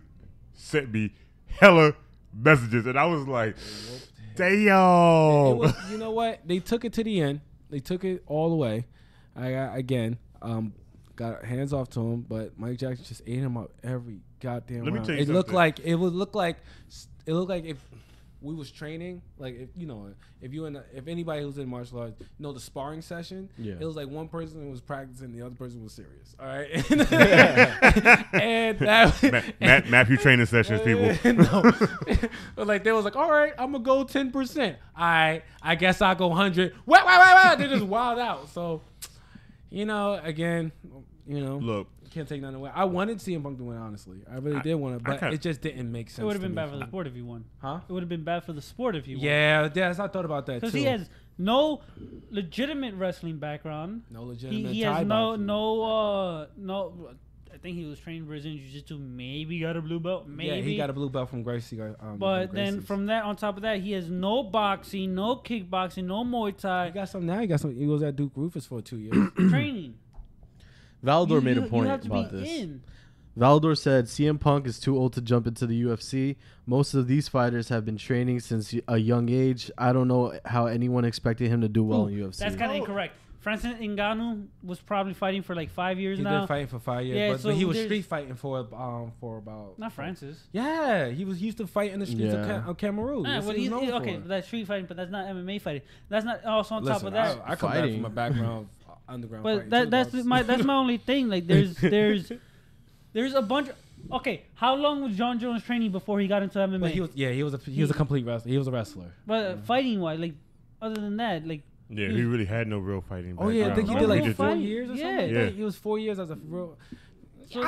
Speaker 4: sent me hella messages. And I was like, damn.
Speaker 1: You know what? They took it to the end. They took it all the way. Got hands off to him, but Mike Jackson just ate him up every goddamn round.
Speaker 4: Let me tell you
Speaker 1: It looked like if we was training, like if anybody who's in martial arts know the sparring session, it was like one person was practicing, the other person was serious. All right, and that
Speaker 4: Matthew training sessions, people.
Speaker 1: No, but like they was like, all right, I'm gonna go 10%. I guess I'll go 100. Wait, they just wild out. So, again,
Speaker 4: Look.
Speaker 1: Can't take nothing away. I wanted CM Punk to win, honestly. I really did want to, but it just didn't make sense.
Speaker 3: It would have been bad for the sport if he won.
Speaker 1: Huh?
Speaker 3: It would have been bad for the sport if he won.
Speaker 1: Yeah, I thought about that too.
Speaker 3: Because he has no legitimate wrestling background.
Speaker 1: No legitimate.
Speaker 3: He has no. I think he was trained Brazilian Jiu-Jitsu. Maybe got a blue belt. Maybe.
Speaker 1: Yeah, he got a blue belt from Gracie.
Speaker 3: But then from that, on top of that, he has no boxing, no kickboxing, no Muay Thai.
Speaker 1: He got some now. He was at Duke Rufus for 2 years.
Speaker 3: Training.
Speaker 2: Valdor made a point about this. Valdor said CM Punk is too old to jump into the UFC. Most of these fighters have been training since a young age. I don't know how anyone expected him to do well in UFC.
Speaker 3: That's kind of incorrect. Francis Ngannou was probably fighting for like 5 years now.
Speaker 1: He's been fighting for 5 years,
Speaker 3: Yeah,
Speaker 1: but he was street fighting for about.
Speaker 3: Not Francis.
Speaker 1: Yeah, he used to fight in the streets of Cameroon.
Speaker 3: That's street fighting, but that's not MMA fighing. That's not also on top of that.
Speaker 1: I come back from a background of underground.
Speaker 3: But that's my only thing. Like there's a bunch. Okay, how long was John Jones training before he got into MMA?
Speaker 1: But he was a complete wrestler. He was a wrestler.
Speaker 3: But fighting wise, like other than that, like.
Speaker 4: Yeah, he really had no real fighting background.
Speaker 1: Oh yeah, I think he did like 4 years or
Speaker 3: something.
Speaker 1: Like that. He was 4 years as a real.
Speaker 3: So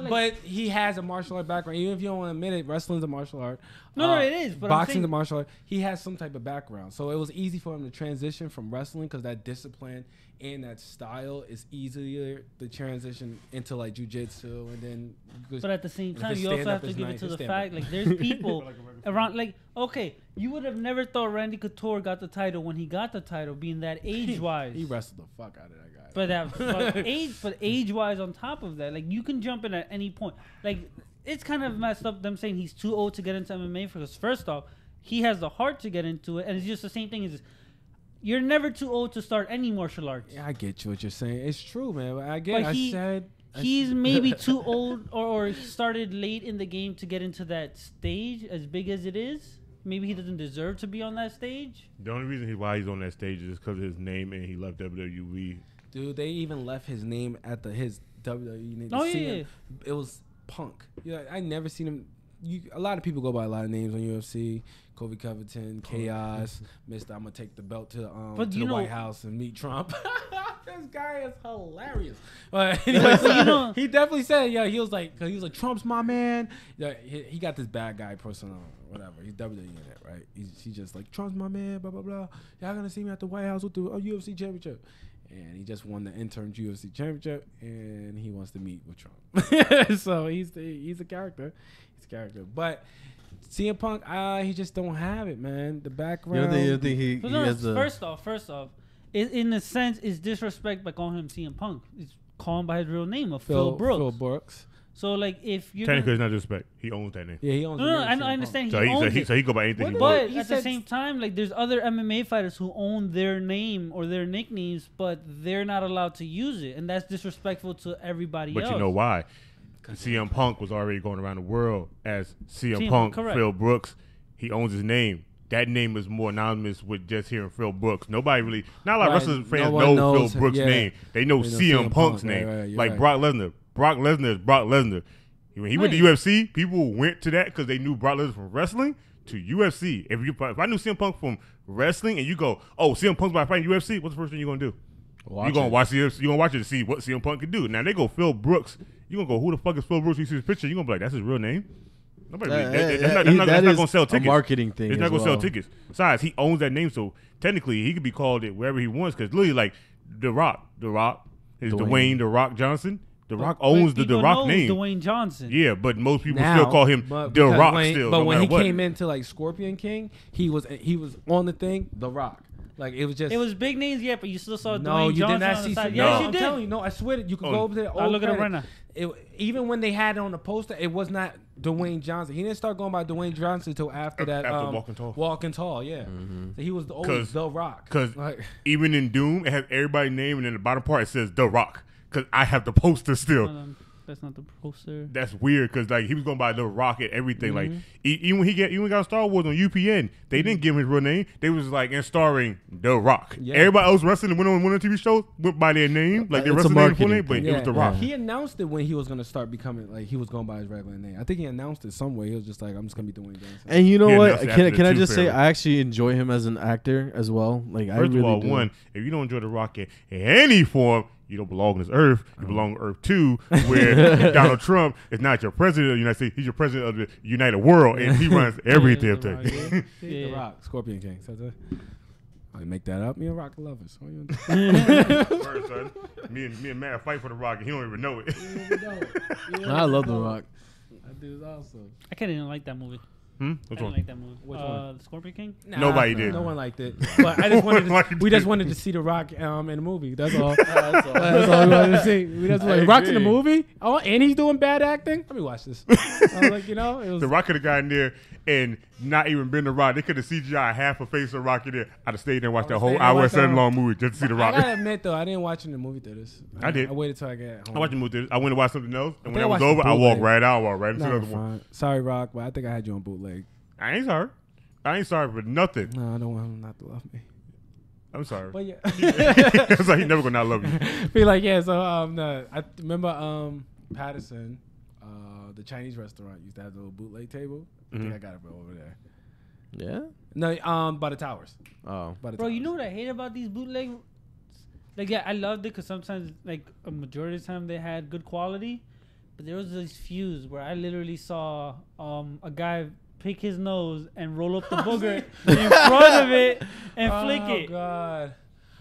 Speaker 1: but he has a martial art background. Even if you don't want to admit it, wrestling's a martial art.
Speaker 3: No, it is. But
Speaker 1: boxing's a martial art. He has some type of background, so it was easy for him to transition from wrestling because that discipline and that style is easier to transition into like jiu-jitsu and then.
Speaker 3: But at the same time, you also have to give it to the fact like there's people around. Like you would have never thought Randy Couture got the title when he got the title, being that age-wise.
Speaker 1: He wrestled the fuck out of that guy.
Speaker 3: But age-wise on top of that, like you can jump in at any point. Like it's kind of messed up them saying he's too old to get into MMA because first off, he has the heart to get into it, and it's just the same thing as you're never too old to start any martial arts.
Speaker 1: Yeah, I get you what you're saying. It's true, man. But
Speaker 3: He's maybe too old or started late in the game to get into that stage as big as it is. Maybe he doesn't deserve to be on that stage.
Speaker 4: The only reason why he's on that stage is because of his name and he left WWE.
Speaker 1: Dude, they even left his name at his WWE name.
Speaker 3: Oh, yeah.
Speaker 1: It was Punk. Yeah, I never seen him. A lot of people go by a lot of names on UFC. Kobe Covington, Chaos, Mr. I'm going to take the belt to the White House and meet Trump. This guy is hilarious. But anyway, he definitely said, yeah, he was like, Trump's my man. Yeah, he got this bad guy persona, whatever. He's WWE in it, right? He's just like, Trump's my man, blah, blah, blah. Y'all going to see me at the White House with the UFC championship. And he just won the interim UFC championship, and he wants to meet with Trump. So he's a character. He's a character. But CM Punk, he just don't have it, man. The background.
Speaker 2: You don't think he has the...
Speaker 3: First off, in a sense, it's disrespect by calling him CM Punk. It's calling by his real name of Phil Brooks.
Speaker 1: Phil Brooks.
Speaker 3: So, like, if you're...
Speaker 4: Technically, it's not disrespect. He owns that name.
Speaker 1: Yeah, he owns the name.
Speaker 3: I understand.
Speaker 4: So he go by anything he
Speaker 3: wants.
Speaker 4: wants.
Speaker 3: But at the same time, like, there's other MMA fighters who own their name or their nicknames, but they're not allowed to use it. And that's disrespectful to everybody else.
Speaker 4: But you know why? CM Punk was already going around the world as CM Punk, correct. Phil Brooks. He owns his name. That name is more anonymous with just hearing Phil Brooks. Nobody really, not a lot of wrestling fans know Phil Brooks' name. They know CM Punk's name. Like Brock Lesnar. Brock Lesnar is Brock Lesnar. When he went to UFC, people went to that because they knew Brock Lesnar from wrestling to UFC. If I knew CM Punk from wrestling and you go, oh, CM Punk's about fighting UFC, what's the first thing you're going to do? You're going to watch UFC. You're going to watch it to see what CM Punk can do. Now, they go Phil Brooks. You're going to go, who the fuck is Phil Brooks? You see his picture, you're going to be like, that's his real name? Nobody that's not going to sell tickets.
Speaker 2: A marketing thing.
Speaker 4: It's not going to sell tickets. Besides, he owns that name, so technically he could be called it wherever he wants because literally, like, The Rock is Dwayne The Rock Johnson. The Rock owns the Rock name.
Speaker 3: Dwayne Johnson.
Speaker 4: Yeah, but most people still call him The Rock still.
Speaker 1: But when he came into like Scorpion King, he was on the thing, The Rock. Like it was
Speaker 3: big names, yeah, but you still saw
Speaker 1: Dwayne Johnson
Speaker 3: on the side.
Speaker 1: No,
Speaker 3: Yes, you
Speaker 1: I'm
Speaker 3: did.
Speaker 1: telling you, no, I swear you can go over there.
Speaker 3: I'll look at it right now.
Speaker 1: Even when they had it on the poster, it was not Dwayne Johnson. He didn't start going by Dwayne Johnson until after that.
Speaker 4: After Walking Tall.
Speaker 1: Walking Tall, yeah. Mm-hmm. So he was always The Rock.
Speaker 4: Because even in Doom, it has everybody's name, and in the bottom part it says The Rock. Because I have the poster still.
Speaker 3: That's not the poster.
Speaker 4: That's weird because like he was going by The Rock and everything. Mm-hmm. Like even when he got Star Wars on UPN, they didn't give him his real name. They was like in starring The Rock. Yeah. Everybody else wrestling and went on one of the TV shows went by their name, like their wrestling name, full name, but it was The Rock.
Speaker 1: He announced it when he was gonna start becoming like he was going by his regular name. I think he announced it somewhere. He was just like, I'm just gonna be Dwayne Johnson.
Speaker 2: And you know what? Can I just say I actually enjoy him as an actor as well. Like
Speaker 4: first of all, one, if you don't enjoy The Rock in any form, you don't belong on this earth. You belong on Earth 2, where Donald Trump is not your president of the United States. He's your president of the United World, and he runs everything.
Speaker 1: The Rock, Scorpion King. I make that up. Me and Rock are lovers.
Speaker 4: First, son, me and Matt fight for The Rock, and he don't even know it.
Speaker 2: I love The Rock.
Speaker 1: That dude's awesome.
Speaker 3: I can't even like that movie.
Speaker 4: Which
Speaker 3: I didn't like that movie.
Speaker 1: Which one?
Speaker 3: The Scorpion King?
Speaker 4: Nobody did.
Speaker 1: No one liked it. But I just we just wanted to see The Rock in the movie. That's all. That's all we wanted to see. We just like Rock's in the movie. Oh, and he's doing bad acting. Let me watch this. I was like, it was
Speaker 4: The Rock could have gotten there and not even been The Rock. They could have CGI half a face of Rock in there. I'd have stayed there and watched that whole hour and 7 long movie just to see The Rock.
Speaker 1: I gotta admit though, I didn't watch it in the movie theaters.
Speaker 4: I did.
Speaker 1: I waited till I got home.
Speaker 4: I watched the movie theaters. I went to watch something else, and when that was over, I walked right out. I walked right into the other one.
Speaker 1: Sorry, Rock, but I think I had you on bootleg.
Speaker 4: I ain't sorry. I ain't sorry for nothing.
Speaker 1: No, I don't want him not to love me.
Speaker 4: I'm sorry.
Speaker 1: But yeah.
Speaker 4: It's like he never gonna not love you.
Speaker 1: Be like, yeah, so I remember Patterson, the Chinese restaurant used to have the little bootleg table. I think I got it over there.
Speaker 2: Yeah?
Speaker 1: No, by the towers.
Speaker 2: Oh.
Speaker 1: By the
Speaker 3: Bro,
Speaker 1: towers.
Speaker 3: you know what I hate about these bootleg? Like, yeah, I loved it because sometimes, like, a majority of the time they had good quality. But there was these fews where I literally saw a guy pick his nose and roll up the booger in front of it and flick it.
Speaker 1: Oh, God.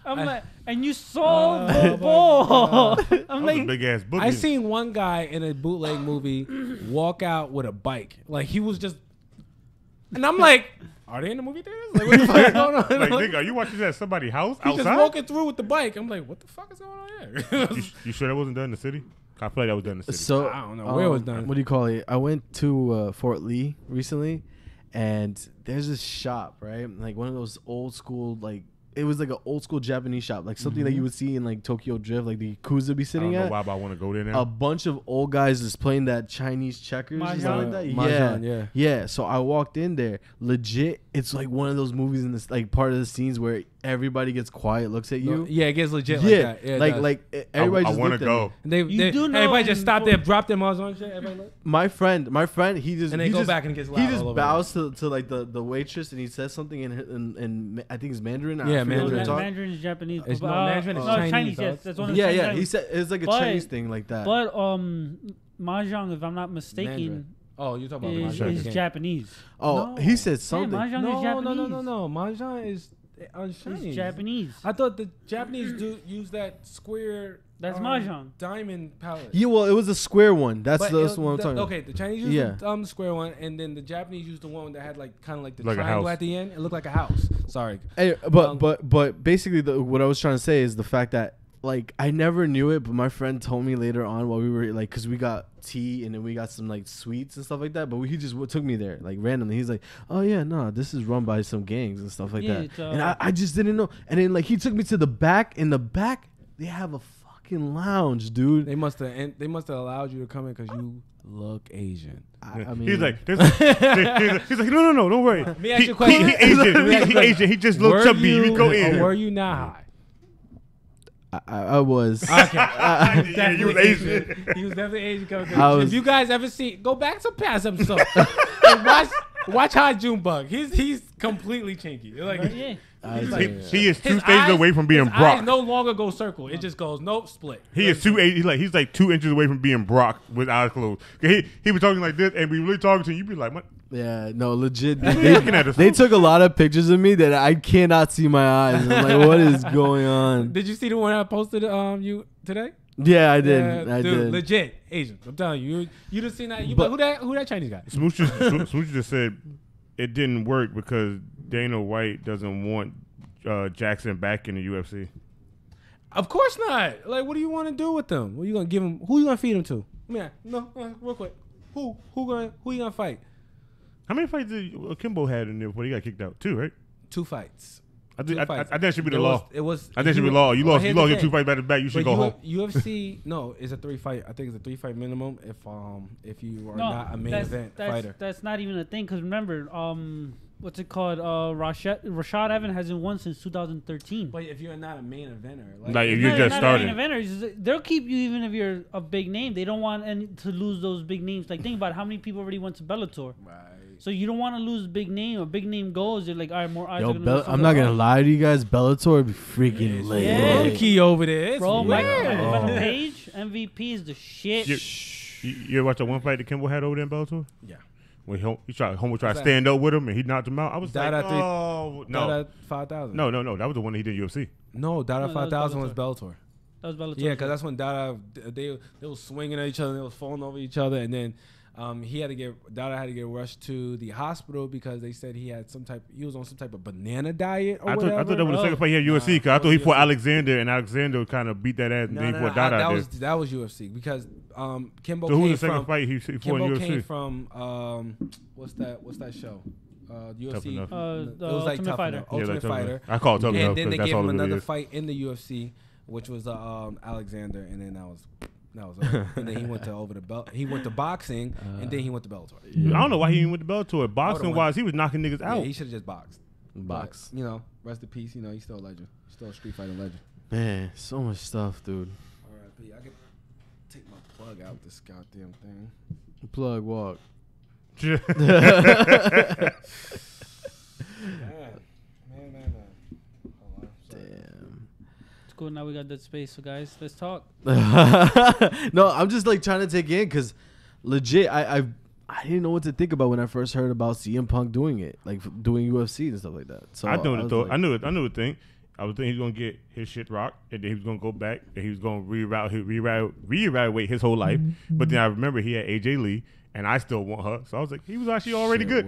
Speaker 3: I'm like, and you saw the ball. I'm like,
Speaker 4: big ass boogie.
Speaker 1: I seen one guy in a bootleg movie walk out with a bike. Like, he was just... And I'm like, are they in the movie theaters? Like, what the fuck is going on?
Speaker 4: Like, nigga, are you watching that at somebody's house
Speaker 1: He's
Speaker 4: outside?
Speaker 1: just walking through with the bike. I'm like, what the fuck is going on here?
Speaker 4: You sure that wasn't done in the city? I feel like that was done in the city.
Speaker 2: So
Speaker 1: I don't know where it was done.
Speaker 2: What do you call it? I went to Fort Lee recently, and there's this shop, right? Like one of those old school, like it was like an old school Japanese shop, like something that you would see in like Tokyo Drift, like the Yakuza be sitting at.
Speaker 4: I don't know why, but I want to go there now.
Speaker 2: A bunch of old guys just playing that Chinese checkers, and stuff like that.
Speaker 1: Mahjong,
Speaker 2: Yeah. So I walked in there, legit. It's like one of those movies in this, like part of the scenes where everybody gets quiet, looks at you.
Speaker 1: Yeah, it gets legit like that. Yeah,
Speaker 2: like everybody
Speaker 4: I
Speaker 2: just
Speaker 4: want
Speaker 2: looked
Speaker 4: to
Speaker 2: at
Speaker 4: go.
Speaker 2: me.
Speaker 1: And everybody just stop there, drop their muzzle and shit. Everybody look.
Speaker 2: My friend, he just
Speaker 1: And they
Speaker 2: he
Speaker 1: go
Speaker 2: just,
Speaker 1: back and gets loud
Speaker 2: he just
Speaker 1: all over
Speaker 2: bows to like the waitress, and he says something in I think it's Mandarin.
Speaker 1: Yeah, Mandarin.
Speaker 3: Mandarin is Japanese.
Speaker 1: It's Mandarin is Chinese.
Speaker 3: Yes, that's one of the
Speaker 2: Yeah,
Speaker 3: Chinese
Speaker 2: he said it's like a Chinese thing like that.
Speaker 3: But mahjong, if I'm not mistaken,
Speaker 1: Mandarin. Oh, you're talking about
Speaker 3: is
Speaker 1: Mahjong.
Speaker 3: Japanese.
Speaker 2: Oh,
Speaker 1: No.
Speaker 2: he said something.
Speaker 3: Yeah, mahjong is Japanese.
Speaker 1: No. Mahjong is Chinese.
Speaker 3: It's Japanese.
Speaker 1: I thought the Japanese do use that square.
Speaker 3: That's mahjong.
Speaker 1: Diamond palette.
Speaker 2: Yeah, well, it was a square one. That's
Speaker 1: But
Speaker 2: the one I'm talking about.
Speaker 1: Okay, the Chinese used the square one, and then the Japanese used the one that had like kind of like the
Speaker 4: Like a
Speaker 1: triangle
Speaker 4: house.
Speaker 1: at the end. It looked like a house. Sorry.
Speaker 2: Hey, but basically, what I was trying to say is the fact that like I never knew it, but my friend told me later on while we were like, because we got tea and then we got some like sweets and stuff like that. But he just took me there like randomly. He's like, oh yeah, no, this is run by some gangs and stuff like that. And I just didn't know. And then like he took me to the back. In the back, they have a fucking lounge, dude.
Speaker 1: They must have allowed you to come in because you look Asian.
Speaker 2: I mean,
Speaker 4: he's like, he's like, no, don't worry.
Speaker 1: Let me ask you a question.
Speaker 4: He Asian. He Asian. He just looks up me. You go in.
Speaker 1: Or were you not high?
Speaker 2: I was.
Speaker 1: Okay.
Speaker 4: Yeah, you was Asian.
Speaker 1: He was definitely Asian.
Speaker 2: Was-
Speaker 1: If you guys ever see, go back to past episode and watch High Junebug. He's completely chinky. Like,
Speaker 3: Yeah.
Speaker 4: He is 2 stages away from being
Speaker 1: his
Speaker 4: Brock.
Speaker 1: eyes no longer go circle. It just goes nope split.
Speaker 4: He is he's like 2 inches away from being Brock with eyes closed. He was talking like this, and we really talking to you. You be like, what?
Speaker 2: Yeah, no, legit.
Speaker 4: Looking at us.
Speaker 2: They took a lot of pictures of me that I cannot see my eyes. I'm like, what is going on?
Speaker 1: Did you see the one I posted you today?
Speaker 2: Yeah, I did.
Speaker 1: Yeah,
Speaker 2: I
Speaker 1: dude,
Speaker 2: did.
Speaker 1: legit Asian. I'm telling you. You just seen that? You like, who that Chinese guy?
Speaker 4: Smooch just said it didn't work because Dana White doesn't want Jackson back in the UFC.
Speaker 1: Of course not. Like, what do you want to do with them? What are you gonna give him? Who you gonna feed him to? Real quick. Who you gonna fight?
Speaker 4: How many fights did Kimbo had in there before he got kicked out? 2, right?
Speaker 1: 2 fights.
Speaker 4: I think that should be the law.
Speaker 1: It was.
Speaker 4: I think it should be law. You lost your 2 fights back to back. You should
Speaker 1: But
Speaker 4: go home.
Speaker 1: UFC, no, it's a 3 fight. I think it's a 3 fight minimum if you are not a main event fighter.
Speaker 3: That's not even a thing because remember, what's it called? Rashad Evans hasn't won since 2013.
Speaker 1: But if you're not a main eventer,
Speaker 4: Like if you're just starting,
Speaker 3: main eventers, they'll keep you even if you're a big name. They don't want to lose those big names. Like think about how many people already went to Bellator.
Speaker 1: Right.
Speaker 3: So you don't want to lose big name. A big name goes, you're like, all right, more eyes are
Speaker 2: Yo,
Speaker 3: gonna go
Speaker 2: I'm not gonna lie to you guys. Bellator would be freaking lit.
Speaker 3: Yeah.
Speaker 1: Key over there. It's
Speaker 3: Bro,
Speaker 1: weird.
Speaker 3: Michael Page, MVP is the shit.
Speaker 4: you ever watch that one fight that Kimbo had over there in Bellator?
Speaker 1: Yeah.
Speaker 4: When he tried to stand up with him and he knocked him out. I was like, oh no,
Speaker 1: Dada 5,000.
Speaker 4: no, that was the one he did UFC.
Speaker 1: No, Dada
Speaker 3: No, that was
Speaker 1: 5,000 was
Speaker 3: Bellator.
Speaker 1: Bellator.
Speaker 3: That was Bellator.
Speaker 1: Yeah, because that's when Dada they were swinging at each other, they was falling over each other, and then Dada had to get rushed to the hospital because they said he was on some type of banana diet or whatever.
Speaker 4: I thought that was the second fight he had UFC because I thought he fought Alexander and Alexander kind of beat that ass and then he fought Dada.
Speaker 1: That was UFC because Kimbo
Speaker 4: So who was
Speaker 1: came
Speaker 4: the second
Speaker 1: from
Speaker 4: fight he fought in
Speaker 1: Kimbo
Speaker 4: UFC?
Speaker 1: came from what's that show? UFC.
Speaker 4: Enough.
Speaker 1: It was like
Speaker 3: Ultimate
Speaker 1: Tough
Speaker 3: Fighter.
Speaker 1: Enough.
Speaker 4: Yeah,
Speaker 1: Ultimate
Speaker 4: like Tough
Speaker 1: Fighter.
Speaker 4: Enough. I call it Tough Enough
Speaker 1: And then they
Speaker 4: because
Speaker 1: gave
Speaker 4: that's all
Speaker 1: him
Speaker 4: it really
Speaker 1: another
Speaker 4: is.
Speaker 1: fight in the UFC, which was Alexander, and then that was over. And then he went to over the belt. He went to boxing, and then he went to Bellator.
Speaker 4: I don't know why he even went to Bellator. Boxing wise, he was knocking niggas out.
Speaker 1: Yeah, he should have just boxed.
Speaker 2: Box.
Speaker 1: But, rest in peace. He's still a legend. Still a street fighting legend.
Speaker 2: Man, so much stuff, dude.
Speaker 1: R.I.P. I could take my plug out this goddamn thing.
Speaker 2: Plug walk.
Speaker 1: Man. Hold on. Sorry.
Speaker 2: Damn.
Speaker 3: It's cool. Now we got that space. So guys, let's talk.
Speaker 2: No, I'm just like trying to take in because legit, I didn't know what to think about when I first heard about CM Punk doing it, like doing UFC and stuff like that. So
Speaker 4: I knew the thought.
Speaker 2: like,
Speaker 4: I knew the thing. I was thinking he was gonna get his shit rocked, and then he was gonna go back, and he was gonna reevaluate his whole life. But then I remember he had AJ Lee, and I still want her. So I was like, he was actually already good.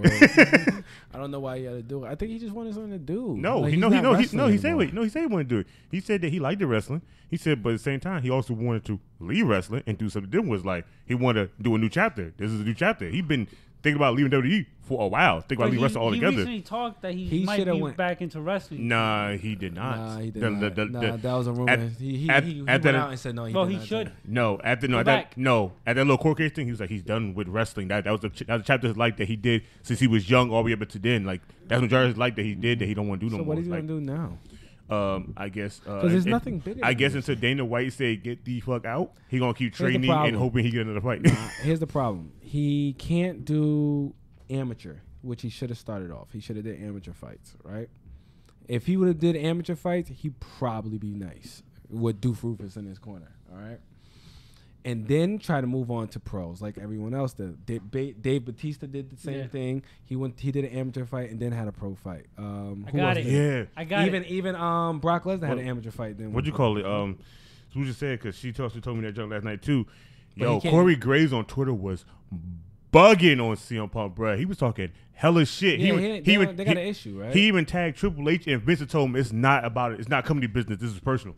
Speaker 1: I don't know why he had to do it. I think he just wanted something to do.
Speaker 4: No,
Speaker 1: like,
Speaker 4: he said he said he wanted to do it. He said that he liked the wrestling. He said, but at the same time, he also wanted to leave wrestling and do something different. Was like he wanted to do a new chapter. This is a new chapter. He'd been thinking about leaving WWE for a while. Thinking about leaving wrestling altogether.
Speaker 3: He recently talked that he might be back into wrestling.
Speaker 4: Nah, he did not.
Speaker 1: Nah, he did not. That was a rumor. He went out and said no.
Speaker 3: He should.
Speaker 4: At that little court case thing, he was like, he's done with wrestling. That was a chapter of his life that he did since he was young all the way up to then. Like that's the majority of his life that he did that he don't want to do no more.
Speaker 1: So what is he gonna do now?
Speaker 4: I guess
Speaker 1: because there's nothing bigger.
Speaker 4: I guess until Dana White said get the fuck out, he gonna keep training and hoping he get another fight.
Speaker 1: Here's the problem: he can't do amateur, which he should have started off. He should have did amateur fights, right? If he would have did amateur fights, he'd probably be nice with Doof Rufus in his corner, all right? And then try to move on to pros like everyone else did. Dave Bautista did the same thing. He did an amateur fight and then had a pro fight.
Speaker 3: I got it.
Speaker 1: Even Brock Lesnar had an amateur fight. Then
Speaker 4: what'd you call it? Who just said because she told me that junk last night too. Yo, Corey Graves on Twitter was bugging on CM Punk, bro. He was talking hella shit.
Speaker 1: Yeah, they got an issue, right?
Speaker 4: He even tagged Triple H and Vince told him it's not about it. It's not company business. This is personal.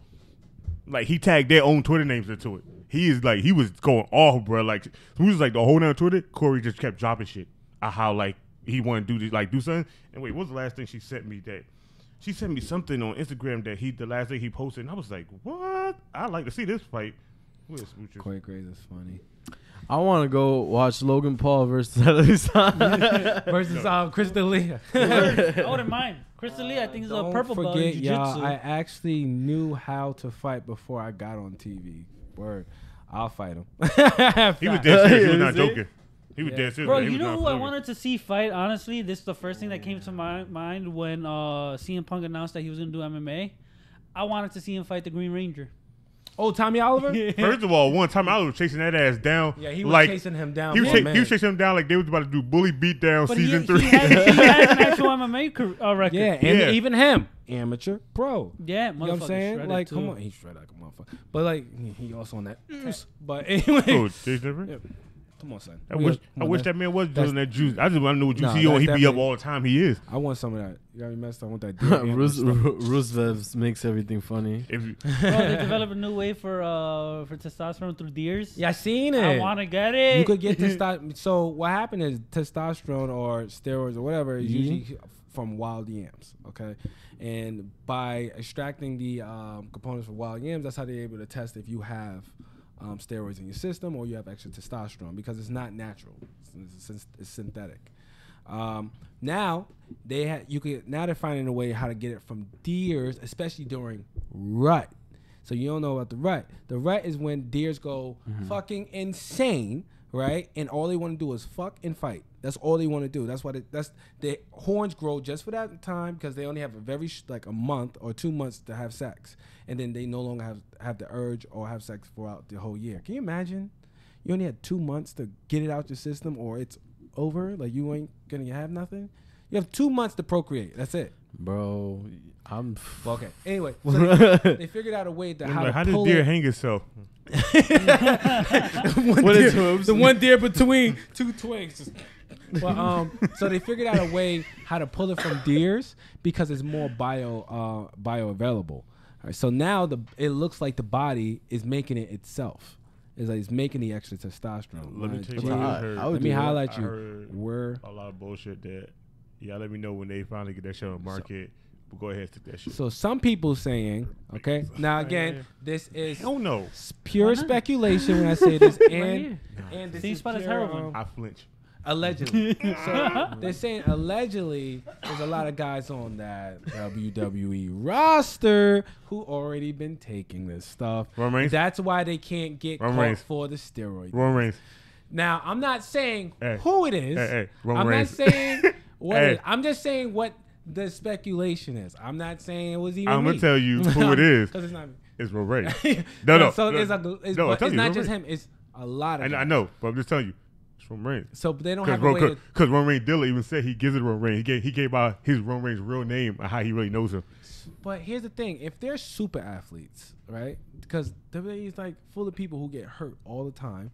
Speaker 4: Like he tagged their own Twitter names into it. He was going off, bro. Like he was like the whole night on Twitter. Corey just kept dropping shit. How like he wanted to do this, like do something. And wait, what was the last thing she sent me? That she sent me something on Instagram that the last thing he posted, and I was like, what? I'd like to see this fight.
Speaker 1: Corey Graves is funny.
Speaker 2: I want to go watch Logan Paul versus Chris
Speaker 1: D'Elia.
Speaker 3: I wouldn't mind. Chris D'Elia, I think, is a purple belt in jiu-jitsu.
Speaker 1: Y'all, I actually knew how to fight before I got on TV. Word. I'll fight him.
Speaker 4: He was dead serious. He was not joking. He was dead serious.
Speaker 3: Bro, you know who I wanted to see fight, honestly? This is the first thing that came to my mind when CM Punk announced that he was going to do MMA. I wanted to see him fight the Green Ranger.
Speaker 1: Oh, Tommy Oliver?
Speaker 4: First of all, Tommy Oliver was chasing that ass down.
Speaker 1: Yeah, he was chasing him down.
Speaker 4: He was chasing him down like they was about to do Bully Beatdown season 3.
Speaker 3: He has an actual MMA record.
Speaker 1: Yeah, and even him, amateur, pro.
Speaker 3: Yeah,
Speaker 1: you know what I'm saying? Like,
Speaker 3: too.
Speaker 1: come on, he's shredded like a motherfucker. But like, he also on that. But anyway,
Speaker 4: yeah.
Speaker 1: Come on, son.
Speaker 4: I wish that man was doing that juice. I just want to know what juice he on. He be up all the time. He is.
Speaker 1: I want some of that. You got me messed up. I want that.
Speaker 2: Roosevelt makes everything funny.
Speaker 3: Bro, they developed a new way for testosterone through deers.
Speaker 1: Yeah, I seen it.
Speaker 3: I want to get it.
Speaker 1: You could get testosterone. So what happened is testosterone or steroids or whatever is usually from wild yams. Okay, and by extracting the components from wild yams, that's how they're able to test if you have steroids in your system or you have extra testosterone, because it's not natural. It's synthetic. Now they're finding a way how to get it from deers, especially during rut. So you don't know about the rut. The rut is when deers go fucking insane, right? And all they want to do is fuck and fight. That's all they want to do. That's why the horns grow just for that time, because they only have a month or 2 months to have sex, and then they no longer have the urge or have sex throughout the whole year. Can you imagine? You only had 2 months to get it out your system, or it's over. Like you ain't gonna have nothing. You have 2 months to procreate. That's it,
Speaker 2: bro.
Speaker 1: Okay. Anyway, so they figured out a way to
Speaker 4: how does deer hang itself?
Speaker 1: The one deer between two twigs. Well, so they figured out a way how to pull it from deers because it's more bioavailable. All right, so now it looks like the body is making it itself. It's making the extra testosterone.
Speaker 4: Let me tell you what I heard.
Speaker 1: Let me highlight you.
Speaker 4: We're a lot of bullshit that let me know when they finally get that shit on the market. But go ahead and stick that shit.
Speaker 1: So some people saying, okay, now again, this is
Speaker 4: no
Speaker 1: pure speculation when I say this, and this
Speaker 3: same
Speaker 1: is
Speaker 3: spot as
Speaker 1: pure,
Speaker 3: heroin.
Speaker 4: I flinch.
Speaker 1: Allegedly. So they're saying allegedly there's a lot of guys on that WWE roster who already been taking this stuff.
Speaker 4: Roman Reigns?
Speaker 1: That's why they can't get caught for the steroids.
Speaker 4: Roman Reigns.
Speaker 1: Now, I'm not saying who it is.
Speaker 4: Roman Reigns.
Speaker 1: Not saying what it is. I'm just saying what the speculation is. I'm not saying it was even
Speaker 4: I'm going to tell you who it is.
Speaker 1: Because it's not me.
Speaker 4: It's Roman Reigns. No.
Speaker 1: So it's not just him. It's a lot of guys.
Speaker 4: I know, but I'm just telling you. Roman Reigns.
Speaker 1: So they don't have a way to...
Speaker 4: Because Roman Reigns Dilla even said he gives it to Roman Reigns. He gave out his Roman Reigns' real name and how he really knows him.
Speaker 1: But here's the thing. If they're super athletes, right? Because WWE is like full of people who get hurt all the time.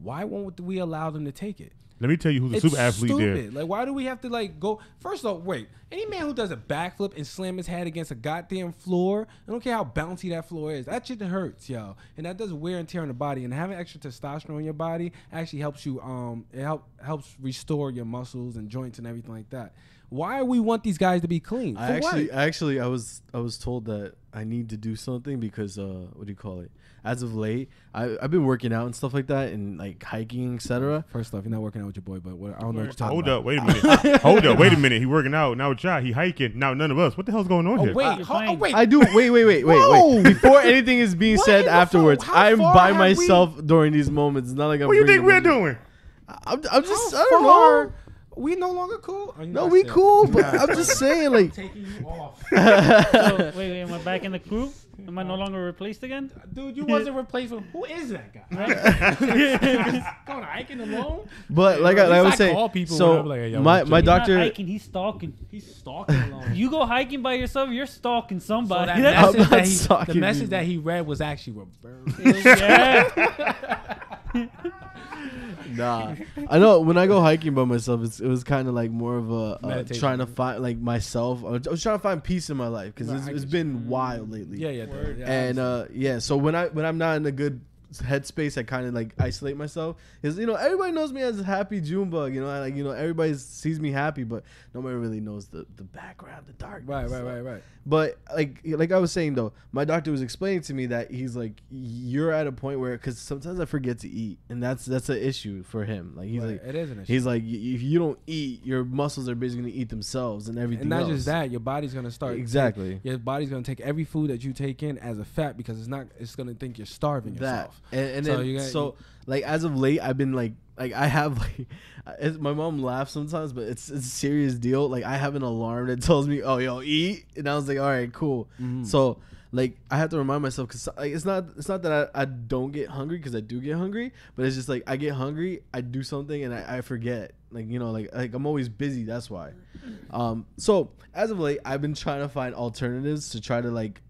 Speaker 1: why won't we allow them to take it?
Speaker 4: Let me tell you who's a super athlete
Speaker 1: stupid.
Speaker 4: there.
Speaker 1: Like, why do we have to like go? First off, wait. Any man who does a backflip and slam his head against a goddamn floor, I don't care how bouncy that floor is. That shit hurts, yo, and that does wear and tear on the body. And having extra testosterone in your body actually helps you. It helps restore your muscles and joints and everything like that. Why we want these guys to be clean?
Speaker 2: I was told that I need to do something because what do you call it? As of late, I've been working out and stuff like that, and like hiking, etc.
Speaker 1: First off, you're not working out with your boy, but I don't know what you're talking
Speaker 4: Hold
Speaker 1: about.
Speaker 4: up, wait a minute. Hold up, wait a minute. He working out now with y'all. He hiking now. None of us. What the hell's going on here?
Speaker 1: Wait.
Speaker 2: I do. Wait. Before anything is being said afterwards, I'm by myself during these moments. It's not like I'm.
Speaker 4: What do you think we're doing?
Speaker 2: I'm just. I don't know.
Speaker 1: We no longer cool?
Speaker 2: No, we cool, but I'm just saying, like.
Speaker 1: Taking you off.
Speaker 3: So, wait, am I back in the crew? Am I no longer replaced again?
Speaker 1: Dude, you wasn't replaced with. Who is that guy? Going hiking alone?
Speaker 2: But like I was saying, so my doctor.
Speaker 3: He's not hiking, he's stalking.
Speaker 1: He's stalking alone.
Speaker 3: You go hiking by yourself, you're stalking somebody.
Speaker 1: So the message that he read was actually reversed.
Speaker 2: Nah, I know when I go hiking by myself, it was kind of like more of a trying to find like myself. I was trying to find peace in my life because it's been wild lately.
Speaker 1: Yeah.
Speaker 2: And so when I'm not in a good headspace, I kind of like isolate myself because everybody knows me as a happy Junebug. Everybody sees me happy, but nobody really knows the background, the darkness.
Speaker 1: Right.
Speaker 2: But like I was saying though, my doctor was explaining to me that he's like, you're at a point where, because sometimes I forget to eat, and that's an issue for him. Like he's like,
Speaker 1: it is an issue.
Speaker 2: He's like, if you don't eat, your muscles are basically gonna eat themselves and everything.
Speaker 1: And not
Speaker 2: else.
Speaker 1: just that, your body's gonna start your body's gonna take every food that you take in as a fat because it's gonna think you're starving yourself.
Speaker 2: So like as of late, I've been like I have like my mom laughs sometimes, but it's a serious deal. Like I have an alarm that tells me, "Oh, yo, eat," and I was like, "All right, cool." Mm-hmm. So like I have to remind myself because like, it's not that I don't get hungry, because I do get hungry, but it's just like I get hungry, I do something, and I forget. Like like I'm always busy. That's why. So as of late, I've been trying to find alternatives to try to like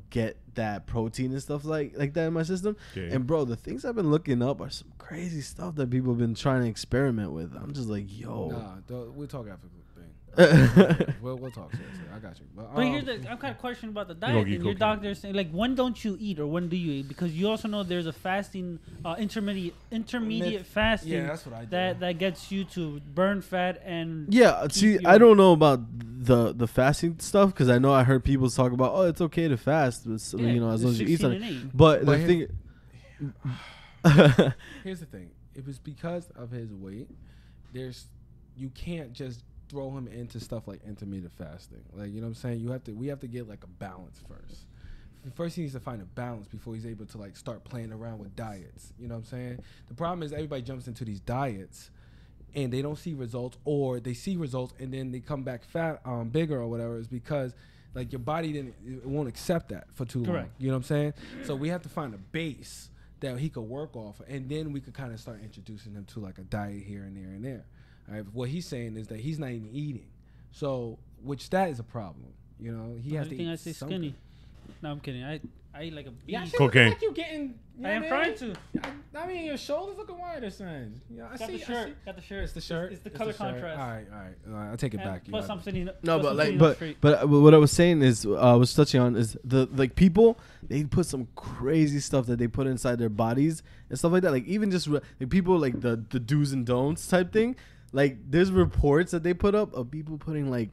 Speaker 2: get that protein and stuff like that in my system. Okay. And bro, the things I've been looking up are some crazy stuff that people have been trying to experiment with. I'm just like, yo.
Speaker 1: Nah, we'll talk after the thing. we'll talk seriously. I got you. But
Speaker 3: here's I'm kind of questioning about the diet. And your doctor's saying, like, when don't you eat or when do you eat? Because you also know there's a fasting, intermediate fasting.
Speaker 1: Yeah, that's what I do.
Speaker 3: That gets you to burn fat and.
Speaker 2: Yeah, see, I don't know about the fasting stuff, because I know I heard people talk about, oh, it's okay to fast, but, as long as you eat something. But the thing.
Speaker 1: Here's the thing. It was because of his weight. You can't just throw him into stuff like intermittent fasting. Like, you know what I'm saying? We have to get like a balance first. First he needs to find a balance before he's able to like start playing around with diets. You know what I'm saying? The problem is everybody jumps into these diets and they don't see results, or they see results and then they come back bigger or whatever. Is because like your body won't accept that for too long. You know what I'm saying? So we have to find a base that he could work off, and then we could kind of start introducing him to like a diet here and there and there. All right, what he's saying is that he's not even eating, so which that is a problem. He has to eat. I say something. Skinny.
Speaker 3: No, I'm kidding. I eat like a beast.
Speaker 1: Yeah,
Speaker 4: cocaine.
Speaker 1: Like you getting.
Speaker 3: I am trying to.
Speaker 1: I mean, your shoulders looking wider, son. I
Speaker 3: got the shirt. Got the shirt.
Speaker 1: It's the shirt.
Speaker 3: It's the color contrast.
Speaker 1: All right. I'll take it back.
Speaker 3: Plus, I'm sitting.
Speaker 2: No, but what I was saying is, I was touching on is the like people, they put some crazy stuff that they put inside their bodies and stuff like that. Like even just like people like the do's and don'ts type thing. Like there's reports that they put up of people putting like,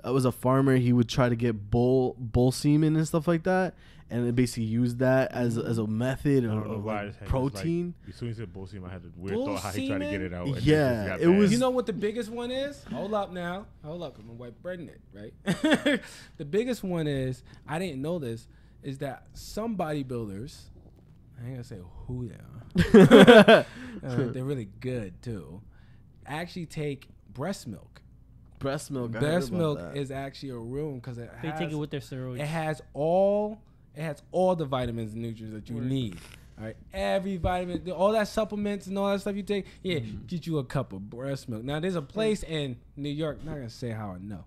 Speaker 2: I was a farmer, he would try to get bull semen and stuff like that, and they basically used that as a method of like protein.
Speaker 4: Like, as soon as you said bull semen, I had a weird thought how he tried to get it out.
Speaker 2: Yeah, it was.
Speaker 1: You know what the biggest one is? Hold up, I'm gonna wipe bread in it, right? The biggest one is, I didn't know this, is that some bodybuilders, I ain't gonna say who they are, they're really good too, actually take breast milk.
Speaker 2: Breast milk
Speaker 1: is actually a real one because
Speaker 3: they take it with their steroids.
Speaker 1: It has all the vitamins and nutrients that you need. All right, every vitamin, all that supplements and all that stuff you take. Yeah, get you a cup of breast milk. Now there's a place in New York. I'm not gonna say how I know.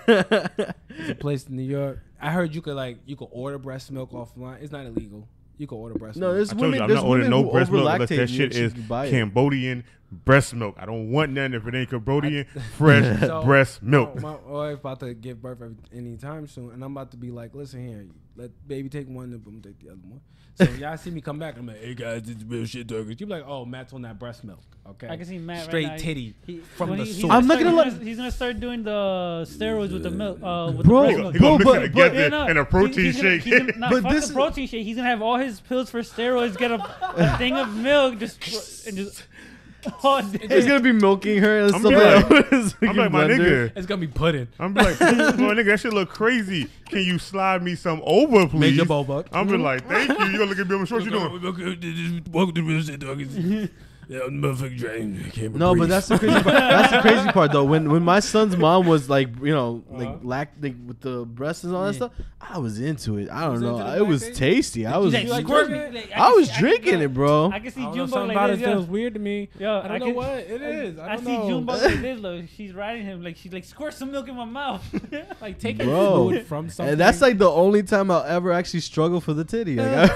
Speaker 1: There's a place in New York. I heard you could order breast milk offline. It's not illegal. You can order breast
Speaker 2: No,
Speaker 1: milk.
Speaker 2: there's
Speaker 4: I told you,
Speaker 2: women.
Speaker 4: I'm
Speaker 2: There's
Speaker 4: not ordering
Speaker 2: women
Speaker 4: no
Speaker 2: who
Speaker 4: breast milk unless
Speaker 2: over-lactate
Speaker 4: that
Speaker 2: and
Speaker 4: shit
Speaker 2: you
Speaker 4: is
Speaker 2: can buy it.
Speaker 4: Cambodian breast milk. I don't want nothing if it ain't Cambodian fresh
Speaker 1: So,
Speaker 4: breast milk.
Speaker 1: My wife about to give birth anytime soon, and I'm about to be like, listen here, let baby take one, and boom, take the other one. So y'all see me come back, I'm like, hey guys, it's real shit talkers. You be like, oh, Matt's on that breast milk, okay?
Speaker 3: I can see Matt
Speaker 1: straight
Speaker 3: right now.
Speaker 1: titty from the source.
Speaker 2: I'm not gonna
Speaker 3: He's gonna start doing the steroids with the milk. With
Speaker 2: Bro,
Speaker 3: the
Speaker 4: He
Speaker 3: breast
Speaker 4: gonna
Speaker 3: milk.
Speaker 4: mix it together in a protein
Speaker 3: he's gonna-
Speaker 4: shake.
Speaker 3: He's gonna, nah,
Speaker 2: But
Speaker 3: fuck
Speaker 2: this-
Speaker 3: the protein shake. He's gonna have all his pills for steroids. Get a thing of milk, just. Oh,
Speaker 2: He's gonna be milking her and
Speaker 4: I'm
Speaker 2: stuff
Speaker 4: be
Speaker 2: like
Speaker 4: like-
Speaker 2: that.
Speaker 4: I'm like, my nigga.
Speaker 1: It's gonna be pudding.
Speaker 4: I'm be like, well, nigga, that shit look crazy. Can you slide me some over, please?
Speaker 1: Make your bowl buck.
Speaker 4: I'm be like, thank you. You gonna look at me on the short, you doing?
Speaker 1: Welcome to real shit talkers. Yeah, motherfucking drain.
Speaker 2: No, but that's the crazy part. That's the crazy part though. When my son's mom was like, you know, like with the breasts and all that stuff, I was into it. I don't know.
Speaker 1: into the
Speaker 2: It was
Speaker 1: lactate?
Speaker 2: tasty. I was
Speaker 3: Like,
Speaker 1: squirt
Speaker 3: like,
Speaker 1: me.
Speaker 2: I was drinking it, bro.
Speaker 3: I can see
Speaker 1: I don't know,
Speaker 3: Jumbo
Speaker 1: something
Speaker 3: like
Speaker 1: about
Speaker 3: this.
Speaker 1: it feels weird to me.
Speaker 3: Yo,
Speaker 1: I don't know what it is. I don't
Speaker 3: see
Speaker 1: know.
Speaker 3: Jumbo like this. Look, she's riding him like she like squirt some milk in my mouth.
Speaker 1: Like taking
Speaker 2: Bro.
Speaker 1: fluid from something.
Speaker 2: And that's like the only time I'll ever actually struggle for the titty. Like,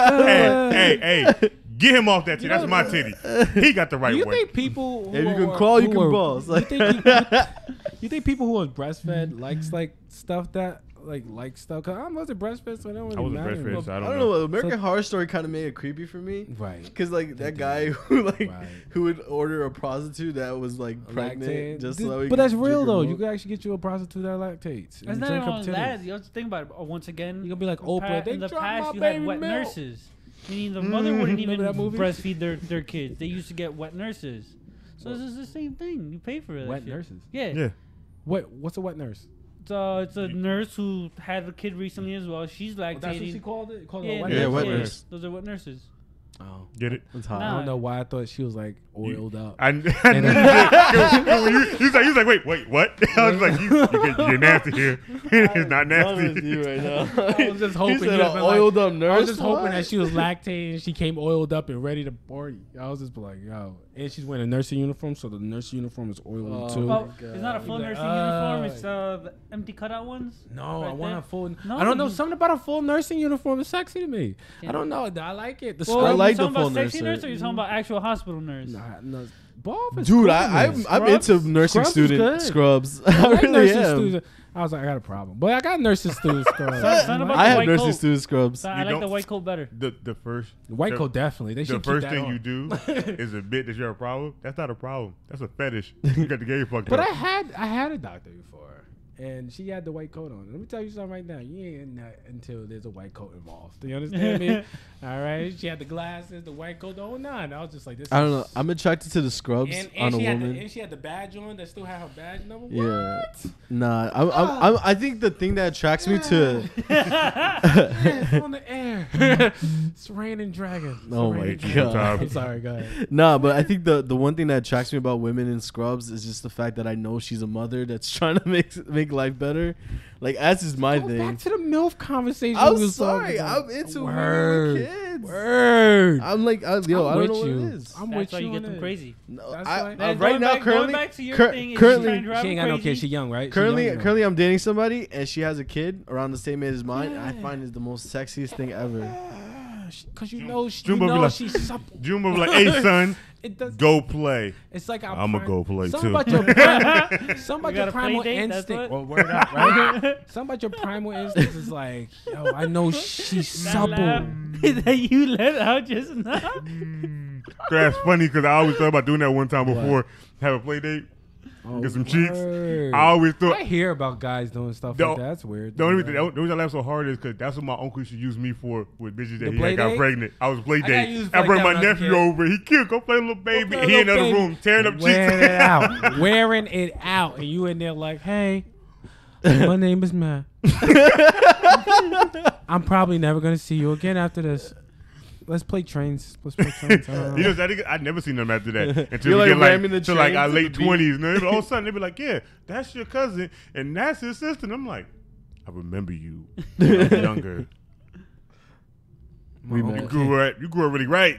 Speaker 4: Hey, get him off that titty. That's my titty. He got the right
Speaker 1: Do you
Speaker 4: one.
Speaker 1: think people? Who
Speaker 2: if you can
Speaker 1: are-
Speaker 2: crawl, you
Speaker 1: who
Speaker 2: can
Speaker 1: are-
Speaker 2: boss.
Speaker 1: You think people who are breastfed likes like stuff that like stuff? Cause I wasn't breastfed, so it don't really
Speaker 4: I wasn't
Speaker 1: matter.
Speaker 4: breastfed, so I
Speaker 2: I
Speaker 4: don't
Speaker 2: don't
Speaker 4: know.
Speaker 2: know. American Horror Story kind of made it creepy for me.
Speaker 1: Right.
Speaker 2: Cause like that guy who like
Speaker 1: Right.
Speaker 2: who would order a prostitute that was like pregnant
Speaker 1: Lactate.
Speaker 2: just so he
Speaker 1: But
Speaker 2: could
Speaker 1: that's real
Speaker 2: drink her
Speaker 1: though. You
Speaker 2: milk.
Speaker 1: could actually get you a prostitute that lactates.
Speaker 3: It's
Speaker 1: and
Speaker 3: not
Speaker 1: drink
Speaker 3: even
Speaker 1: her
Speaker 3: on
Speaker 1: titties.
Speaker 3: that. You have to think about it. Once again,
Speaker 1: You gonna be like
Speaker 3: in
Speaker 1: Oprah. They
Speaker 3: in the
Speaker 1: dropped
Speaker 3: past,
Speaker 1: my
Speaker 3: you had
Speaker 1: baby
Speaker 3: wet
Speaker 1: milk.
Speaker 3: nurses. Meaning the mother wouldn't even
Speaker 1: Remember that movie?
Speaker 3: breastfeed their kids. They used to get wet nurses. So this is the same thing. You pay for it.
Speaker 1: Wet nurses.
Speaker 3: Yeah.
Speaker 4: Yeah.
Speaker 1: What's a wet nurse?
Speaker 3: It's a nurse who had a kid recently as well. She's lactating.
Speaker 1: That's what she called it. Called it
Speaker 3: Yeah,
Speaker 1: a wet
Speaker 2: Yeah,
Speaker 1: nurse.
Speaker 2: wet nurse.
Speaker 3: Those are wet nurses.
Speaker 1: Oh,
Speaker 4: Get it?
Speaker 2: It's hot.
Speaker 3: Nah.
Speaker 1: I don't know why I thought she was like oiled up.
Speaker 4: I knew you was like, wait, what? I was like, you're nasty here. It's not nasty.
Speaker 2: You right now.
Speaker 1: I was just hoping
Speaker 2: He
Speaker 1: you
Speaker 2: said
Speaker 1: had
Speaker 2: an
Speaker 1: been like-
Speaker 2: oiled up nurse.
Speaker 1: I was just hoping
Speaker 2: What?
Speaker 1: that she was lactating and she came oiled up and ready to party. I was just like, yo. And she's wearing a nursing uniform, so the nursing uniform is oiled too.
Speaker 3: Well,
Speaker 2: God.
Speaker 3: it's not a full
Speaker 1: You're like,
Speaker 3: nursing uniform. It's the empty cutout ones.
Speaker 1: No, I
Speaker 3: right
Speaker 1: want
Speaker 3: there.
Speaker 1: a full.
Speaker 3: No,
Speaker 1: I don't know.
Speaker 3: you-
Speaker 1: Something about a full nursing uniform is sexy to me.
Speaker 3: Yeah.
Speaker 1: I don't know. I like it. The
Speaker 3: Well,
Speaker 2: I
Speaker 1: scrub.
Speaker 2: like
Speaker 3: you talking
Speaker 2: the full
Speaker 3: about sexy
Speaker 2: nurse,
Speaker 3: nurse, or you talking about actual hospital nurse?
Speaker 1: Nah, no, both is
Speaker 2: Dude,
Speaker 1: cool,
Speaker 2: I'm
Speaker 1: man.
Speaker 2: into
Speaker 1: Scrubs-
Speaker 2: nursing
Speaker 1: Scrubs is
Speaker 2: student
Speaker 1: good.
Speaker 2: scrubs.
Speaker 1: I
Speaker 2: I
Speaker 1: like
Speaker 2: really
Speaker 1: nursing
Speaker 2: am.
Speaker 1: students. I was like, I got a problem, but I got nursing student scrubs.
Speaker 3: Son about
Speaker 2: I
Speaker 3: the
Speaker 2: have
Speaker 3: white
Speaker 2: nursing
Speaker 3: coat.
Speaker 2: student scrubs.
Speaker 3: So I
Speaker 4: You
Speaker 3: like the
Speaker 4: don't-
Speaker 3: white coat better.
Speaker 4: The first
Speaker 1: The white
Speaker 4: the-
Speaker 1: coat definitely. They
Speaker 4: The
Speaker 1: should
Speaker 4: first
Speaker 1: keep that
Speaker 4: thing
Speaker 1: on.
Speaker 4: you do is admit that you're a problem. That's not a problem. That's a fetish. You got the game fucked
Speaker 1: But
Speaker 4: up.
Speaker 1: I had a doctor before, and she had the white coat on. Let me tell you something right now. You ain't in that until there's a white coat involved. Do you understand me? All right. She had the glasses, the white coat, the whole nine. I was just like, this.
Speaker 2: I don't
Speaker 1: is-
Speaker 2: know. I'm attracted to the scrubs
Speaker 1: And
Speaker 2: on a
Speaker 1: she had
Speaker 2: woman.
Speaker 1: and she had the badge on that still had her badge number.
Speaker 2: Yeah.
Speaker 1: What?
Speaker 2: Nah, I think the thing that attracts me to.
Speaker 1: Yes, on the air. It's raining dragon. It's
Speaker 2: Oh
Speaker 1: raining
Speaker 2: my
Speaker 1: dragon.
Speaker 2: God.
Speaker 1: I'm sorry, go ahead.
Speaker 2: Nah, but I think the one thing that attracts me about women in scrubs is just the fact that I know she's a mother that's trying to make life better. Like that's just my
Speaker 1: Go
Speaker 2: thing.
Speaker 1: back to the MILF conversation.
Speaker 2: I'm
Speaker 1: we was
Speaker 2: sorry.
Speaker 1: talking about.
Speaker 2: I'm into
Speaker 1: Word.
Speaker 2: women with kids.
Speaker 1: Word.
Speaker 2: I'm like, I
Speaker 1: I'm
Speaker 2: don't know
Speaker 1: with
Speaker 2: what
Speaker 1: you.
Speaker 2: it is.
Speaker 1: I'm
Speaker 3: That's
Speaker 1: with
Speaker 3: why you
Speaker 1: on
Speaker 3: get them
Speaker 1: it.
Speaker 3: crazy.
Speaker 2: No,
Speaker 1: That's
Speaker 2: I,
Speaker 1: why-
Speaker 3: Then
Speaker 2: right
Speaker 3: going
Speaker 2: now,
Speaker 3: back,
Speaker 2: currently,
Speaker 3: going back to your
Speaker 2: cur-
Speaker 3: thing, is
Speaker 2: currently-
Speaker 3: she's trying to drive
Speaker 1: She ain't
Speaker 3: them
Speaker 1: got no
Speaker 3: crazy.
Speaker 1: kids. She young, right? She
Speaker 2: currently,
Speaker 1: young, though.
Speaker 2: currently, I'm dating somebody and she has a kid around the same age as mine. And I find it the most sexiest thing ever.
Speaker 1: Cause you know,
Speaker 4: Jumbo be like-
Speaker 1: she's supple.
Speaker 4: Juma was like, hey, son,
Speaker 1: It does.
Speaker 4: go play.
Speaker 1: It's like our
Speaker 4: I'ma
Speaker 1: prime-
Speaker 4: go play,
Speaker 1: something
Speaker 4: too.
Speaker 1: About your some about
Speaker 3: We
Speaker 1: your
Speaker 3: got a play
Speaker 1: primal
Speaker 3: date, that's
Speaker 1: instinct.
Speaker 3: what?
Speaker 1: Well, word up, right? Some about your primal instinct is like, yo, I know she's
Speaker 3: That
Speaker 1: supple.
Speaker 3: laugh that you let out just now.
Speaker 4: That's funny because I always thought about doing that one time before have a play date.
Speaker 1: Oh,
Speaker 4: Get some cheeks.
Speaker 1: word.
Speaker 4: I always thought.
Speaker 1: I hear about guys doing stuff
Speaker 4: The-
Speaker 1: like that. That's weird.
Speaker 4: The only reason I laugh so hard is because that's what my uncle used to use me for with bitches that
Speaker 1: The
Speaker 4: he
Speaker 1: play
Speaker 4: had got
Speaker 1: date?
Speaker 4: pregnant. I was play
Speaker 1: I got
Speaker 4: date.
Speaker 1: used
Speaker 4: I
Speaker 1: like
Speaker 4: bring
Speaker 1: that
Speaker 4: my
Speaker 1: when I was a
Speaker 4: nephew
Speaker 1: kid.
Speaker 4: over. He cute. Go play little baby.
Speaker 1: play
Speaker 4: He in the
Speaker 1: little
Speaker 4: other
Speaker 1: baby.
Speaker 4: room tearing up cheeks.
Speaker 1: Wearing it out. Wearing it out. And you in there like, hey, my name is Matt. I'm probably never going to see you again after this. Let's play trains. Let's play trains. I don't know.
Speaker 4: You know, I'd never seen them after that until
Speaker 2: You're
Speaker 4: we
Speaker 2: like
Speaker 4: get
Speaker 2: ramming the
Speaker 4: like to like our
Speaker 2: trains to
Speaker 4: late
Speaker 2: the beat.
Speaker 4: 20s. And then all of a sudden they be like, "Yeah, that's your cousin and that's his sister." And I'm like, I remember you when I was younger.
Speaker 2: We
Speaker 1: Oh,
Speaker 2: met.
Speaker 4: You grew up really right.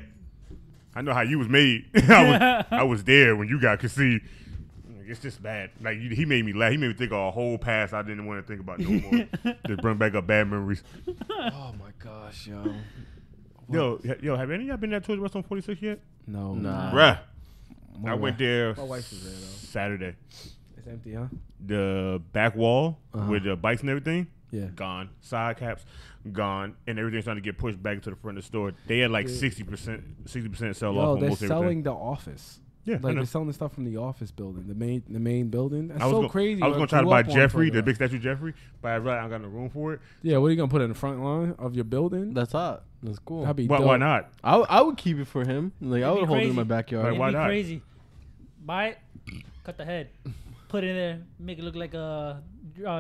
Speaker 4: I know how you was made. I was there when you got conceived. It's just bad. Like he made me laugh. He made me think of a whole past I didn't want to think about no more. Just bring back up bad memories.
Speaker 1: Oh my gosh, yo.
Speaker 4: Yo, have any of y'all been there towards West on 46 yet?
Speaker 1: No.
Speaker 2: Nah.
Speaker 4: Bruh.
Speaker 1: My
Speaker 4: I went there
Speaker 1: My wife was there, though.
Speaker 4: Saturday.
Speaker 1: It's empty, huh?
Speaker 4: The back wall with the bikes and everything,
Speaker 1: Yeah.
Speaker 4: gone. Side caps, gone. And everything's trying to get pushed back to the front of the store. They had like 60% sell off on
Speaker 1: they're
Speaker 4: most
Speaker 1: selling
Speaker 4: everything.
Speaker 1: the office.
Speaker 4: Yeah,
Speaker 1: Like they're selling the stuff from the office building, the main building. That's crazy.
Speaker 4: I was gonna try to buy Jeffrey, the big statue Jeffrey, but I realized I don't got no room for it.
Speaker 1: Yeah, what are you gonna put in the front line of your building?
Speaker 2: That's hot. That's cool.
Speaker 1: That'd be dope.
Speaker 4: Why not?
Speaker 2: I would keep it for him. Like I would hold it in my backyard.
Speaker 4: Like, why
Speaker 3: It'd be
Speaker 4: not?
Speaker 3: crazy. Buy it, cut the head, put it in there, make it look like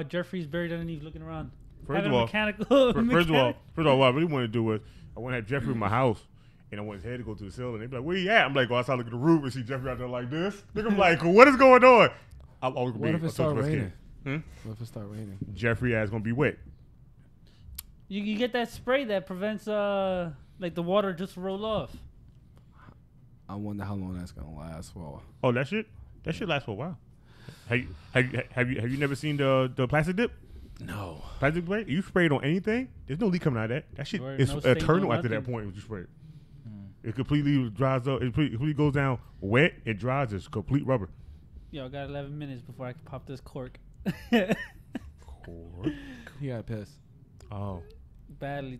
Speaker 3: Jeffrey's buried underneath, looking around.
Speaker 4: First of all, what I really want to do was I want to have Jeffrey in my house. And I want his head to go to the ceiling. They'd be like, where you at? I'm like, go outside, look at the roof, and see Jeffrey out there like this. Look, I'm like, what is going on? I'm always
Speaker 1: What if it start raining?
Speaker 4: What
Speaker 1: if it start raining?
Speaker 4: Jeffrey ass gonna be wet.
Speaker 3: You get that spray that prevents like the water just roll off.
Speaker 1: I wonder how long that's gonna last for.
Speaker 4: Oh, that shit lasts for a while. Have you never seen the plastic dip?
Speaker 1: No.
Speaker 4: Plastic blade? You spray it on anything, there's no leak coming out of that. That shit is eternal after that point when you spray it. It completely dries up. It completely goes down wet. It dries. It's complete rubber.
Speaker 3: Yo, I got 11 minutes before I can pop this cork.
Speaker 4: Cork?
Speaker 1: You got pissed.
Speaker 4: Oh.
Speaker 3: Badly.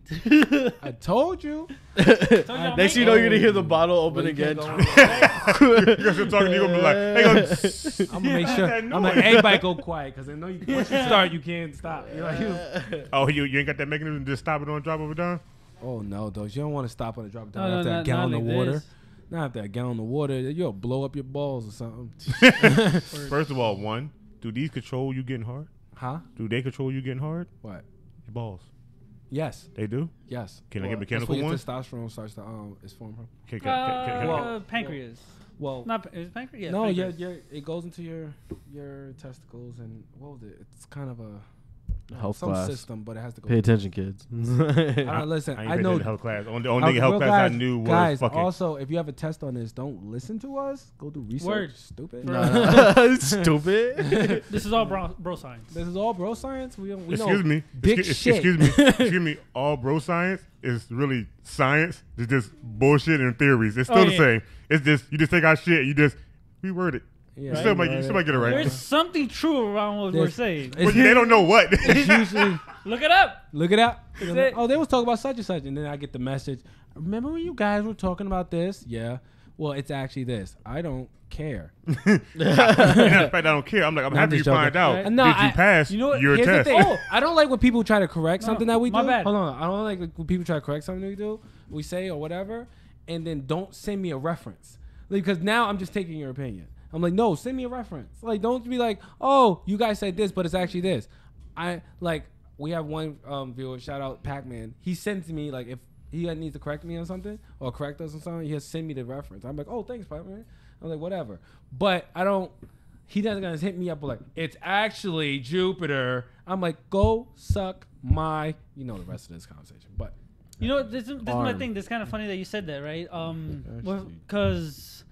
Speaker 1: I told you.
Speaker 2: Next you know you're gonna hear the bottle open again.
Speaker 4: You're gonna talk to you, gonna be like, hey,
Speaker 1: I'm gonna make sure. I'm like, everybody go quiet because I know once you start, you can't stop. You're like,
Speaker 4: oh, you ain't got that mechanism to just stop it on drop of a dime?
Speaker 1: oh no, though. You don't want to stop on the drop down
Speaker 3: No,
Speaker 1: after that gallon of
Speaker 3: like
Speaker 1: water.
Speaker 3: this.
Speaker 1: Not after that gallon of water. You'll blow up your balls or something.
Speaker 4: First of all, do these control you getting hard?
Speaker 1: Huh?
Speaker 4: Do they control you getting hard?
Speaker 1: What?
Speaker 4: Your balls.
Speaker 1: Yes.
Speaker 4: They do?
Speaker 1: Yes.
Speaker 4: Can I get
Speaker 1: That's
Speaker 4: mechanical
Speaker 1: where your
Speaker 4: ones?
Speaker 1: testosterone starts to is formed from.
Speaker 3: Pancreas.
Speaker 1: Well,
Speaker 3: Not is it pancreas? Yeah,
Speaker 1: no,
Speaker 3: pancreas.
Speaker 1: it goes into your testicles and what was it? It's kind of a
Speaker 2: Health
Speaker 1: some
Speaker 2: class.
Speaker 1: system, but it has to go.
Speaker 2: Pay attention, kids.
Speaker 1: Listen,
Speaker 4: I ain't
Speaker 1: I
Speaker 4: been
Speaker 1: know
Speaker 4: to health class. Only health
Speaker 1: real
Speaker 4: class
Speaker 1: guys,
Speaker 4: I knew was
Speaker 1: guys.
Speaker 4: fucking.
Speaker 1: Also, if you have a test on this, don't listen to us. Go do research.
Speaker 3: Word.
Speaker 1: Stupid.
Speaker 2: Stupid.
Speaker 3: This is all bro science.
Speaker 1: This is all bro science. We
Speaker 4: Excuse me.
Speaker 1: Big shit.
Speaker 4: Excuse me. All bro science is really science. It's just bullshit and theories. It's still the same. It's just you just take our shit. And you just reword it.
Speaker 1: Yeah,
Speaker 4: You still might get it right.
Speaker 3: There's something true around what we're saying.
Speaker 4: But they don't know what.
Speaker 1: It's usually
Speaker 3: Look it up.
Speaker 1: look it up.
Speaker 3: That's it.
Speaker 1: Oh, they was talking about such and such, and then I get the message. Remember when you guys were talking about this? Yeah. Well, it's actually this. I don't care.
Speaker 4: In fact, I don't care. I'm happy you
Speaker 1: just
Speaker 4: find out.
Speaker 3: Right.
Speaker 1: No,
Speaker 4: Did you pass your
Speaker 1: Here's the
Speaker 4: test?
Speaker 1: thing. I don't like when people try to correct something that we do.
Speaker 3: my bad.
Speaker 1: Hold on. I don't like when people try to correct something we do, we say or whatever, and then don't send me a reference. Because now I'm just taking your opinion. I'm like, no, send me a reference. Like, don't be like, oh, you guys said this, but it's actually this. We have one viewer, shout out Pac-Man. He sends me, like, if he needs to correct me on something or correct us on something, he'll send me the reference. I'm like, oh, thanks, Pac-Man. I'm like, whatever. But he doesn't gonna hit me up with like, it's actually Jupiter. I'm like, go suck my, the rest of this conversation. But
Speaker 3: You know, this is my thing. It's kind of funny that you said that, right? Because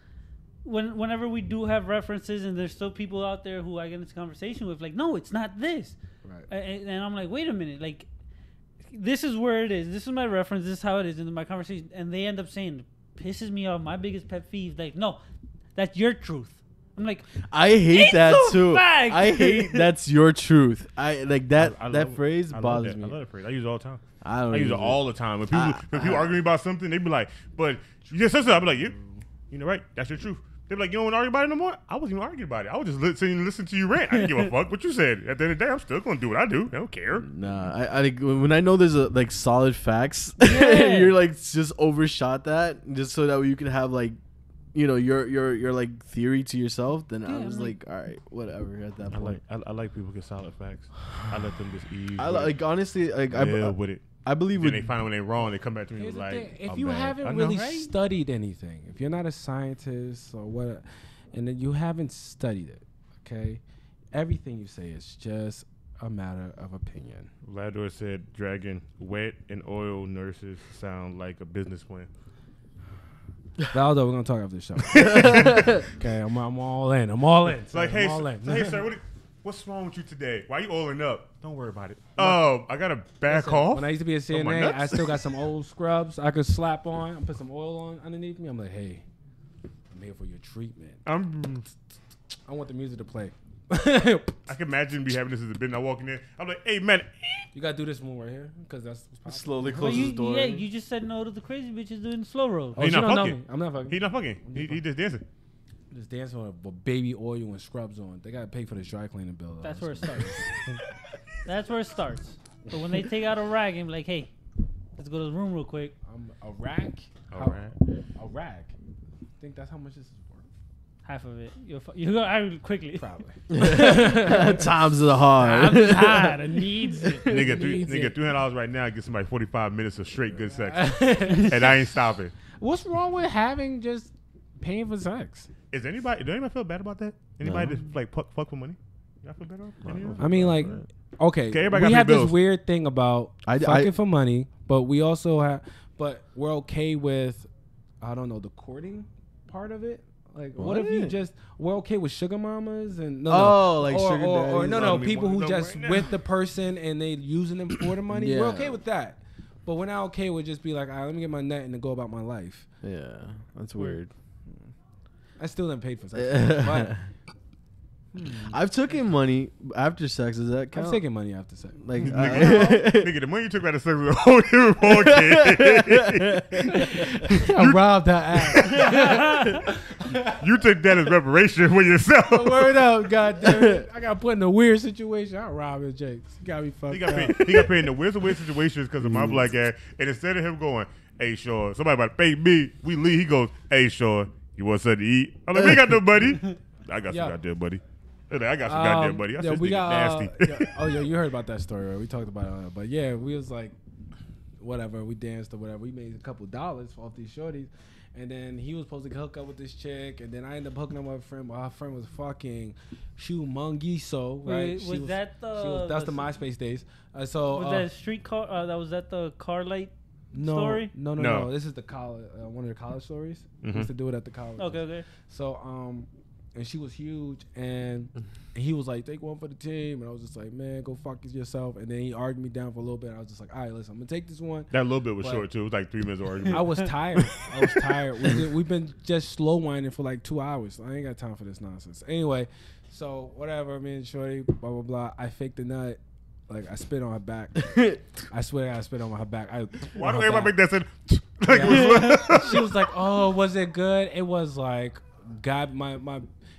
Speaker 3: whenever we do have references and there's still people out there who I get into conversation with, like, no, it's not this.
Speaker 1: right.
Speaker 3: And I'm like, wait a minute. Like, this is where it is. This is my reference. This is how it is in my conversation. And they end up saying, pisses me off. My biggest pet peeve. Like, no, that's your truth. I'm like,
Speaker 2: I hate that too.
Speaker 3: Fact.
Speaker 2: I hate that's your truth. I like that.
Speaker 4: I
Speaker 2: that
Speaker 4: love
Speaker 2: phrase
Speaker 4: I
Speaker 2: bothers
Speaker 4: love
Speaker 2: me.
Speaker 4: I love that phrase. I use it all the time.
Speaker 2: I don't
Speaker 4: I use it
Speaker 2: use
Speaker 4: all the time. When people argue about something, they be like, "But you just said so." I be like, "You know, right? That's your truth." They be like, "You don't want to argue about it no more." I wasn't even arguing about it. I was just listen to you rant. I didn't give a fuck what you said. At the end of the day, I'm still gonna do what I do. I don't care.
Speaker 2: Nah, I like when I know there's like solid facts,
Speaker 3: Yeah.
Speaker 2: you're like just overshot that just so that you can have like, your like theory to yourself. Then I was like, all right, whatever. At that point,
Speaker 4: I like people get solid facts. I let them just ease.
Speaker 2: I like honestly like
Speaker 4: with it.
Speaker 2: I believe
Speaker 4: Then
Speaker 2: with
Speaker 4: they find out when they're wrong. They come back to me
Speaker 1: Here's
Speaker 4: and
Speaker 1: the
Speaker 4: like,
Speaker 1: thing. If
Speaker 4: I'm
Speaker 1: you
Speaker 4: bad. I
Speaker 1: haven't
Speaker 4: know.
Speaker 1: really studied anything, if you're not a scientist or what, and then you haven't studied it, okay, everything you say is just a matter of opinion.
Speaker 4: Vlador said, "Dragon, wet and oil nurses sound like a business plan."
Speaker 1: Valdo, we're gonna talk after the show. Okay, I'm all in. I'm all in.
Speaker 4: It's like,
Speaker 1: I'm
Speaker 4: hey,
Speaker 1: all in.
Speaker 4: hey, sir, What's wrong with you today? Why you oiling up? Don't worry about it. I got a bad cough.
Speaker 1: When I used to be a CNA, I still got some old scrubs I could slap on and put some oil on underneath me. I'm like, hey, I'm here for your treatment. I want the music to play.
Speaker 4: I can imagine me having this as a business. I walk in there. I'm like, hey, man.
Speaker 1: You got to do this one right here because that's
Speaker 2: slowly close the door.
Speaker 3: Yeah, you just said no to the crazy bitches doing slow roll.
Speaker 4: Oh, he not fucking.
Speaker 1: I'm not fucking.
Speaker 4: He not fucking. He just dancing.
Speaker 1: Just dancing with baby oil and scrubs on. They got to pay for the dry cleaning bill. Though.
Speaker 3: That's where it starts. That's where it starts. But when they take out a rag and be like, hey, let's go to the room real quick.
Speaker 1: A rag? A rag. I think that's how much this is worth.
Speaker 3: Half of it. You go out quickly.
Speaker 1: Probably.
Speaker 2: Times are hard.
Speaker 3: I'm tired. I needs it.
Speaker 4: Nigga, $300 right now get somebody 45 minutes of straight good sex. And I ain't stopping.
Speaker 1: What's wrong with having just paying for sex?
Speaker 4: Does anybody feel bad about that? Anybody just like fuck for money? Y'all feel better?
Speaker 1: I mean, like, okay,
Speaker 4: everybody
Speaker 1: we
Speaker 4: got
Speaker 1: have
Speaker 4: bills.
Speaker 1: this weird thing about fucking for money, but we also have, but we're okay with, I don't know, the courting part of it. Like, what if you just, we're okay with sugar mamas and
Speaker 2: sugar daddies.
Speaker 1: Or people who just with the person and they using them for the money. Yeah. We're okay with that, but we're not okay with just be like, all right, let me get my net and then go about my life.
Speaker 2: Yeah, that's weird.
Speaker 1: I still didn't pay for sex. But,
Speaker 2: I've taken money after sex. Does that count?
Speaker 1: I've taken money after sex.
Speaker 2: Like,
Speaker 4: nigga, the money you took out of sex was a whole different ballgame.
Speaker 1: I robbed that ass.
Speaker 4: You took that as reparation for yourself.
Speaker 1: Word up, goddamn! I got put in a weird situation. I robbed his Jakes. He got me fucked.
Speaker 4: He got paid in the weirdest of weird situations because of my black ass. And instead of him going, "Hey, Shaw, somebody about to pay me," we leave. He goes, "Hey, Shaw, you want something to eat?" I'm like, "We got no buddy." I got some goddamn buddy. I got some goddamn buddy. I said,
Speaker 1: we got
Speaker 4: nasty.
Speaker 1: You heard about that story, right? We talked about it. But yeah, we was like, whatever. We danced or whatever. We made a couple dollars off these shorties. And then he was supposed to hook up with this chick. And then I ended up hooking up with a friend. But our friend was fucking humongous, right?
Speaker 3: Wait, that's
Speaker 1: the MySpace days. Was
Speaker 3: that street car? Was that the car light story?
Speaker 1: No. This is the college, one of the college stories. We used to do it at the college.
Speaker 3: Okay.
Speaker 1: So, and she was huge, and he was like, take one for the team. And I was just like, man, go fuck yourself. And then he argued me down for a little bit. I was just like, all right, listen, I'm going to take this one.
Speaker 4: That little bit was short, too. It was like 3 minutes of argument.
Speaker 1: I was tired. We've been just slow winding for like 2 hours. I ain't got time for this nonsense. Anyway, so whatever, me and Shorty, blah, blah, blah. I faked the nut. Like, I spit on her back. I swear I spit on her back.
Speaker 4: Why don't everybody make that sound?
Speaker 1: She was like, oh, was it good? It was like, God,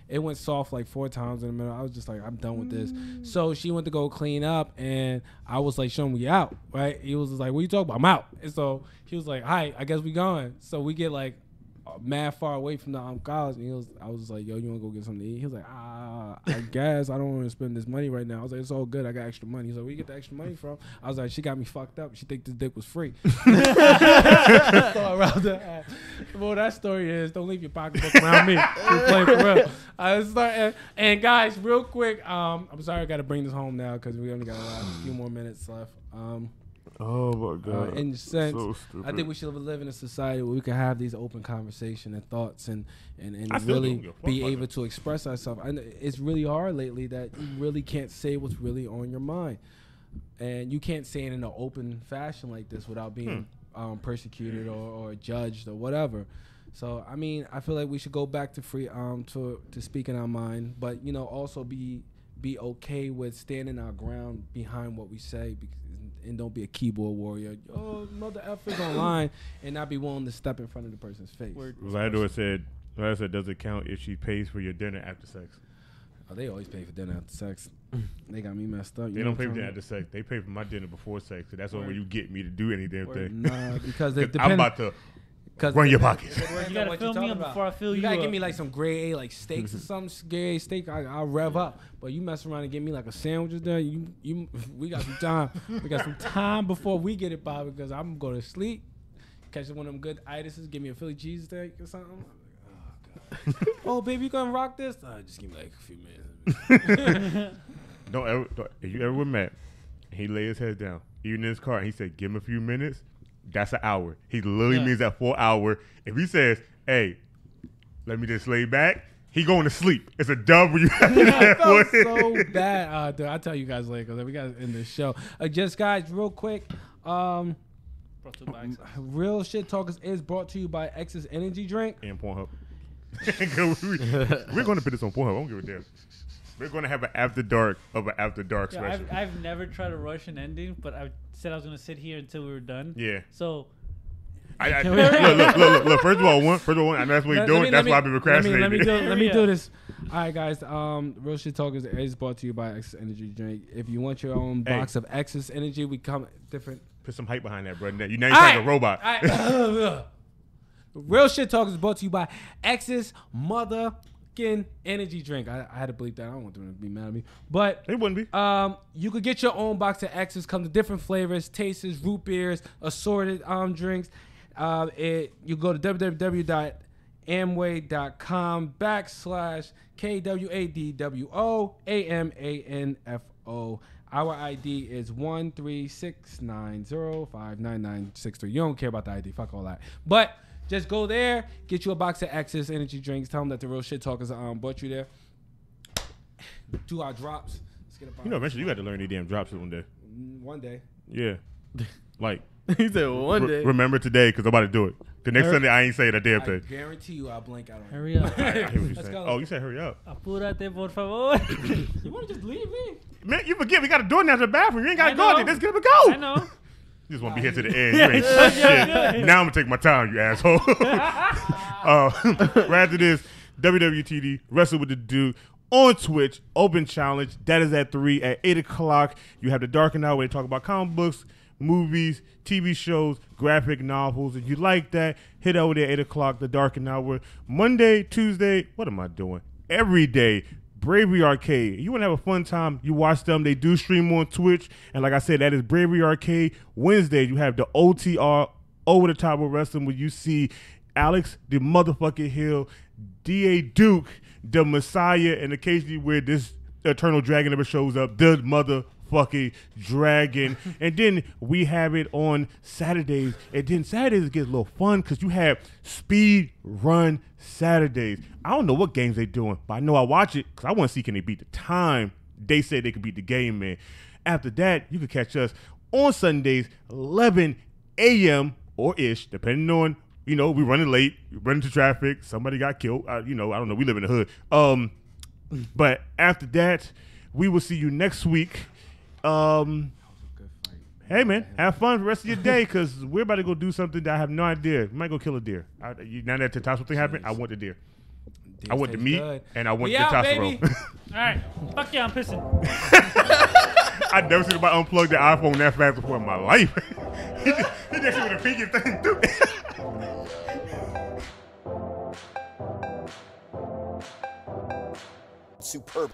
Speaker 1: it went soft like 4 times in a minute. I was just like, I'm done with this. So she went to go clean up, and I was like, show me out, right? He was like, what you talking about? I'm out. And so he was like, hi, I guess we going. So we get like mad far away from the college, and I was like, yo, you want to go get something to eat? He was like, I guess I don't want to spend this money right now. I was like, it's all good. I got extra money. He's like, where you get the extra money from? I was like, she got me fucked up. She think this dick was free. So around that. Well, that story is, don't leave your pocketbook around me. We're playing for real. And guys, real quick, I'm sorry I got to bring this home now because we only got a few more minutes left.
Speaker 4: Oh my God!
Speaker 1: In the sense,
Speaker 4: so
Speaker 1: I think we should live in a society where we can have these open conversation and thoughts and really be able to express ourselves. And it's really hard lately that you really can't say what's really on your mind, and you can't say it in an open fashion like this without being persecuted or judged or whatever. So I mean, I feel like we should go back to free to speaking our mind, but also be okay with standing our ground behind what we say. And don't be a keyboard warrior. Oh, mother effers online, and not be willing to step in front of the person's face.
Speaker 4: Landor said, does it count if she pays for your dinner after sex?
Speaker 1: Oh, they always pay for dinner after sex. They got me messed up.
Speaker 4: They don't pay for dinner after sex. They pay for my dinner before sex. So that's the only way you get me to do any damn thing.
Speaker 1: Nah, because
Speaker 4: I'm about to run your pockets.
Speaker 3: You gotta fill me up before I fill you up.
Speaker 1: You gotta give me like some grade A, like steaks or something. Grade A steak, I'll rev up. But you mess around and give me like a sandwich or there. We got some time. We got some time before we get it by, because I'm going to sleep. Catch one of them good itises. Give me a Philly cheesesteak or something. Oh, God. Oh, baby, you gonna rock this? Just give me like a few minutes.
Speaker 4: If you ever with Matt, he lay his head down, even in his car, and he said, give him a few minutes. That's an hour. He literally means that for an hour. If he says, hey, let me just lay back, He going to sleep. It's a W.
Speaker 1: I felt so bad. Dude, I'll tell you guys later because we got to end this show. Just guys, real quick. Real Shit Talkers is brought to you by X's Energy Drink
Speaker 4: and Pornhub. We're going to put this on Pornhub. I don't give a damn. We're going to have an after dark special.
Speaker 3: I've never tried to rush an ending, but I said I was going to sit here until we were done.
Speaker 4: Yeah.
Speaker 3: So.
Speaker 4: Look. First of all, I know that's what you're doing. That's why I've been procrastinating.
Speaker 1: Let me do this. All right, guys. Real Shit Talkers is brought to you by X's Energy Drink. If you want your own box of X's Energy, we come different.
Speaker 4: Put some hype behind that, bro. You now you're like a robot.
Speaker 1: Real Shit Talkers is brought to you by X's motherfucking energy drink. I had to bleep that. I don't want them to be mad at me, but
Speaker 4: they wouldn't be.
Speaker 1: You could get your own box of X's. Comes with different flavors, tastes, root beers, assorted drinks. You go to www.amway.com/KWADWOAMANFO. Our ID is 13690599963. You don't care about the ID. Fuck all that. But just go there, get you a box of X's energy drinks. Tell them that the Real Shit Talkers brought you there. Do our drops. Let's get a box.
Speaker 4: Eventually you got to learn these damn drops one day.
Speaker 1: One day.
Speaker 4: Yeah. Like.
Speaker 2: He said one day.
Speaker 4: Remember today because I'm about to do it. The next Sunday I ain't say it a damn thing.
Speaker 1: I guarantee you I'll blink out on it.
Speaker 3: Hurry up.
Speaker 4: I hear what you're saying. Oh, you said hurry up.
Speaker 3: Apúrate, por favor.
Speaker 1: You want to just leave me?
Speaker 4: Man, you forget we got to do it now to the bathroom. You ain't got to go there. Let's get him a go.
Speaker 3: I know.
Speaker 4: You just want to be here to the end. You ain't shit. Now I'm going to take my time, you asshole. Right after this, WWTD, Wrestle with the Dude. On Twitch, open challenge. That is at 3. At 8 o'clock, you have the Darkened Hour where they talk about comic books, movies, TV shows, graphic novels. If you like that, hit over there at 8 o'clock, the Darkened Hour. Monday, Tuesday, what am I doing? Every day, Bravery Arcade. You want to have a fun time, you watch them. They do stream on Twitch. And like I said, that is Bravery Arcade. Wednesday, you have the OTR, Over the Top of Wrestling, where you see Alex, the motherfucking Hill, D.A. Duke, the Messiah, and occasionally where this Eternal Dragon ever shows up, the motherfucking Dragon. And then we have it on Saturdays. And then Saturdays it gets a little fun because you have Speed Run Saturdays. I don't know what games they doing, but I know I watch it because I want to see can they beat the time. They say they could beat the game, man. After that, you can catch us on Sundays, 11 a.m. or ish, depending on, we running late, we run into traffic, somebody got killed. I don't know. We live in the hood. But after that, we will see you next week. Hey, man, have fun for the rest of your day because we're about to go do something that I have no idea. We might go kill a deer. Now that the Tassel thing happened, I want the deer. I want the meat, and I want the testosterone.
Speaker 3: All right. Fuck yeah, I'm pissing.
Speaker 4: I've never seen anybody unplug the iPhone that fast before in my life. He just with a pinky thing, dude.
Speaker 5: Superb.